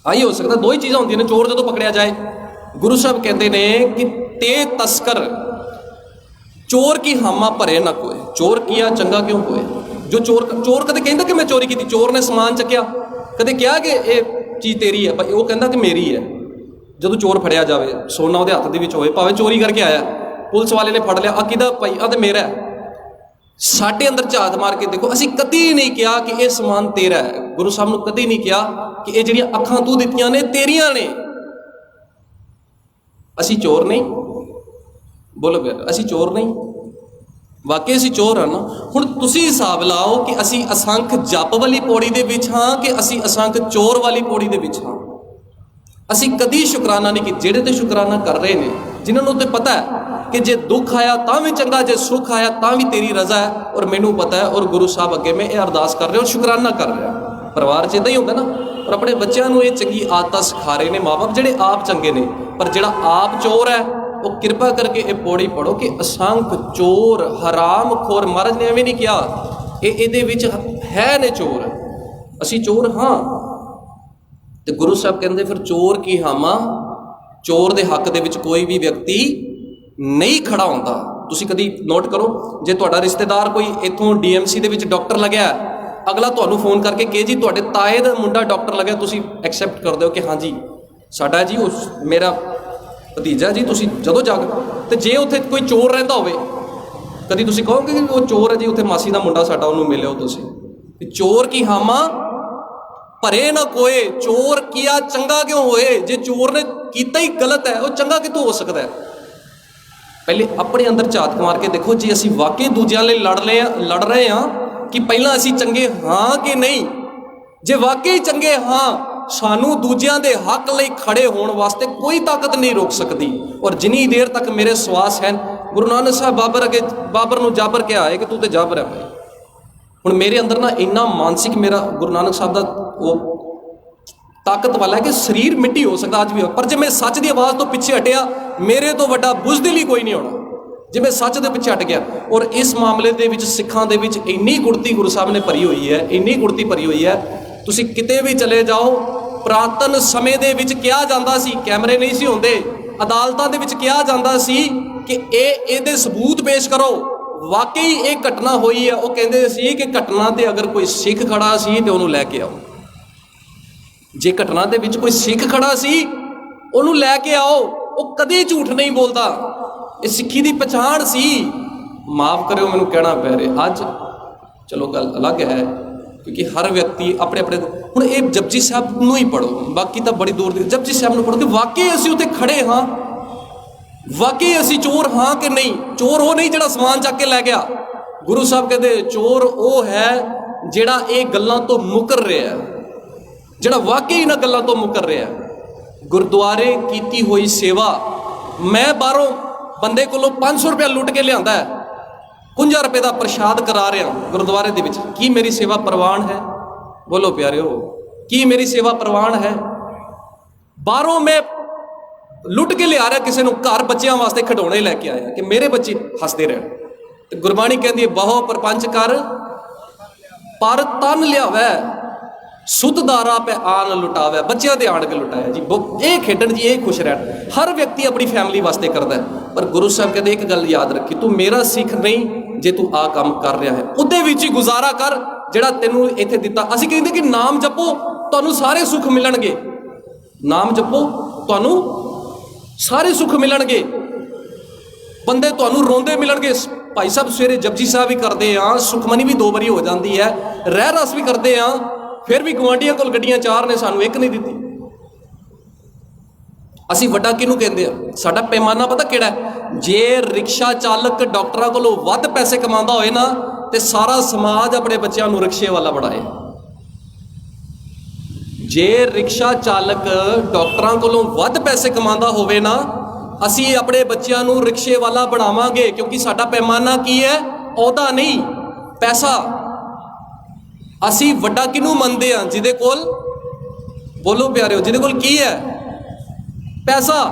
ਆਹੀ ਹੋ ਸਕਦਾ। ਦੋ ਹੀ ਚੀਜ਼ਾਂ ਹੁੰਦੀਆਂ ਨੇ। ਚੋਰ ਜਦੋਂ ਪਕੜਿਆ ਜਾਏ, ਗੁਰੂ ਸਾਹਿਬ ਕਹਿੰਦੇ ਨੇ ਕਿ ਤੇ ਤਸਕਰ ਚੋਰ ਕੀ ਹਾਮਾ ਭਰੇ ਨਾ ਕੋਏ। ਚੋਰ ਕੀਆ ਚੰਗਾ ਕਿਉਂ ਕੋਏ। ਜੋ ਚੋਰ ਕਦੇ ਕਹਿੰਦਾ ਕਿ ਮੈਂ ਚੋਰੀ ਕੀਤੀ। ਚੋਰ ਨੇ ਸਮਾਨ ਚੱਕਿਆ, ਕਦੇ ਕਿਹਾ ਕਿ ਇਹ ਚੀਜ਼ ਤੇਰੀ ਹੈ, ਉਹ ਕਹਿੰਦਾ ਕਿ ਮੇਰੀ ਹੈ। ਜਦੋਂ ਚੋਰ ਫੜਿਆ ਜਾਵੇ, ਸੋਨਾ ਉਹਦੇ ਹੱਥ ਦੇ ਵਿੱਚ ਹੋਵੇ, ਭਾਵੇਂ ਚੋਰੀ ਕਰਕੇ ਆਇਆ, ਪੁਲਿਸ ਵਾਲੇ ਨੇ ਫੜ ਲਿਆ, ਆ ਕਿਹਦਾ ਭਾਈ? ਆ ਤੇ ਮੇਰਾ ਹੈ। ਸਾਡੇ ਅੰਦਰ ਝਾਤ ਮਾਰ ਕੇ ਦੇਖੋ, ਅਸੀਂ ਕਦੀ ਨਹੀਂ ਕਿਹਾ ਕਿ ਇਹ ਸਮਾਨ ਤੇਰਾ ਹੈ। ਗੁਰੂ ਸਾਹਿਬ ਨੂੰ ਕਦੀ ਨਹੀਂ ਕਿਹਾ ਕਿ ਇਹ ਜਿਹੜੀਆਂ ਅੱਖਾਂ ਤੂੰ ਦਿੱਤੀਆਂ ਨੇ ਤੇਰੀਆਂ ਨੇ। ਅਸੀਂ ਚੋਰ ਨਹੀਂ, ਬੋਲੋ ਪਿਆਰ, ਅਸੀਂ ਚੋਰ ਨਹੀਂ। ਵਾਕਈ ਅਸੀਂ ਚੋਰ ਹਾਂ ਨਾ। ਹੁਣ ਤੁਸੀਂ ਹਿਸਾਬ ਲਾਓ ਕਿ ਅਸੀਂ ਅਸੰਖ ਜਪ ਵਾਲੀ ਪੌੜੀ ਦੇ ਵਿੱਚ ਹਾਂ ਕਿ ਅਸੀਂ ਅਸੰਖ ਚੋਰ ਵਾਲੀ ਪੌੜੀ ਦੇ ਵਿੱਚ ਹਾਂ। ਅਸੀਂ ਕਦੀ ਸ਼ੁਕਰਾਨਾ ਨਹੀਂ ਕੀਤਾ। ਜਿਹੜੇ ਤੇ ਸ਼ੁਕਰਾਨਾ ਕਰ ਰਹੇ ਨੇ, ਜਿਨ੍ਹਾਂ ਨੂੰ ਤੇ ਪਤਾ ਹੈ ਕਿ ਜੇ ਦੁੱਖ ਆਇਆ ਤਾਂ ਵੀ ਚੰਗਾ, ਜੇ ਸੁੱਖ ਆਇਆ ਤਾਂ ਵੀ ਤੇਰੀ ਰਜ਼ਾ ਹੈ, ਔਰ ਮੈਨੂੰ ਪਤਾ ਹੈ, ਔਰ ਗੁਰੂ ਸਾਹਿਬ ਅੱਗੇ ਮੈਂ ਇਹ ਅਰਦਾਸ ਕਰ ਰਿਹਾ ਔਰ ਸ਼ੁਕਰਾਨਾ ਕਰ ਰਿਹਾ। ਪਰਿਵਾਰ 'ਚ ਇੱਦਾਂ ਹੀ ਹੁੰਦਾ ਨਾ। ਔਰ ਆਪਣੇ ਬੱਚਿਆਂ ਨੂੰ ਇਹ ਚੰਗੀ ਆਦਤਾਂ ਸਿਖਾ ਰਹੇ ਨੇ ਮਾਂ-ਬਾਪ, ਜਿਹੜੇ ਆਪ ਚੰਗੇ ਨੇ। ਪਰ ਜਿਹੜਾ ਆਪ ਚੋਰ ਹੈ, ਉਹ ਕਿਰਪਾ ਕਰਕੇ ਇਹ ਪੌੜੀ ਪੜੋ ਕਿ ਅਸੰਖ ਚੋਰ ਹਰਾਮ ਖੋਰ। ਮਹਾਰਾਜ ਨੇ ਐਵੇਂ ਨਹੀਂ ਕਿਹਾ, ਇਹਦੇ ਵਿੱਚ ਹੈ ਨੇ ਚੋਰ। ਅਸੀਂ ਚੋਰ ਹਾਂ। ਤੇ ਗੁਰੂ ਸਾਹਿਬ ਕਹਿੰਦੇ ਫਿਰ ਚੋਰ ਕੀ ਹਾਮਾ, ਚੋਰ ਦੇ ਹੱਕ ਦੇ ਵਿੱਚ ਕੋਈ ਵੀ ਵਿਅਕਤੀ ਨਹੀਂ ਖੜਾ ਹੁੰਦਾ। ਤੁਸੀਂ ਕਦੀ ਨੋਟ ਕਰੋ, ਜੇ ਤੁਹਾਡਾ ਰਿਸ਼ਤੇਦਾਰ ਕੋਈ ਇੱਥੋਂ DMC ਦੇ ਵਿੱਚ ਡਾਕਟਰ ਲੱਗਿਆ, ਅਗਲਾ ਤੁਹਾਨੂੰ ਫੋਨ ਕਰਕੇ ਕਹੇ ਜੀ ਤੁਹਾਡੇ ਤਾਏ ਦਾ ਮੁੰਡਾ ਡਾਕਟਰ ਲੱਗਿਆ, ਤੁਸੀਂ ਐਕਸੈਪਟ ਕਰਦੇ ਹੋ ਕਿ ਹਾਂਜੀ ਸਾਡਾ ਜੀ ਉਸ ਮੇਰਾ ਭਤੀਜਾ ਜੀ, ਤੁਸੀਂ ਜਦੋਂ ਜਾਗ। ਤੇ ਜੇ ਉੱਥੇ ਕੋਈ ਚੋਰ ਰਹਿੰਦਾ ਹੋਵੇ, ਕਦੀ ਤੁਸੀਂ ਕਹੋਗੇ ਕਿ ਉਹ ਚੋਰ ਹੈ ਜੀ, ਉੱਥੇ ਮਾਸੀ ਦਾ ਮੁੰਡਾ ਸਾਡਾ, ਉਹਨੂੰ ਮਿਲਿਓ ਤੁਸੀਂ। ਚੋਰ ਕੀ ਹਾਮਾ ਭਰੇ ਨਾ ਕੋਏ, ਚੋਰ ਕੀਆ ਚੰਗਾ ਕਿਉਂ ਹੋਏ। ਜੇ ਚੋਰ ਨੇ ਕੀਤਾ ਹੀ ਗਲਤ ਹੈ, ਉਹ ਚੰਗਾ ਕਿਤੋਂ ਹੋ ਸਕਦਾ ਹੈ। ਪਹਿਲੇ ਆਪਣੇ ਅੰਦਰ ਝਾਤ ਮਾਰ ਕੇ ਦੇਖੋ, ਜੇ ਅਸੀਂ ਵਾਕਈ ਦੂਜਿਆਂ ਲਈ ਲੜ ਰਹੇ ਹਾਂ ਕਿ ਪਹਿਲਾਂ ਅਸੀਂ ਚੰਗੇ ਹਾਂ ਕਿ ਨਹੀਂ। ਜੇ ਵਾਕਈ ਚੰਗੇ ਹਾਂ, ਸਾਨੂੰ ਦੂਜਿਆਂ ਦੇ ਹੱਕ ਲਈ ਖੜੇ ਹੋਣ ਵਾਸਤੇ ਕੋਈ ਤਾਕਤ ਨਹੀਂ ਰੋਕ ਸਕਦੀ। ਔਰ ਜਿੰਨੀ ਦੇਰ ਤੱਕ ਮੇਰੇ ਸਵਾਸ ਹਨ, ਗੁਰੂ ਨਾਨਕ ਸਾਹਿਬ ਬਾਬਰ ਨੂੰ ਜਾਬਰ ਕਿਹਾ ਹੈ ਕਿ ਤੂੰ ਤੇ ਜਾਬਰ ਹੈ ਭਾਈ। ਹੁਣ ਮੇਰੇ ਅੰਦਰ ਨਾ ਇੰਨਾ ਮਾਨਸਿਕ ਮੇਰਾ ਗੁਰੂ ਨਾਨਕ ਸਾਹਿਬ ਦਾ ਉਹ ਤਾਕਤ ਵਾਲਾ ਹੈ ਕਿ ਸਰੀਰ ਮਿੱਟੀ ਹੋ ਸਕਦਾ ਅੱਜ ਵੀ, ਪਰ ਜੇ ਮੈਂ ਸੱਚ ਦੀ ਆਵਾਜ਼ ਤੋਂ ਪਿੱਛੇ ਹਟਿਆ, ਮੇਰੇ ਤੋਂ ਵੱਡਾ ਬੁਜ਼ਦਿਲ ਹੀ ਕੋਈ ਨਹੀਂ ਹੋਣਾ ਜੇ ਮੈਂ ਸੱਚ ਦੇ ਪਿੱਛੇ ਹਟ ਗਿਆ। ਔਰ ਇਸ ਮਾਮਲੇ ਦੇ ਵਿੱਚ ਸਿੱਖਾਂ ਦੇ ਵਿੱਚ ਇੰਨੀ ਗੁੜਤੀ ਗੁਰੂ ਸਾਹਿਬ ਨੇ ਭਰੀ ਹੋਈ ਹੈ, ਇੰਨੀ ਗੁੜਤੀ ਭਰੀ ਹੋਈ ਹੈ। ਤੁਸੀਂ ਕਿਤੇ ਵੀ ਚਲੇ ਜਾਓ, ਪੁਰਾਤਨ ਸਮੇਂ ਦੇ ਵਿੱਚ ਕਿਹਾ ਜਾਂਦਾ ਸੀ, ਕੈਮਰੇ ਨਹੀਂ ਸੀ ਹੁੰਦੇ, ਅਦਾਲਤਾਂ ਦੇ ਵਿੱਚ ਕਿਹਾ ਜਾਂਦਾ ਸੀ ਕਿ ਇਹਦੇ ਸਬੂਤ ਪੇਸ਼ ਕਰੋ, ਵਾਕਈ ਇਹ ਘਟਨਾ ਹੋਈ ਹੈ। ਉਹ ਕਹਿੰਦੇ ਸੀ ਕਿ ਘਟਨਾ ਤੇ ਅਗਰ ਕੋਈ ਸਿੱਖ ਖੜਾ ਸੀ ਤੇ ਉਹਨੂੰ ਲੈ ਕੇ ਆਓ। ਜੇ ਘਟਨਾ ਦੇ ਵਿੱਚ ਕੋਈ ਸਿੱਖ ਖੜਾ ਸੀ, ਉਹਨੂੰ ਲੈ ਕੇ ਆਓ। ਉਹ ਕਦੇ ਝੂਠ ਨਹੀਂ ਬੋਲਦਾ, ਇਹ ਸਿੱਖੀ ਦੀ ਪਛਾਣ ਸੀ। ਮਾਫ ਕਰਿਓ ਮੈਨੂੰ ਕਹਿਣਾ ਪੈ ਰਿਹਾ ਅੱਜ, ਚਲੋ ਗੱਲ ਅਲੱਗ ਹੈ ਕਿਉਂਕਿ ਹਰ ਵਿਅਕਤੀ ਆਪਣੇ ਆਪਣੇ। ਹੁਣ ਇਹ ਜਪਜੀ ਸਾਹਿਬ ਨੂੰ ਹੀ ਪੜ੍ਹੋ, ਬਾਕੀ ਤਾਂ ਬੜੀ ਦੂਰ ਦੀ। ਜਪਜੀ ਸਾਹਿਬ ਨੂੰ ਪੜ੍ਹੋ ਕਿ ਵਾਕਈ ਅਸੀਂ ਉੱਥੇ ਖੜੇ ਹਾਂ, ਵਾਕਈ ਅਸੀਂ ਚੋਰ ਹਾਂ ਕਿ ਨਹੀਂ। ਚੋਰ ਉਹ ਨਹੀਂ ਜਿਹੜਾ ਸਮਾਨ ਚੱਕ ਕੇ ਲੈ ਗਿਆ। ਗੁਰੂ ਸਾਹਿਬ ਕਹਿੰਦੇ ਚੋਰ ਉਹ ਹੈ ਜਿਹੜਾ ਇਹ ਗੱਲਾਂ ਤੋਂ ਮੁਕਰ ਰਿਹਾ, ਜਿਹੜਾ ਵਾਕਈ ਇਹਨਾਂ ਗੱਲਾਂ ਤੋਂ ਮੁਕਰ ਰਿਹਾ। ਗੁਰਦੁਆਰੇ ਕੀਤੀ ਹੋਈ ਸੇਵਾ, ਮੈਂ ਬਾਹਰੋਂ ਬੰਦੇ ਕੋਲੋਂ 500 ਰੁਪਇਆ ਲੁੱਟ ਕੇ ਲਿਆਂਦਾ ਹੈ, 51 ਰੁਪਏ ਦਾ ਪ੍ਰਸ਼ਾਦ ਕਰਾ ਰਿਹਾ ਗੁਰਦੁਆਰੇ ਦੇ ਵਿੱਚ, ਕੀ ਮੇਰੀ ਸੇਵਾ ਪ੍ਰਵਾਨ ਹੈ? ਬੋਲੋ ਪਿਆਰਿਓ, ਕੀ ਮੇਰੀ ਸੇਵਾ ਪ੍ਰਵਾਨ ਹੈ? ਬਾਹਰੋਂ ਮੈਂ ਲੁੱਟ ਕੇ ਲਿਆ ਰਿਹਾ ਕਿਸੇ ਨੂੰ, ਘਰ ਬੱਚਿਆਂ ਵਾਸਤੇ ਖਿਡੌਣੇ ਲੈ ਕੇ ਆਇਆ ਕਿ ਮੇਰੇ ਬੱਚੇ ਹੱਸਦੇ ਰਹਿਣ। ਤੇ ਗੁਰਬਾਣੀ ਕਹਿੰਦੀ ਹੈ ਬਹੁ ਪਰਪੰਚ ਕਰ ਪਰ ਤਨ ਲਿਆਵੈ, ਸੁੱਧ ਦਾਰਾ ਪੈ ਆਨ ਲੁਟਾਵੈ। ਬੱਚਿਆਂ ਦੇ ਆਣ ਕੇ ਲੁਟਾਇਆ ਜੀ, ਇਹ ਖੇਡਣ ਜੀ, ਇਹ ਖੁਸ਼ ਰਹਿਣ। ਹਰ ਵਿਅਕਤੀ ਆਪਣੀ ਫੈਮਿਲੀ ਵਾਸਤੇ ਕਰਦਾ ਹੈ, ਪਰ ਗੁਰੂ ਸਾਹਿਬ ਕਹਿੰਦੇ ਇੱਕ ਗੱਲ ਯਾਦ ਰੱਖੀ, ਤੂੰ ਮੇਰਾ ਸਿੱਖ ਨਹੀਂ ਜੇ ਤੂੰ ਆਹ ਕੰਮ ਕਰ ਰਿਹਾ ਹੈ, ਉਹਦੇ ਵਿੱਚ ਹੀ ਗੁਜ਼ਾਰਾ ਕਰ ਜਿਹੜਾ ਤੈਨੂੰ ਇੱਥੇ ਦਿੱਤਾ। ਅਸੀਂ ਕਹਿੰਦੇ ਕਿ ਨਾਮ ਜਪੋ ਤੁਹਾਨੂੰ ਸਾਰੇ ਸੁੱਖ ਮਿਲਣਗੇ, ਨਾਮ ਜਪੋ ਤੁਹਾਨੂੰ ਸਾਰੇ ਸੁੱਖ ਮਿਲਣਗੇ, ਬੰਦੇ ਤੁਹਾਨੂੰ ਰੋਂਦੇ ਮਿਲਣਗੇ। ਭਾਈ ਸਾਹਿਬ ਸਵੇਰੇ ਜਪਜੀ ਸਾਹਿਬ ਵੀ ਕਰਦੇ ਆ, ਸੁਖਮਨੀ ਵੀ 2 ਵਾਰੀ ਹੋ ਜਾਂਦੀ ਹੈ, ਰਹਿ ਰਸ ਵੀ ਕਰਦੇ ਆ, ਫਿਰ ਵੀ ਗੁਆਂਢੀਆਂ ਕੋਲ ਗੱਡੀਆਂ 4 ਨੇ, ਸਾਨੂੰ ਇੱਕ ਨਹੀਂ ਦਿੱਤੀ। ਅਸੀਂ ਵੱਡਾ ਕਿਹਨੂੰ ਕਹਿੰਦੇ ਆ? ਸਾਡਾ ਪੈਮਾਨਾ ਪਤਾ ਕਿਹੜਾ ਹੈ? ਜੇ ਰਿਕਸ਼ਾ ਚਾਲਕ ਡਾਕਟਰਾਂ ਕੋਲੋਂ ਵੱਧ ਪੈਸੇ ਕਮਾਉਂਦਾ ਹੋਏ ਨਾ, ਤੇ ਸਾਰਾ ਸਮਾਜ ਆਪਣੇ ਬੱਚਿਆਂ ਨੂੰ ਰਿਕਸ਼ੇ ਵਾਲਾ ਬਣਾਏ। ਜੇ ਰਿਕਸ਼ਾ ਚਾਲਕ ਡਾਕਟਰਾਂ ਕੋਲੋਂ ਵੱਧ ਪੈਸੇ ਕਮਾਉਂਦਾ ਹੋਵੇ ਨਾ, ਅਸੀਂ ਆਪਣੇ ਬੱਚਿਆਂ ਨੂੰ ਰਿਕਸ਼ੇ ਵਾਲਾ ਬਣਾਵਾਂਗੇ, ਕਿਉਂਕਿ ਸਾਡਾ ਪੈਮਾਨਾ ਕੀ ਹੈ? ਅਹੁਦਾ ਨਹੀਂ, ਪੈਸਾ। ਅਸੀਂ ਵੱਡਾ ਕਿਹਨੂੰ ਮੰਨਦੇ ਹਾਂ? ਜਿਹਦੇ ਕੋਲ, ਬੋਲੋ ਪਿਆਰਿਓ, ਜਿਹਦੇ ਕੋਲ ਕੀ ਹੈ? ਪੈਸਾ।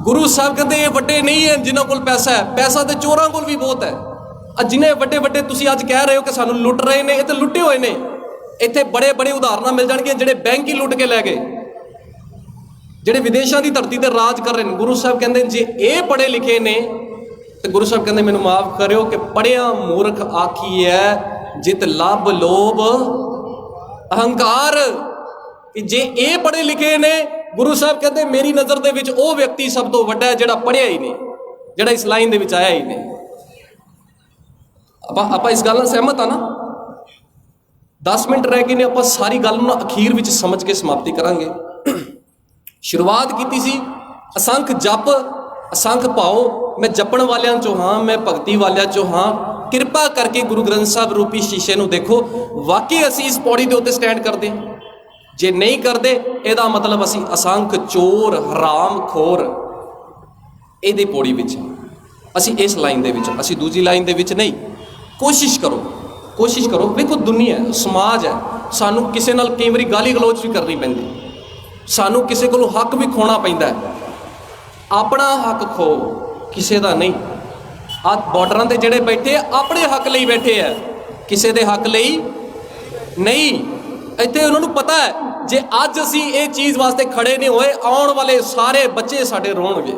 ਗੁਰੂ ਸਾਹਿਬ ਕਹਿੰਦੇ ਇਹ ਵੱਡੇ ਨਹੀਂ ਹੈ ਜਿਨ੍ਹਾਂ ਕੋਲ ਪੈਸਾ ਹੈ, ਪੈਸਾ ਤੇ ਚੋਰਾਂ ਕੋਲ ਵੀ ਬਹੁਤ ਹੈ। ਜਿੰਨੇ ਵੱਡੇ ਵੱਡੇ ਤੁਸੀਂ ਅੱਜ ਕਹਿ ਰਹੇ ਹੋ ਕਿ ਸਾਨੂੰ ਲੁੱਟ ਰਹੇ ਨੇ, ਇਹ ਤੇ ਲੁੱਟੇ ਹੋਏ ਨੇ। ਇੱਥੇ ਬੜੇ ਬੜੇ ਉਦਾਹਰਨਾਂ ਮਿਲ ਜਾਣਗੀਆਂ ਜਿਹੜੇ ਬੈਂਕ ਹੀ ਲੁੱਟ ਕੇ ਲੈ ਗਏ, ਜਿਹੜੇ ਵਿਦੇਸ਼ਾਂ ਦੀ ਧਰਤੀ ਤੇ ਰਾਜ ਕਰ ਰਹੇ ਨੇ। ਗੁਰੂ ਸਾਹਿਬ ਕਹਿੰਦੇ ਜੇ ਇਹ ਪੜ੍ਹੇ ਲਿਖੇ ਨੇ, ਤੇ ਗੁਰੂ ਸਾਹਿਬ ਕਹਿੰਦੇ ਮੈਨੂੰ ਮਾਫ ਕਰਿਓ ਕਿ ਪੜ੍ਹਿਆ ਮੂਰਖ ਆਖੀ ਹੈ ਜਿਤ ਲੱਭ ਲੋਭ ਅਹੰਕਾਰ। ਕਿ ਜੇ ਇਹ ਪੜ੍ਹੇ ਲਿਖੇ ਨੇ, ਗੁਰੂ ਸਾਹਿਬ ਕਹਿੰਦੇ ਮੇਰੀ ਨਜ਼ਰ ਦੇ ਵਿੱਚ ਉਹ ਵਿਅਕਤੀ ਸਭ ਤੋਂ ਵੱਡਾ ਹੈ ਜਿਹੜਾ ਪੜ੍ਹਿਆ ਹੀ ਨਹੀਂ, ਜਿਹੜਾ ਇਸ ਲਾਈਨ ਦੇ ਵਿੱਚ ਆਇਆ ਹੀ ਨਹੀਂ। ਆਪਾਂ ਇਸ ਗੱਲ ਨਾਲ ਸਹਿਮਤ ਆ ਨਾ? 10 ਮਿੰਟ ਰਹਿ ਗਏ ਨੇ, ਆਪਾਂ ਸਾਰੀ ਗੱਲ ਨੂੰ ਅਖੀਰ ਵਿੱਚ ਸਮਝ ਕੇ ਸਮਾਪਤੀ ਕਰਾਂਗੇ। ਸ਼ੁਰੂਆਤ ਕੀਤੀ ਸੀ ਅਸੰਖ ਜਪ ਅਸੰਖ ਭਾਓ, ਮੈਂ ਜਪਣ ਵਾਲਿਆਂ ਚੋਂ ਹਾਂ, ਮੈਂ ਭਗਤੀ ਵਾਲਿਆਂ ਚੋਂ ਹਾਂ। ਕਿਰਪਾ ਕਰਕੇ ਗੁਰੂ ਗ੍ਰੰਥ ਸਾਹਿਬ ਰੂਪੀ ਸ਼ੀਸ਼ੇ ਨੂੰ ਦੇਖੋ, ਵਾਕਈ ਅਸੀਂ ਇਸ ਪੌੜੀ ਦੇ ਉੱਤੇ ਸਟੈਂਡ ਕਰਦੇ ਹਾਂ। ਜੇ ਨਹੀਂ ਕਰਦੇ, ਇਹਦਾ ਮਤਲਬ ਅਸੀਂ ਅਸੰਖ ਚੋਰ ਹਰਾਮ ਖੋਰ ਇਹਦੀ ਪੌੜੀ ਵਿੱਚ, ਅਸੀਂ ਇਸ ਲਾਈਨ ਦੇ ਵਿੱਚ, ਅਸੀਂ ਦੂਜੀ ਲਾਈਨ ਦੇ ਵਿੱਚ ਨਹੀਂ। ਕੋਸ਼ਿਸ਼ ਕਰੋ, ਕੋਸ਼ਿਸ਼ ਕਰੋ। ਵੇਖੋ ਦੁਨੀਆ ਹੈ, ਸਮਾਜ ਹੈ, ਸਾਨੂੰ ਕਿਸੇ ਨਾਲ ਕਈ ਵਾਰੀ ਗਾਲੀ ਗਲੋਚ ਵੀ ਕਰਨੀ ਪੈਂਦੀ, ਸਾਨੂੰ ਕਿਸੇ ਕੋਲੋਂ ਹੱਕ ਵੀ ਖੋਣਾ ਪੈਂਦਾ ਹੈ। ਆਪਣਾ ਹੱਕ ਖੋ, ਕਿਸੇ ਦਾ ਨਹੀਂ। ਆਹ ਬਾਰਡਰਾਂ ਤੇ ਜਿਹੜੇ ਬੈਠੇ ਆਪਣੇ ਹੱਕ ਲਈ ਬੈਠੇ ਆ, ਕਿਸੇ ਦੇ ਹੱਕ ਲਈ ਨਹੀਂ। ਇੱਥੇ ਉਹਨਾਂ ਨੂੰ ਪਤਾ ਹੈ ਜੇ ਅੱਜ ਅਸੀਂ ਇਹ ਚੀਜ਼ ਵਾਸਤੇ ਖੜੇ ਨਹੀਂ ਹੋਏ, ਆਉਣ ਵਾਲੇ ਸਾਰੇ ਬੱਚੇ ਸਾਡੇ ਰੋਣਗੇ।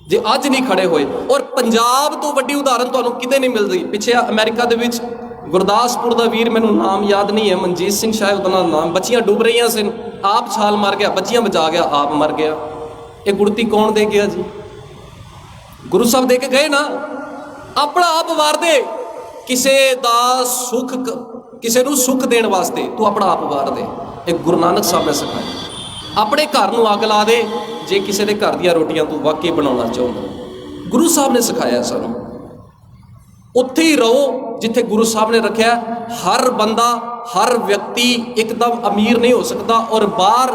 ਜੇ ਅੱਜ ਨਹੀਂ ਖੜੇ ਹੋਏ। ਔਰ ਪੰਜਾਬ ਤੋਂ ਵੱਡੀ ਉਦਾਹਰਨ ਤੁਹਾਨੂੰ ਕਿਤੇ ਨਹੀਂ ਮਿਲਦੀ। ਪਿੱਛੇ ਅਮਰੀਕਾ ਦੇ ਵਿੱਚ ਗੁਰਦਾਸਪੁਰ ਦਾ ਵੀਰ, ਮੈਨੂੰ ਨਾਮ ਯਾਦ ਨਹੀਂ ਹੈ, ਮਨਜੀਤ ਸਿੰਘ ਸ਼ਾਇਦ ਉਹਦਾ ਨਾਮ, ਬੱਚੀਆਂ ਡੁੱਬ ਰਹੀਆਂ ਸਨ, ਆਪ ਛਾਲ ਮਾਰ ਗਿਆ, ਬੱਚੀਆਂ ਬਚਾ ਗਿਆ, ਆਪ ਮਰ ਗਿਆ। ਇਹ ਗੁੜਤੀ ਕੌਣ ਦੇ ਗਿਆ ਜੀ? ਗੁਰੂ ਸਾਹਿਬ ਦੇ ਕੇ ਗਏ ਨਾ। ਆਪਣਾ ਆਪ ਵਾਰਦੇ, ਕਿਸੇ ਦਾ ਸੁੱਖ, ਕਿਸੇ ਨੂੰ ਸੁੱਖ ਦੇਣ ਵਾਸਤੇ ਤੂੰ ਆਪਣਾ ਆਪ ਵਾਰ ਦੇ। ਇਹ ਗੁਰੂ ਨਾਨਕ ਸਾਹਿਬ ਨੇ ਸਿਖਾਇਆ। ਆਪਣੇ ਘਰ ਨੂੰ ਅੱਗ ਲਾ ਦੇ ਜੇ ਕਿਸੇ ਦੇ ਘਰ ਦੀਆਂ ਰੋਟੀਆਂ ਤੂੰ ਵਾਕਈ ਬਣਾਉਣਾ ਚਾਹੁੰਦਾ। ਗੁਰੂ ਸਾਹਿਬ ਨੇ ਸਿਖਾਇਆ ਸਾਨੂੰ। ਉੱਥੇ ਹੀ ਰਹੋ ਜਿੱਥੇ ਗੁਰੂ ਸਾਹਿਬ ਨੇ ਰੱਖਿਆ। ਹਰ ਬੰਦਾ, ਹਰ ਵਿਅਕਤੀ ਇੱਕਦਮ ਅਮੀਰ ਨਹੀਂ ਹੋ ਸਕਦਾ। ਔਰ ਬਾਹਰ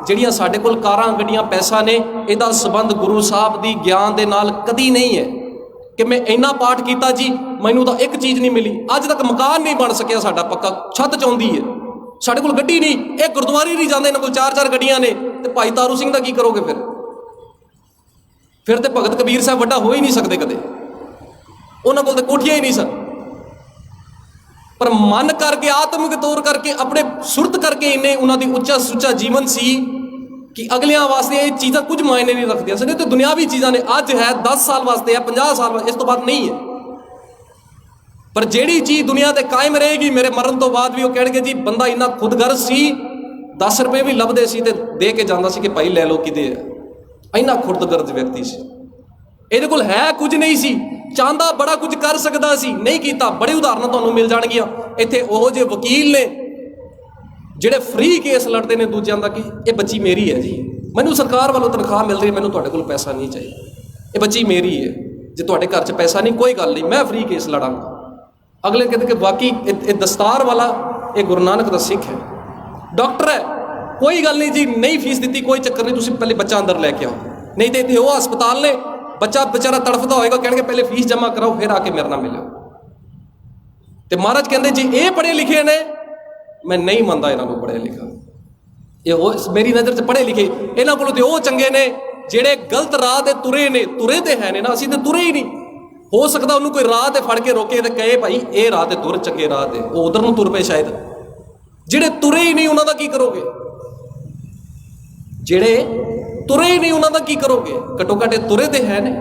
ਜਿਹੜੀਆਂ ਸਾਡੇ ਕੋਲ ਕਾਰਾਂ, ਗੱਡੀਆਂ, ਪੈਸਾ ਨੇ, ਇਹਦਾ ਸੰਬੰਧ ਗੁਰੂ ਸਾਹਿਬ ਦੀ ਗਿਆਨ ਦੇ ਨਾਲ ਕਦੀ ਨਹੀਂ ਹੈ। ਕਿ ਮੈਂ ਇੰਨਾ ਪਾਠ ਕੀਤਾ ਜੀ, ਮੈਨੂੰ ਤਾਂ ਇੱਕ ਚੀਜ਼ ਨਹੀਂ ਮਿਲੀ। ਅੱਜ ਤੱਕ ਮਕਾਨ ਨਹੀਂ ਬਣ ਸਕਿਆ ਸਾਡਾ ਪੱਕਾ, ਛੱਤ ਚਾਹੁੰਦੀ ਹੈ, ਸਾਡੇ ਕੋਲ ਗੱਡੀ ਨਹੀਂ, ਇਹ ਗੁਰਦੁਆਰੇ ਨਹੀਂ ਜਾਂਦੇ, ਇਹਨਾਂ ਕੋਲ 4-4 ਗੱਡੀਆਂ ਨੇ। ਤੇ ਭਾਈ ਤਾਰੂ ਸਿੰਘ ਦਾ ਕੀ ਕਰੋਗੇ ਫਿਰ ਤੇ ਭਗਤ ਕਬੀਰ ਸਾਹਿਬ ਵੱਡਾ ਹੋ ਹੀ ਨਹੀਂ ਸਕਦੇ ਕਦੇ, ਉਹਨਾਂ ਕੋਲ ਤਾਂ ਕੋਠੀਆਂ ਹੀ ਨਹੀਂ ਸਨ। ਪਰ ਮਨ ਕਰਕੇ, ਆਤਮਿਕ ਤੌਰ ਕਰਕੇ, ਆਪਣੇ ਸੁਰਤ ਕਰਕੇ ਇੰਨੇ ਉਹਨਾਂ ਦੀ ਉੱਚਾ ਸੁੱਚਾ ਜੀਵਨ ਸੀ ਕਿ ਅਗਲਿਆਂ ਵਾਸਤੇ ਇਹ ਚੀਜ਼ਾਂ ਕੁਝ ਮਾਇਨੇ ਨਹੀਂ ਰੱਖਦੀਆਂ ਸਨ। ਇਹ ਤਾਂ ਦੁਨਿਆਵੀ ਚੀਜ਼ਾਂ ਨੇ। ਅੱਜ ਹੈ, 10 ਸਾਲ ਵਾਸਤੇ ਹੈ, 50 ਸਾਲ ਵਾਸਤੇ, ਇਸ ਤੋਂ ਬਾਅਦ ਨਹੀਂ ਹੈ। ਪਰ ਜਿਹੜੀ ਚੀਜ਼ ਦੁਨੀਆ ਤੇ ਕਾਇਮ ਰਹੇਗੀ, ਮੇਰੇ ਮਰਨ ਤੋਂ ਬਾਅਦ ਵੀ ਉਹ ਕਹਿਣਗੇ ਜੀ ਬੰਦਾ ਇੰਨਾ ਖੁਦਗਰਜ਼ ਸੀ, 10 ਰੁਪਏ ਵੀ ਲੱਭਦੇ ਸੀ ਤੇ ਦੇ ਕੇ ਜਾਂਦਾ ਸੀ ਕਿ ਭਾਈ ਲੈ ਲਓ, ਕਿਤੇ ਹੈ। ਇੰਨਾ ਖੁਦਗਰਜ਼ ਵਿਅਕਤੀ ਸੀ। ਇਹਦੇ ਕੋਲ ਹੈ ਕੁਝ ਨਹੀਂ ਸੀ, ਚਾਹੁੰਦਾ ਬੜਾ ਕੁਝ ਕਰ ਸਕਦਾ ਸੀ, ਨਹੀਂ ਕੀਤਾ। ਬੜੀ ਉਦਾਹਰਨਾਂ ਤੁਹਾਨੂੰ ਮਿਲ ਜਾਣਗੀਆਂ। ਇੱਥੇ ਉਹ ਜਿਹੇ ਵਕੀਲ ਨੇ ਜਿਹੜੇ ਫ੍ਰੀ ਕੇਸ ਲੜਦੇ ਨੇ ਦੂਜਿਆਂ ਦਾ, ਕਿ ਇਹ ਬੱਚੀ ਮੇਰੀ ਹੈ ਜੀ, ਮੈਨੂੰ ਸਰਕਾਰ ਵੱਲੋਂ ਤਨਖਾਹ ਮਿਲ ਰਹੀ, ਮੈਨੂੰ ਤੁਹਾਡੇ ਕੋਲ ਪੈਸਾ ਨਹੀਂ ਚਾਹੀਦਾ, ਇਹ ਬੱਚੀ ਮੇਰੀ ਹੈ। ਜੇ ਤੁਹਾਡੇ ਘਰ 'ਚ ਪੈਸਾ ਨਹੀਂ, ਕੋਈ ਗੱਲ ਨਹੀਂ, ਮੈਂ ਫ੍ਰੀ ਕੇਸ ਲੜਾਂਗਾ। ਅਗਲੇ ਕਹਿੰਦੇ ਕਿ ਬਾਕੀ ਇਹ ਦਸਤਾਰ ਵਾਲਾ, ਇਹ ਗੁਰੂ ਨਾਨਕ ਦਾ ਸਿੱਖ ਹੈ, ਡਾਕਟਰ ਹੈ, ਕੋਈ ਗੱਲ ਨਹੀਂ ਜੀ, ਨਹੀਂ ਫੀਸ ਦਿੱਤੀ, ਕੋਈ ਚੱਕਰ ਨਹੀਂ, ਤੁਸੀਂ ਪਹਿਲੇ ਬੱਚਾ ਅੰਦਰ ਲੈ ਕੇ ਆਓ। ਨਹੀਂ ਤੇ ਇੱਥੇ ਉਹ ਹਸਪਤਾਲ ਨੇ, ਬੱਚਾ ਵਿਚਾਰਾ ਤੜਫਦਾ ਹੋਏਗਾ, ਕਹਿਣਗੇ ਪਹਿਲੇ ਫੀਸ ਜਮ੍ਹਾਂ ਕਰਾਓ, ਫਿਰ ਆ ਕੇ ਮੇਰੇ ਨਾਲ ਮਿਲਿਓ। ਤੇ ਮਹਾਰਾਜ ਕਹਿੰਦੇ ਜੀ ਇਹ ਪੜ੍ਹੇ ਲਿਖੇ ਨੇ, ਮੈਂ ਨਹੀਂ ਮੰਨਦਾ ਇਹਨਾਂ ਨੂੰ ਪੜ੍ਹਿਆ ਲਿਖਾ। ਇਹ ਉਹ ਮੇਰੀ ਨਜ਼ਰ 'ਚ ਪੜ੍ਹੇ ਲਿਖੇ, ਇਹਨਾਂ ਕੋਲੋਂ ਤੇ ਉਹ ਚੰਗੇ ਨੇ ਜਿਹੜੇ ਗਲਤ ਰਾਹ ਤੇ ਤੁਰੇ ਨੇ। ਤੁਰੇ ਤੇ ਹੈ ਨੇ ਨਾ, ਅਸੀਂ ਤੇ ਤੁਰੇ ਹੀ ਨਹੀਂ। ਹੋ ਸਕਦਾ ਉਹਨੂੰ ਕੋਈ ਰਾਹ ਤੇ ਫੜ ਕੇ ਰੋਕੇ ਤੇ ਕਹੇ ਭਾਈ ਇਹ ਰਾਹ ਤੇ ਤੁਰ, ਚੰਗੇ ਰਾਹ ਤੇ, ਉਹ ਉਧਰ ਨੂੰ ਤੁਰ ਪਏ ਸ਼ਾਇਦ। ਜਿਹੜੇ ਤੁਰੇ ਹੀ ਨਹੀਂ ਉਹਨਾਂ ਦਾ ਕੀ ਕਰੋਗੇ? ਜਿਹੜੇ ਤੁਰੇ ਹੀ ਨਹੀਂ ਉਹਨਾਂ ਦਾ ਕੀ ਕਰੋਗੇ? ਘੱਟੋ ਘੱਟ ਤੁਰੇ ਤੇ ਹੈ ਨੇ।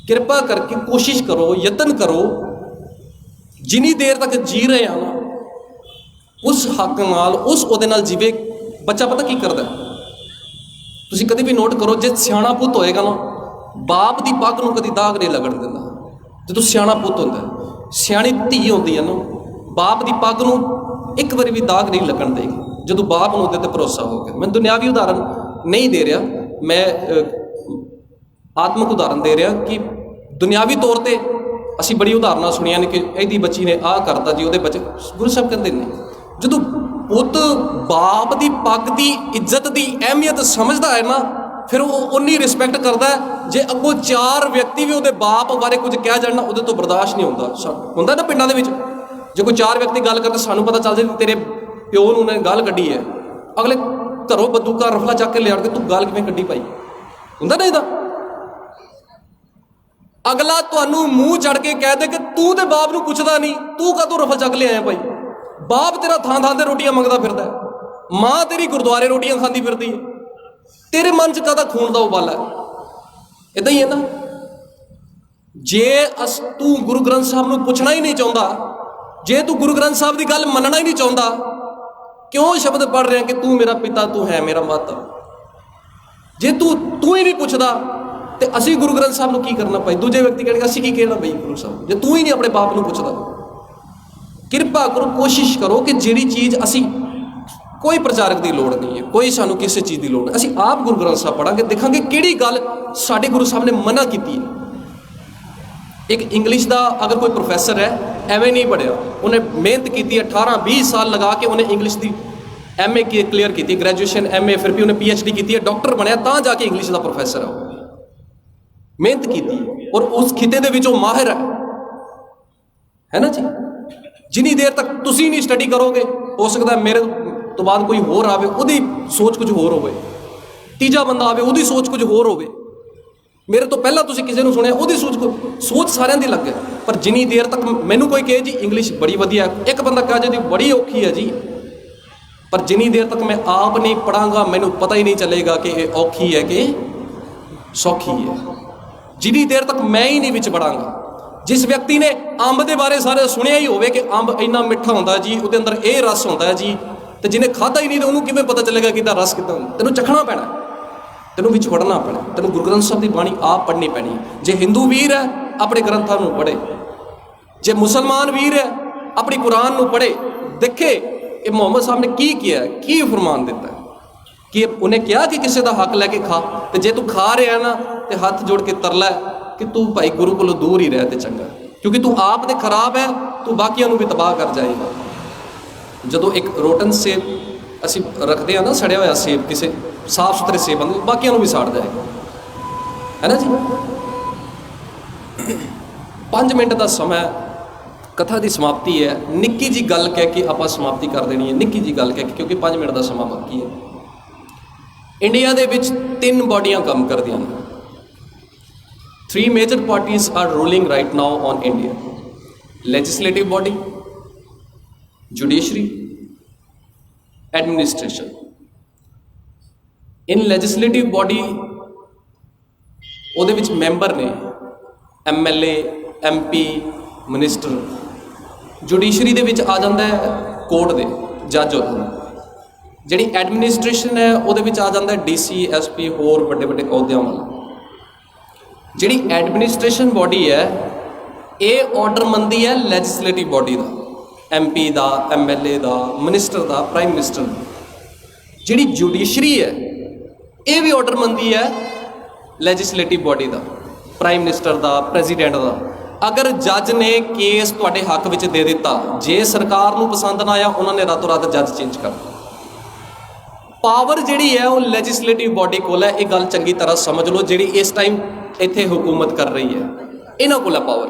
ਕਿਰਪਾ ਕਰਕੇ ਕੋਸ਼ਿਸ਼ ਕਰੋ, ਯਤਨ ਕਰੋ, ਜਿੰਨੀ ਦੇਰ ਤੱਕ ਜੀ ਰਹੇ ਆ ਨਾ, ਉਸ ਹੱਕ ਨਾਲ, ਉਸ ਉਹਦੇ ਨਾਲ ਜੀਵੇ। ਬੱਚਾ ਪਤਾ ਕੀ ਕਰਦਾ? ਤੁਸੀਂ ਕਦੇ ਵੀ ਨੋਟ ਕਰੋ, ਜੇ ਸਿਆਣਾ ਪੁੱਤ ਹੋਏਗਾ ਨਾ, ਬਾਪ ਦੀ ਪੱਗ ਨੂੰ ਕਦੀ ਦਾਗ ਨਹੀਂ ਲੱਗਣ ਦਿੰਦਾ। ਜਦੋਂ ਸਿਆਣਾ ਪੁੱਤ ਹੁੰਦਾ, ਸਿਆਣੀ ਧੀ ਹੁੰਦੀ ਹੈ ਨਾ, ਬਾਪ ਦੀ ਪੱਗ ਨੂੰ ਇੱਕ ਵਾਰੀ ਵੀ ਦਾਗ ਨਹੀਂ ਲੱਗਣ ਦੇਗੀ, ਜਦੋਂ ਬਾਪ ਨੂੰ ਉਹਦੇ ਤੇ ਭਰੋਸਾ ਹੋ ਗਿਆ। ਮੈਂ ਦੁਨਿਆਵੀ ਉਦਾਹਰਨ ਨਹੀਂ ਦੇ ਰਿਹਾ, ਮੈਂ ਆਤਮਿਕ ਉਦਾਹਰਨ ਦੇ ਰਿਹਾ ਕਿ ਦੁਨਿਆਵੀ ਤੌਰ ਤੇ ਅਸੀਂ ਬੜੀ ਉਦਾਹਰਨਾਂ ਸੁਣੀਆਂ ਨੇ ਕਿ ਇਹਦੀ ਬੱਚੀ ਨੇ ਆਹ ਕਰਤਾ ਜੀ, ਉਹਦੇ ਬੱਚੇ। ਗੁਰੂ ਸਾਹਿਬ ਕਹਿੰਦੇ ਨੇ ਜਦੋਂ ਪੁੱਤ ਬਾਪ ਦੀ ਪੱਗ ਦੀ ਇੱਜ਼ਤ ਦੀ ਅਹਿਮੀਅਤ ਸਮਝਦਾ ਹੈ ਨਾ, ਫਿਰ ਉਹ ਉਨੀ ਰਿਸਪੈਕਟ ਕਰਦਾ ਹੈ। ਜੇ ਅੱਗੋਂ 4 ਵਿਅਕਤੀ ਵੀ ਉਹਦੇ ਬਾਪ ਬਾਰੇ ਕੁਝ ਕਹਿ ਜਾਣ ਨਾ, ਉਹਦੇ ਤੋਂ ਬਰਦਾਸ਼ਤ ਨਹੀਂ ਹੁੰਦਾ ਨਾ ਪਿੰਡਾਂ ਦੇ ਵਿੱਚ। ਜੇ ਕੋਈ 4 ਵਿਅਕਤੀ ਗੱਲ ਕਰਦੇ, ਸਾਨੂੰ ਪਤਾ ਚੱਲ ਜਾਏ ਤੇਰੇ ਪਿਓ ਨੂੰ ਉਹਨੇ ਗੱਲ ਕੱਢੀ ਹੈ, ਅਗਲੇ ਘਰੋਂ ਬੰਦੂਕਾਂ ਰਫਲਾ ਚੱਕ ਕੇ ਲਿਆੜ ਕੇ ਤੂੰ ਗੱਲ ਕਿਵੇਂ ਕੱਢੀ ਭਾਈ, ਹੁੰਦਾ ਨਾ ਇਹਦਾ। ਅਗਲਾ ਤੁਹਾਨੂੰ ਮੂੰਹ ਚੜ ਕੇ ਕਹਿ ਦੇ ਕਿ ਤੂੰ ਤੇ ਬਾਪ ਨੂੰ ਪੁੱਛਦਾ ਨਹੀਂ, ਤੂੰ ਕਦੋਂ ਰਫਲ ਚੱਕ ਲਿਆਇਆ ਭਾਈ? ਬਾਪ ਤੇਰਾ ਥਾਂ ਥਾਂ ਤੇ ਰੋਟੀਆਂ ਮੰਗਦਾ ਫਿਰਦਾ, ਮਾਂ ਤੇਰੀ ਗੁਰਦੁਆਰੇ ਰੋਟੀਆਂ ਖਾਂਦੀ ਫਿਰਦੀ ਹੈ, ਤੇਰੇ ਮਨ 'ਚ ਕਾਹਦਾ ਖੂਨ ਦਾ ਉਬਾਲਾ ਹੈ? ਇੱਦਾਂ ਹੀ ਹੈ ਨਾ। ਜੇ ਤੂੰ ਗੁਰੂ ਗ੍ਰੰਥ ਸਾਹਿਬ ਨੂੰ ਪੁੱਛਣਾ ਹੀ ਨਹੀਂ ਚਾਹੁੰਦਾ, ਜੇ ਤੂੰ ਗੁਰੂ ਗ੍ਰੰਥ ਸਾਹਿਬ ਦੀ ਗੱਲ ਮੰਨਣਾ ਹੀ ਨਹੀਂ ਚਾਹੁੰਦਾ, ਕਿਉਂ ਸ਼ਬਦ ਪੜ੍ਹ ਰਿਹਾ ਕਿ ਤੂੰ ਮੇਰਾ ਪਿਤਾ, ਤੂੰ ਹੈ ਮੇਰਾ ਮਾਤਾ? ਜੇ ਤੂੰ ਹੀ ਨਹੀਂ ਪੁੱਛਦਾ ਤੇ ਅਸੀਂ ਗੁਰੂ ਗ੍ਰੰਥ ਸਾਹਿਬ ਨੂੰ ਕੀ ਕਰਨਾ ਭਾਈ? ਦੂਜੇ ਵਿਅਕਤੀ ਕਹਿਣਗੇ ਅਸੀਂ ਕੀ ਕਹਿਣਾ ਭਾਈ ਗੁਰੂ ਸਾਹਿਬ, ਜੇ ਤੂੰ ਹੀ ਨਹੀਂ ਆਪਣੇ ਬਾਪ ਨੂੰ ਪੁੱਛਦਾ। ਕਿਰਪਾ ਕਰੋ, ਕੋਸ਼ਿਸ਼ ਕਰੋ ਕਿ ਜਿਹੜੀ ਚੀਜ਼ ਅਸੀਂ, ਕੋਈ ਪ੍ਰਚਾਰਕ ਦੀ ਲੋੜ ਨਹੀਂ ਹੈ, ਕੋਈ ਸਾਨੂੰ ਕਿਸੇ ਚੀਜ਼ ਦੀ ਲੋੜ ਨਹੀਂ, ਅਸੀਂ ਆਪ ਗੁਰੂ ਗ੍ਰੰਥ ਸਾਹਿਬ ਪੜ੍ਹਾਂਗੇ, ਦੇਖਾਂਗੇ ਕਿਹੜੀ ਗੱਲ ਸਾਡੇ ਗੁਰੂ ਸਾਹਿਬ ਨੇ ਮਨਾ ਕੀਤੀ ਹੈ। ਇੱਕ ਇੰਗਲਿਸ਼ ਦਾ ਅਗਰ ਕੋਈ ਪ੍ਰੋਫੈਸਰ ਹੈ, ਐਵੇਂ ਨਹੀਂ ਪੜ੍ਹਿਆ, ਉਹਨੇ ਮਿਹਨਤ ਕੀਤੀ, 18-20 ਸਾਲ ਲਗਾ ਕੇ ਉਹਨੇ ਇੰਗਲਿਸ਼ ਦੀ MA ਕਲੀਅਰ ਕੀਤੀ, ਗ੍ਰੈਜੂਏਸ਼ਨ MA, ਫਿਰ ਵੀ ਉਹਨੇ PhD ਕੀਤੀ ਹੈ, ਡਾਕਟਰ ਬਣਿਆ, ਤਾਂ ਜਾ ਕੇ ਇੰਗਲਿਸ਼ ਦਾ ਪ੍ਰੋਫੈਸਰ ਹੈ। ਮਿਹਨਤ ਕੀਤੀ ਔਰ ਉਸ ਖਿੱਤੇ ਦੇ ਵਿੱਚ ਉਹ ਮਾਹਿਰ ਹੈ ਨਾ ਜੀ। ਜਿੰਨੀ ਦੇਰ ਤੱਕ ਤੁਸੀਂ ਨਹੀਂ ਸਟੱਡੀ ਕਰੋਗੇ, ਹੋ ਸਕਦਾ ਮੇਰੇ ਤੋਂ ਬਾਅਦ ਕੋਈ ਹੋਰ ਆਵੇ, ਉਹਦੀ ਸੋਚ ਕੁਝ ਹੋਰ ਹੋਵੇ, ਤੀਜਾ ਬੰਦਾ ਆਵੇ, ਉਹਦੀ ਸੋਚ ਕੁਝ ਹੋਰ ਹੋਵੇ, ਮੇਰੇ ਤੋਂ ਪਹਿਲਾਂ ਤੁਸੀਂ ਕਿਸੇ ਨੂੰ ਸੁਣਿਆ, ਉਹਦੀ ਸੋਚ ਸਾਰਿਆਂ ਦੀ ਲੱਗ ਹੈ। ਪਰ ਜਿੰਨੀ ਦੇਰ ਤੱਕ ਮੈਨੂੰ ਕੋਈ ਕਹੇ ਜੀ ਇੰਗਲਿਸ਼ ਬੜੀ ਵਧੀਆ, ਇੱਕ ਬੰਦਾ ਕਹੇ ਜੀ ਬੜੀ ਔਖੀ ਹੈ ਜੀ, ਪਰ ਜਿੰਨੀ ਦੇਰ ਤੱਕ ਮੈਂ ਆਪ ਨਹੀਂ ਪੜਾਂਗਾ, ਮੈਨੂੰ ਪਤਾ ਹੀ ਨਹੀਂ ਚੱਲੇਗਾ ਕਿ ਇਹ ਔਖੀ ਹੈ ਕਿ ਸੌਖੀ ਹੈ। ਜਿੰਨੀ ਦੇਰ ਤੱਕ ਮੈਂ ਹੀ ਨਹੀਂ ਵਿੱਚ ਵੜਾਂਗਾ। ਜਿਸ ਵਿਅਕਤੀ ਨੇ ਅੰਬ ਦੇ ਬਾਰੇ ਸਾਰੇ ਸੁਣਿਆ ਹੀ ਹੋਵੇ ਕਿ ਅੰਬ ਇੰਨਾ ਮਿੱਠਾ ਹੁੰਦਾ ਜੀ, ਉਹਦੇ ਅੰਦਰ ਇਹ ਰਸ ਹੁੰਦਾ ਜੀ, ਤੇ ਜਿਹਨੇ ਖਾਧਾ ਹੀ ਨਹੀਂ ਤਾਂ ਉਹਨੂੰ ਕਿਵੇਂ ਪਤਾ ਚੱਲੇਗਾ ਕਿ ਇਹਦਾ ਰਸ ਕਿੱਦਾਂ ਹੁੰਦਾ? ਤੈਨੂੰ ਚਖਣਾ ਪੈਣਾ, ਤੈਨੂੰ ਵਿੱਚ ਵੜਨਾ ਪੈਣਾ, ਤੈਨੂੰ ਗੁਰੂ ਗ੍ਰੰਥ ਸਾਹਿਬ ਦੀ ਬਾਣੀ ਆਪ ਪੜ੍ਹਨੀ ਪੈਣੀ। ਜੇ ਹਿੰਦੂ ਵੀਰ ਹੈ ਆਪਣੇ ਗ੍ਰੰਥਾਂ ਨੂੰ ਪੜ੍ਹੇ, ਜੇ ਮੁਸਲਮਾਨ ਵੀਰ ਹੈ ਆਪਣੀ ਕੁਰਾਨ ਨੂੰ ਪੜ੍ਹੇ, ਦੇਖੇ ਕਿ ਮੁਹੰਮਦ ਸਾਹਿਬ ਨੇ ਕੀ ਕਿਹਾ, ਕੀ ਫਰਮਾਨ ਦਿੱਤਾ, ਕਿ ਉਹਨੇ ਕਿਹਾ ਕਿ ਕਿਸੇ ਦਾ ਹੱਕ ਲੈ ਕੇ ਖਾ, ਤੇ ਜੇ ਤੂੰ ਖਾ ਰਿਹਾ ਨਾ ਤੇ ਹੱਥ ਜੋੜ ਕੇ ਤਰਲਾ ਕਿ ਤੂੰ ਭਾਈ ਗੁਰੂ ਕੋਲੋਂ ਦੂਰ ਹੀ ਰਹਿ ਤੇ ਚੰਗਾ, ਕਿਉਂਕਿ ਤੂੰ ਆਪ ਤੇ ਖਰਾਬ ਹੈ, ਤੂੰ ਬਾਕੀਆਂ ਨੂੰ ਵੀ ਤਬਾਹ ਕਰ ਜਾਏਗਾ। ਜਦੋਂ ਇੱਕ ਰੋਟਨ ਸੇਬ ਅਸੀਂ ਰੱਖਦੇ ਹਾਂ ਨਾ, ਸੜਿਆ ਹੋਇਆ ਸੇਬ, ਕਿਸੇ ਸਾਫ ਸੁਥਰੇ ਸੇਬ ਨੂੰ ਬਾਕੀਆਂ ਨੂੰ ਵੀ ਸਾੜ ਜਾਏਗਾ, ਹੈ ਨਾ ਜੀ। 5 ਮਿੰਟ ਦਾ ਸਮਾਂ ਕਥਾ ਦੀ ਸਮਾਪਤੀ ਹੈ। ਨਿੱਕੀ ਜੀ ਗੱਲ ਕਹਿ ਕੇ ਆਪਾਂ ਸਮਾਪਤੀ ਕਰ ਦੇਣੀ ਹੈ, ਨਿੱਕੀ ਜੀ ਗੱਲ ਕਹਿ ਕੇ, ਕਿਉਂਕਿ 5 ਮਿੰਟ ਦਾ ਸਮਾਂ ਬਾਕੀ ਹੈ। ਇੰਡੀਆ ਦੇ ਵਿੱਚ 3 ਬਾਡੀਆਂ ਕੰਮ ਕਰਦੀਆਂ ਨੇ। 3 major parties are ruling right now on India: legislative body, judiciary, administration. In legislative body ਉਹਦੇ ਵਿੱਚ ਮੈਂਬਰ ਨੇ MLA, MP, ਮਿਨਿਸਟਰ। ਜੁਡੀਸ਼ਰੀ ਦੇ ਵਿੱਚ ਆ ਜਾਂਦਾ ਹੈ ਕੋਰਟ ਦੇ ਜੱਜ ਹੋ ਜਾਂਦੇ। ਜਿਹੜੀ ਐਡਮਿਨਿਸਟ੍ਰੇਸ਼ਨ ਹੈ ਉਹਦੇ ਵਿੱਚ ਆ ਜਾਂਦਾ DC, SP, ਹੋਰ ਵੱਡੇ ਵੱਡੇ ਅਹੁਦਿਆਂ ਵਾਲਾ। ਜਿਹੜੀ ਐਡਮਿਨਿਸਟ੍ਰੇਸ਼ਨ ਬੋਡੀ ਹੈ ਇਹ ਆਰਡਰ ਮੰਨਦੀ ਹੈ ਲੈਜਿਸਲੇਟਿਵ ਬੋਡੀ ਦਾ, MP ਦਾ, MLA ਦਾ, ਮਿਨਿਸਟਰ ਦਾ, ਪ੍ਰਾਈਮ ਮਿਨਿਸਟਰ ਦਾ। ਜਿਹੜੀ ਜੁਡੀਸ਼ਰੀ ਹੈ ਇਹ ਵੀ ਆਰਡਰ ਮੰਨਦੀ ਹੈ ਲੈਜਿਸਲੇਟਿਵ ਬੋਡੀ ਦਾ, ਪ੍ਰਾਈਮ ਮਿਨਿਸਟਰ ਦਾ, ਪ੍ਰੈਜ਼ੀਡੈਂਟ ਦਾ। ਅਗਰ ਜੱਜ ਨੇ ਕੇਸ ਤੁਹਾਡੇ ਹੱਕ ਵਿੱਚ ਦੇ ਦਿੱਤਾ, ਜੇ ਸਰਕਾਰ ਨੂੰ ਪਸੰਦ ਨਾ ਆਇਆ, ਉਹਨਾਂ ਨੇ ਰਾਤੋਂ ਰਾਤ ਜੱਜ ਚੇਂਜ ਕਰ ਦਿੱਤਾ। ਪਾਵਰ ਜਿਹੜੀ ਹੈ ਉਹ ਲੈਜਿਸਲੇਟਿਵ ਬੋਡੀ ਕੋਲ ਹੈ। ਇਹ ਗੱਲ ਚੰਗੀ ਤਰ੍ਹਾਂ ਸਮਝ ਲਓ, ਜਿਹੜੀ ਇਸ ਟਾਈਮ ਇੱਥੇ ਹੁਕੂਮਤ ਕਰ ਰਹੀ ਹੈ, ਇਹਨਾਂ ਕੋਲ ਹੈ ਪਾਵਰ।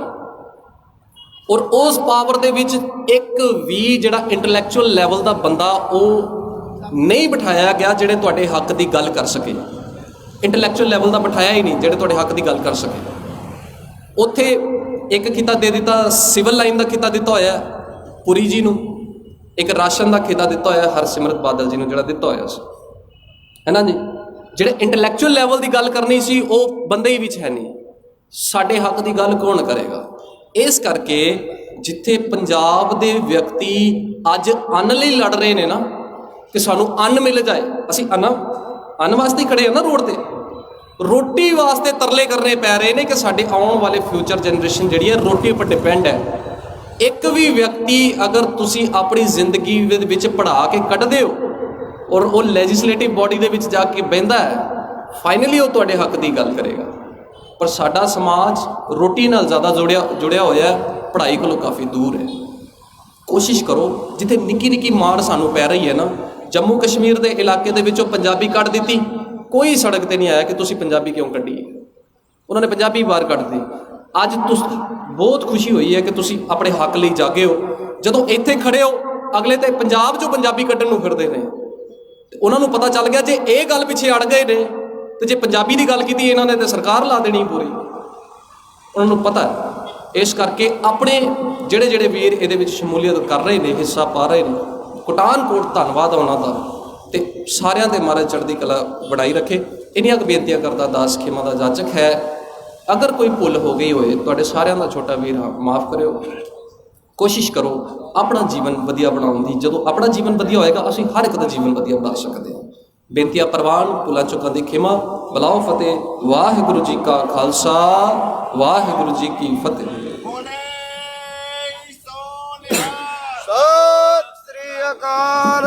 ਔਰ ਉਸ ਪਾਵਰ ਦੇ ਵਿੱਚ ਇੱਕ ਵੀ ਜਿਹੜਾ ਇੰਟੈਲੈਕਚੁਅਲ ਲੈਵਲ ਦਾ ਬੰਦਾ ਉਹ ਨਹੀਂ ਬਿਠਾਇਆ ਗਿਆ ਜਿਹੜੇ ਤੁਹਾਡੇ ਹੱਕ ਦੀ ਗੱਲ ਕਰ ਸਕੇ। ਇੰਟੈਲੈਕਚੁਅਲ ਲੈਵਲ ਦਾ ਬਿਠਾਇਆ ਹੀ ਨਹੀਂ ਜਿਹੜੇ ਤੁਹਾਡੇ ਹੱਕ ਦੀ ਗੱਲ ਕਰ ਸਕੇ। ਉੱਥੇ ਇੱਕ ਖਿੱਤਾ ਦੇ ਦਿੱਤਾ, ਸਿਵਲ ਲਾਈਨ ਦਾ ਖਿੱਤਾ ਦਿੱਤਾ ਹੋਇਆ ਪੁਰੀ ਜੀ ਨੂੰ, ਇੱਕ ਰਾਸ਼ਨ ਦਾ ਖਿੱਤਾ ਦਿੱਤਾ ਹੋਇਆ ਹਰਸਿਮਰਤ ਬਾਦਲ ਜੀ ਨੂੰ, ਜਿਹੜਾ ਦਿੱਤਾ ਹੋਇਆ ਸੀ, ਹੈ ਨਾ ਜੀ। ਜਿਹੜੇ ਇੰਟੈਲੈਕਚੁਅਲ ਲੈਵਲ ਦੀ ਗੱਲ ਕਰਨੀ ਸੀ ਉਹ ਬੰਦੇ ਹੀ ਵਿੱਚ ਹੈ ਨਹੀਂ। ਸਾਡੇ ਹੱਕ ਦੀ ਗੱਲ ਕੌਣ ਕਰੇਗਾ? ਇਸ ਕਰਕੇ ਜਿੱਥੇ ਪੰਜਾਬ ਦੇ ਵਿਅਕਤੀ ਅੱਜ ਅੰਨ ਲਈ ਲੜ ਰਹੇ ਨੇ ਨਾ, ਕਿ ਸਾਨੂੰ ਅੰਨ ਮਿਲ ਜਾਏ, ਅਸੀਂ ਅੰਨ ਵਾਸਤੇ ਖੜੇ ਆ ਨਾ ਰੋਡ ਤੇ, ਰੋਟੀ ਵਾਸਤੇ ਤਰਲੇ ਕਰਨੇ ਪੈ ਰਹੇ ਨੇ ਕਿ ਸਾਡੇ ਆਉਣ ਵਾਲੇ ਫਿਊਚਰ ਜਨਰੇਸ਼ਨ ਜਿਹੜੀ ਹੈ ਰੋਟੀ ਉੱਪਰ ਡਿਪੈਂਡ ਹੈ। ਇੱਕ ਵੀ ਵਿਅਕਤੀ ਅਗਰ ਤੁਸੀਂ ਆਪਣੀ ਜ਼ਿੰਦਗੀ ਦੇ ਵਿੱਚ ਪੜ੍ਹਾ ਕੇ ਕੱਢਦੇ ਹੋ ਔਰ ਉਹ ਲੈਜਿਸਲੇਟਿਵ ਬੋਡੀ ਦੇ ਵਿੱਚ ਜਾ ਕੇ ਬਹਿੰਦਾ ਹੈ, ਫਾਈਨਲੀ ਉਹ ਤੁਹਾਡੇ ਹੱਕ ਦੀ ਗੱਲ ਕਰੇਗਾ। ਪਰ ਸਾਡਾ ਸਮਾਜ ਰੋਟੀ ਨਾਲ ਜ਼ਿਆਦਾ ਜੁੜਿਆ ਹੋਇਆ, ਪੜ੍ਹਾਈ ਕੋਲੋਂ ਕਾਫੀ ਦੂਰ ਹੈ। ਕੋਸ਼ਿਸ਼ ਕਰੋ, ਜਿੱਥੇ ਨਿੱਕੀ ਨਿੱਕੀ ਮਾਰ ਸਾਨੂੰ ਪੈ ਰਹੀ ਹੈ ਨਾ, ਜੰਮੂ ਕਸ਼ਮੀਰ ਦੇ ਇਲਾਕੇ ਦੇ ਵਿੱਚੋਂ ਪੰਜਾਬੀ ਕੱਢ ਦਿੱਤੀ, ਕੋਈ ਸੜਕ ਤੇ ਨਹੀਂ ਆਇਆ ਕਿ ਤੁਸੀਂ ਪੰਜਾਬੀ ਕਿਉਂ ਕੱਢੀ ਹੈ, ਉਹਨਾਂ ਨੇ ਪੰਜਾਬੀ ਬਾਹਰ ਕੱਢ ਦਿੱਤੀ। ਅੱਜ ਤੁਸੀਂ ਬਹੁਤ ਖੁਸ਼ੀ ਹੋਈ ਹੈ ਕਿ ਤੁਸੀਂ ਆਪਣੇ ਹੱਕ ਲਈ ਜਾਗੇ ਹੋ। ਜਦੋਂ ਇੱਥੇ ਖੜੇ ਹੋ, ਅਗਲੇ ਤੇ ਪੰਜਾਬ 'ਚੋਂ ਪੰਜਾਬੀ ਕੱਢਣ ਨੂੰ ਫਿਰਦੇ ਨੇ। ਉਹਨਾਂ ਨੂੰ ਪਤਾ ਚੱਲ ਗਿਆ ਜੇ ਇਹ ਗੱਲ ਪਿੱਛੇ ਅੜ ਗਏ ਨੇ ਤੇ ਜੇ ਪੰਜਾਬੀ ਦੀ ਗੱਲ ਕੀਤੀ ਇਹਨਾਂ ਨੇ ਤੇ ਸਰਕਾਰ ਲਾ ਦੇਣੀ ਪੂਰੀ, ਉਹਨਾਂ ਨੂੰ ਪਤਾ ਹੈ। ਇਸ ਕਰਕੇ ਆਪਣੇ ਜਿਹੜੇ ਵੀਰ ਇਹਦੇ ਵਿੱਚ ਸ਼ਮੂਲੀਅਤ ਕਰ ਰਹੇ ਨੇ, ਹਿੱਸਾ ਪਾ ਰਹੇ ਨੇ, ਕੋਟਾਨਕੋਟ ਧੰਨਵਾਦ ਉਹਨਾਂ ਦਾ, ਤੇ ਸਾਰਿਆਂ ਦੇ ਮਹਾਰਾਜ ਚੜ੍ਹਦੀ ਕਲਾ ਬਣਾਈ ਰੱਖੇ। ਇੰਨੀਆਂ ਕੁ ਬੇਨਤੀਆਂ ਕਰਦਾ ਦਾਸ ਖੇਮਾ ਦਾ ਜਾਚਕ ਹੈ। ਅਗਰ ਕੋਈ ਭੁੱਲ ਹੋ ਗਈ ਹੋਏ, ਤੁਹਾਡੇ ਸਾਰਿਆਂ ਦਾ ਛੋਟਾ ਵੀਰ ਹਾਂ, ਮਾਫ ਕਰਿਓ। ਕੋਸ਼ਿਸ਼ ਕਰੋ ਆਪਣਾ ਜੀਵਨ ਵਧੀਆ ਬਣਾਉਣ ਦੀ। ਜਦੋਂ ਆਪਣਾ ਜੀਵਨ ਵਧੀਆ ਹੋਏਗਾ, ਅਸੀਂ ਹਰ ਇੱਕ ਦਾ ਜੀਵਨ ਵਧੀਆ ਬਣਾ ਸਕਦੇ ਹਾਂ। ਬੇਨਤੀਆਂ ਪ੍ਰਵਾਨ, ਭੁੱਲਾਂ ਚੁੱਕਾਂ ਦੀ ਖਿਮਾ। ਬਲਾਓ ਫਤਿਹ। ਵਾਹਿਗੁਰੂ ਜੀ ਕਾ ਖਾਲਸਾ, ਵਾਹਿਗੁਰੂ ਜੀ ਕੀ ਫਤਿਹ। ਸਤਿ ਸ੍ਰੀ ਅਕਾਲ।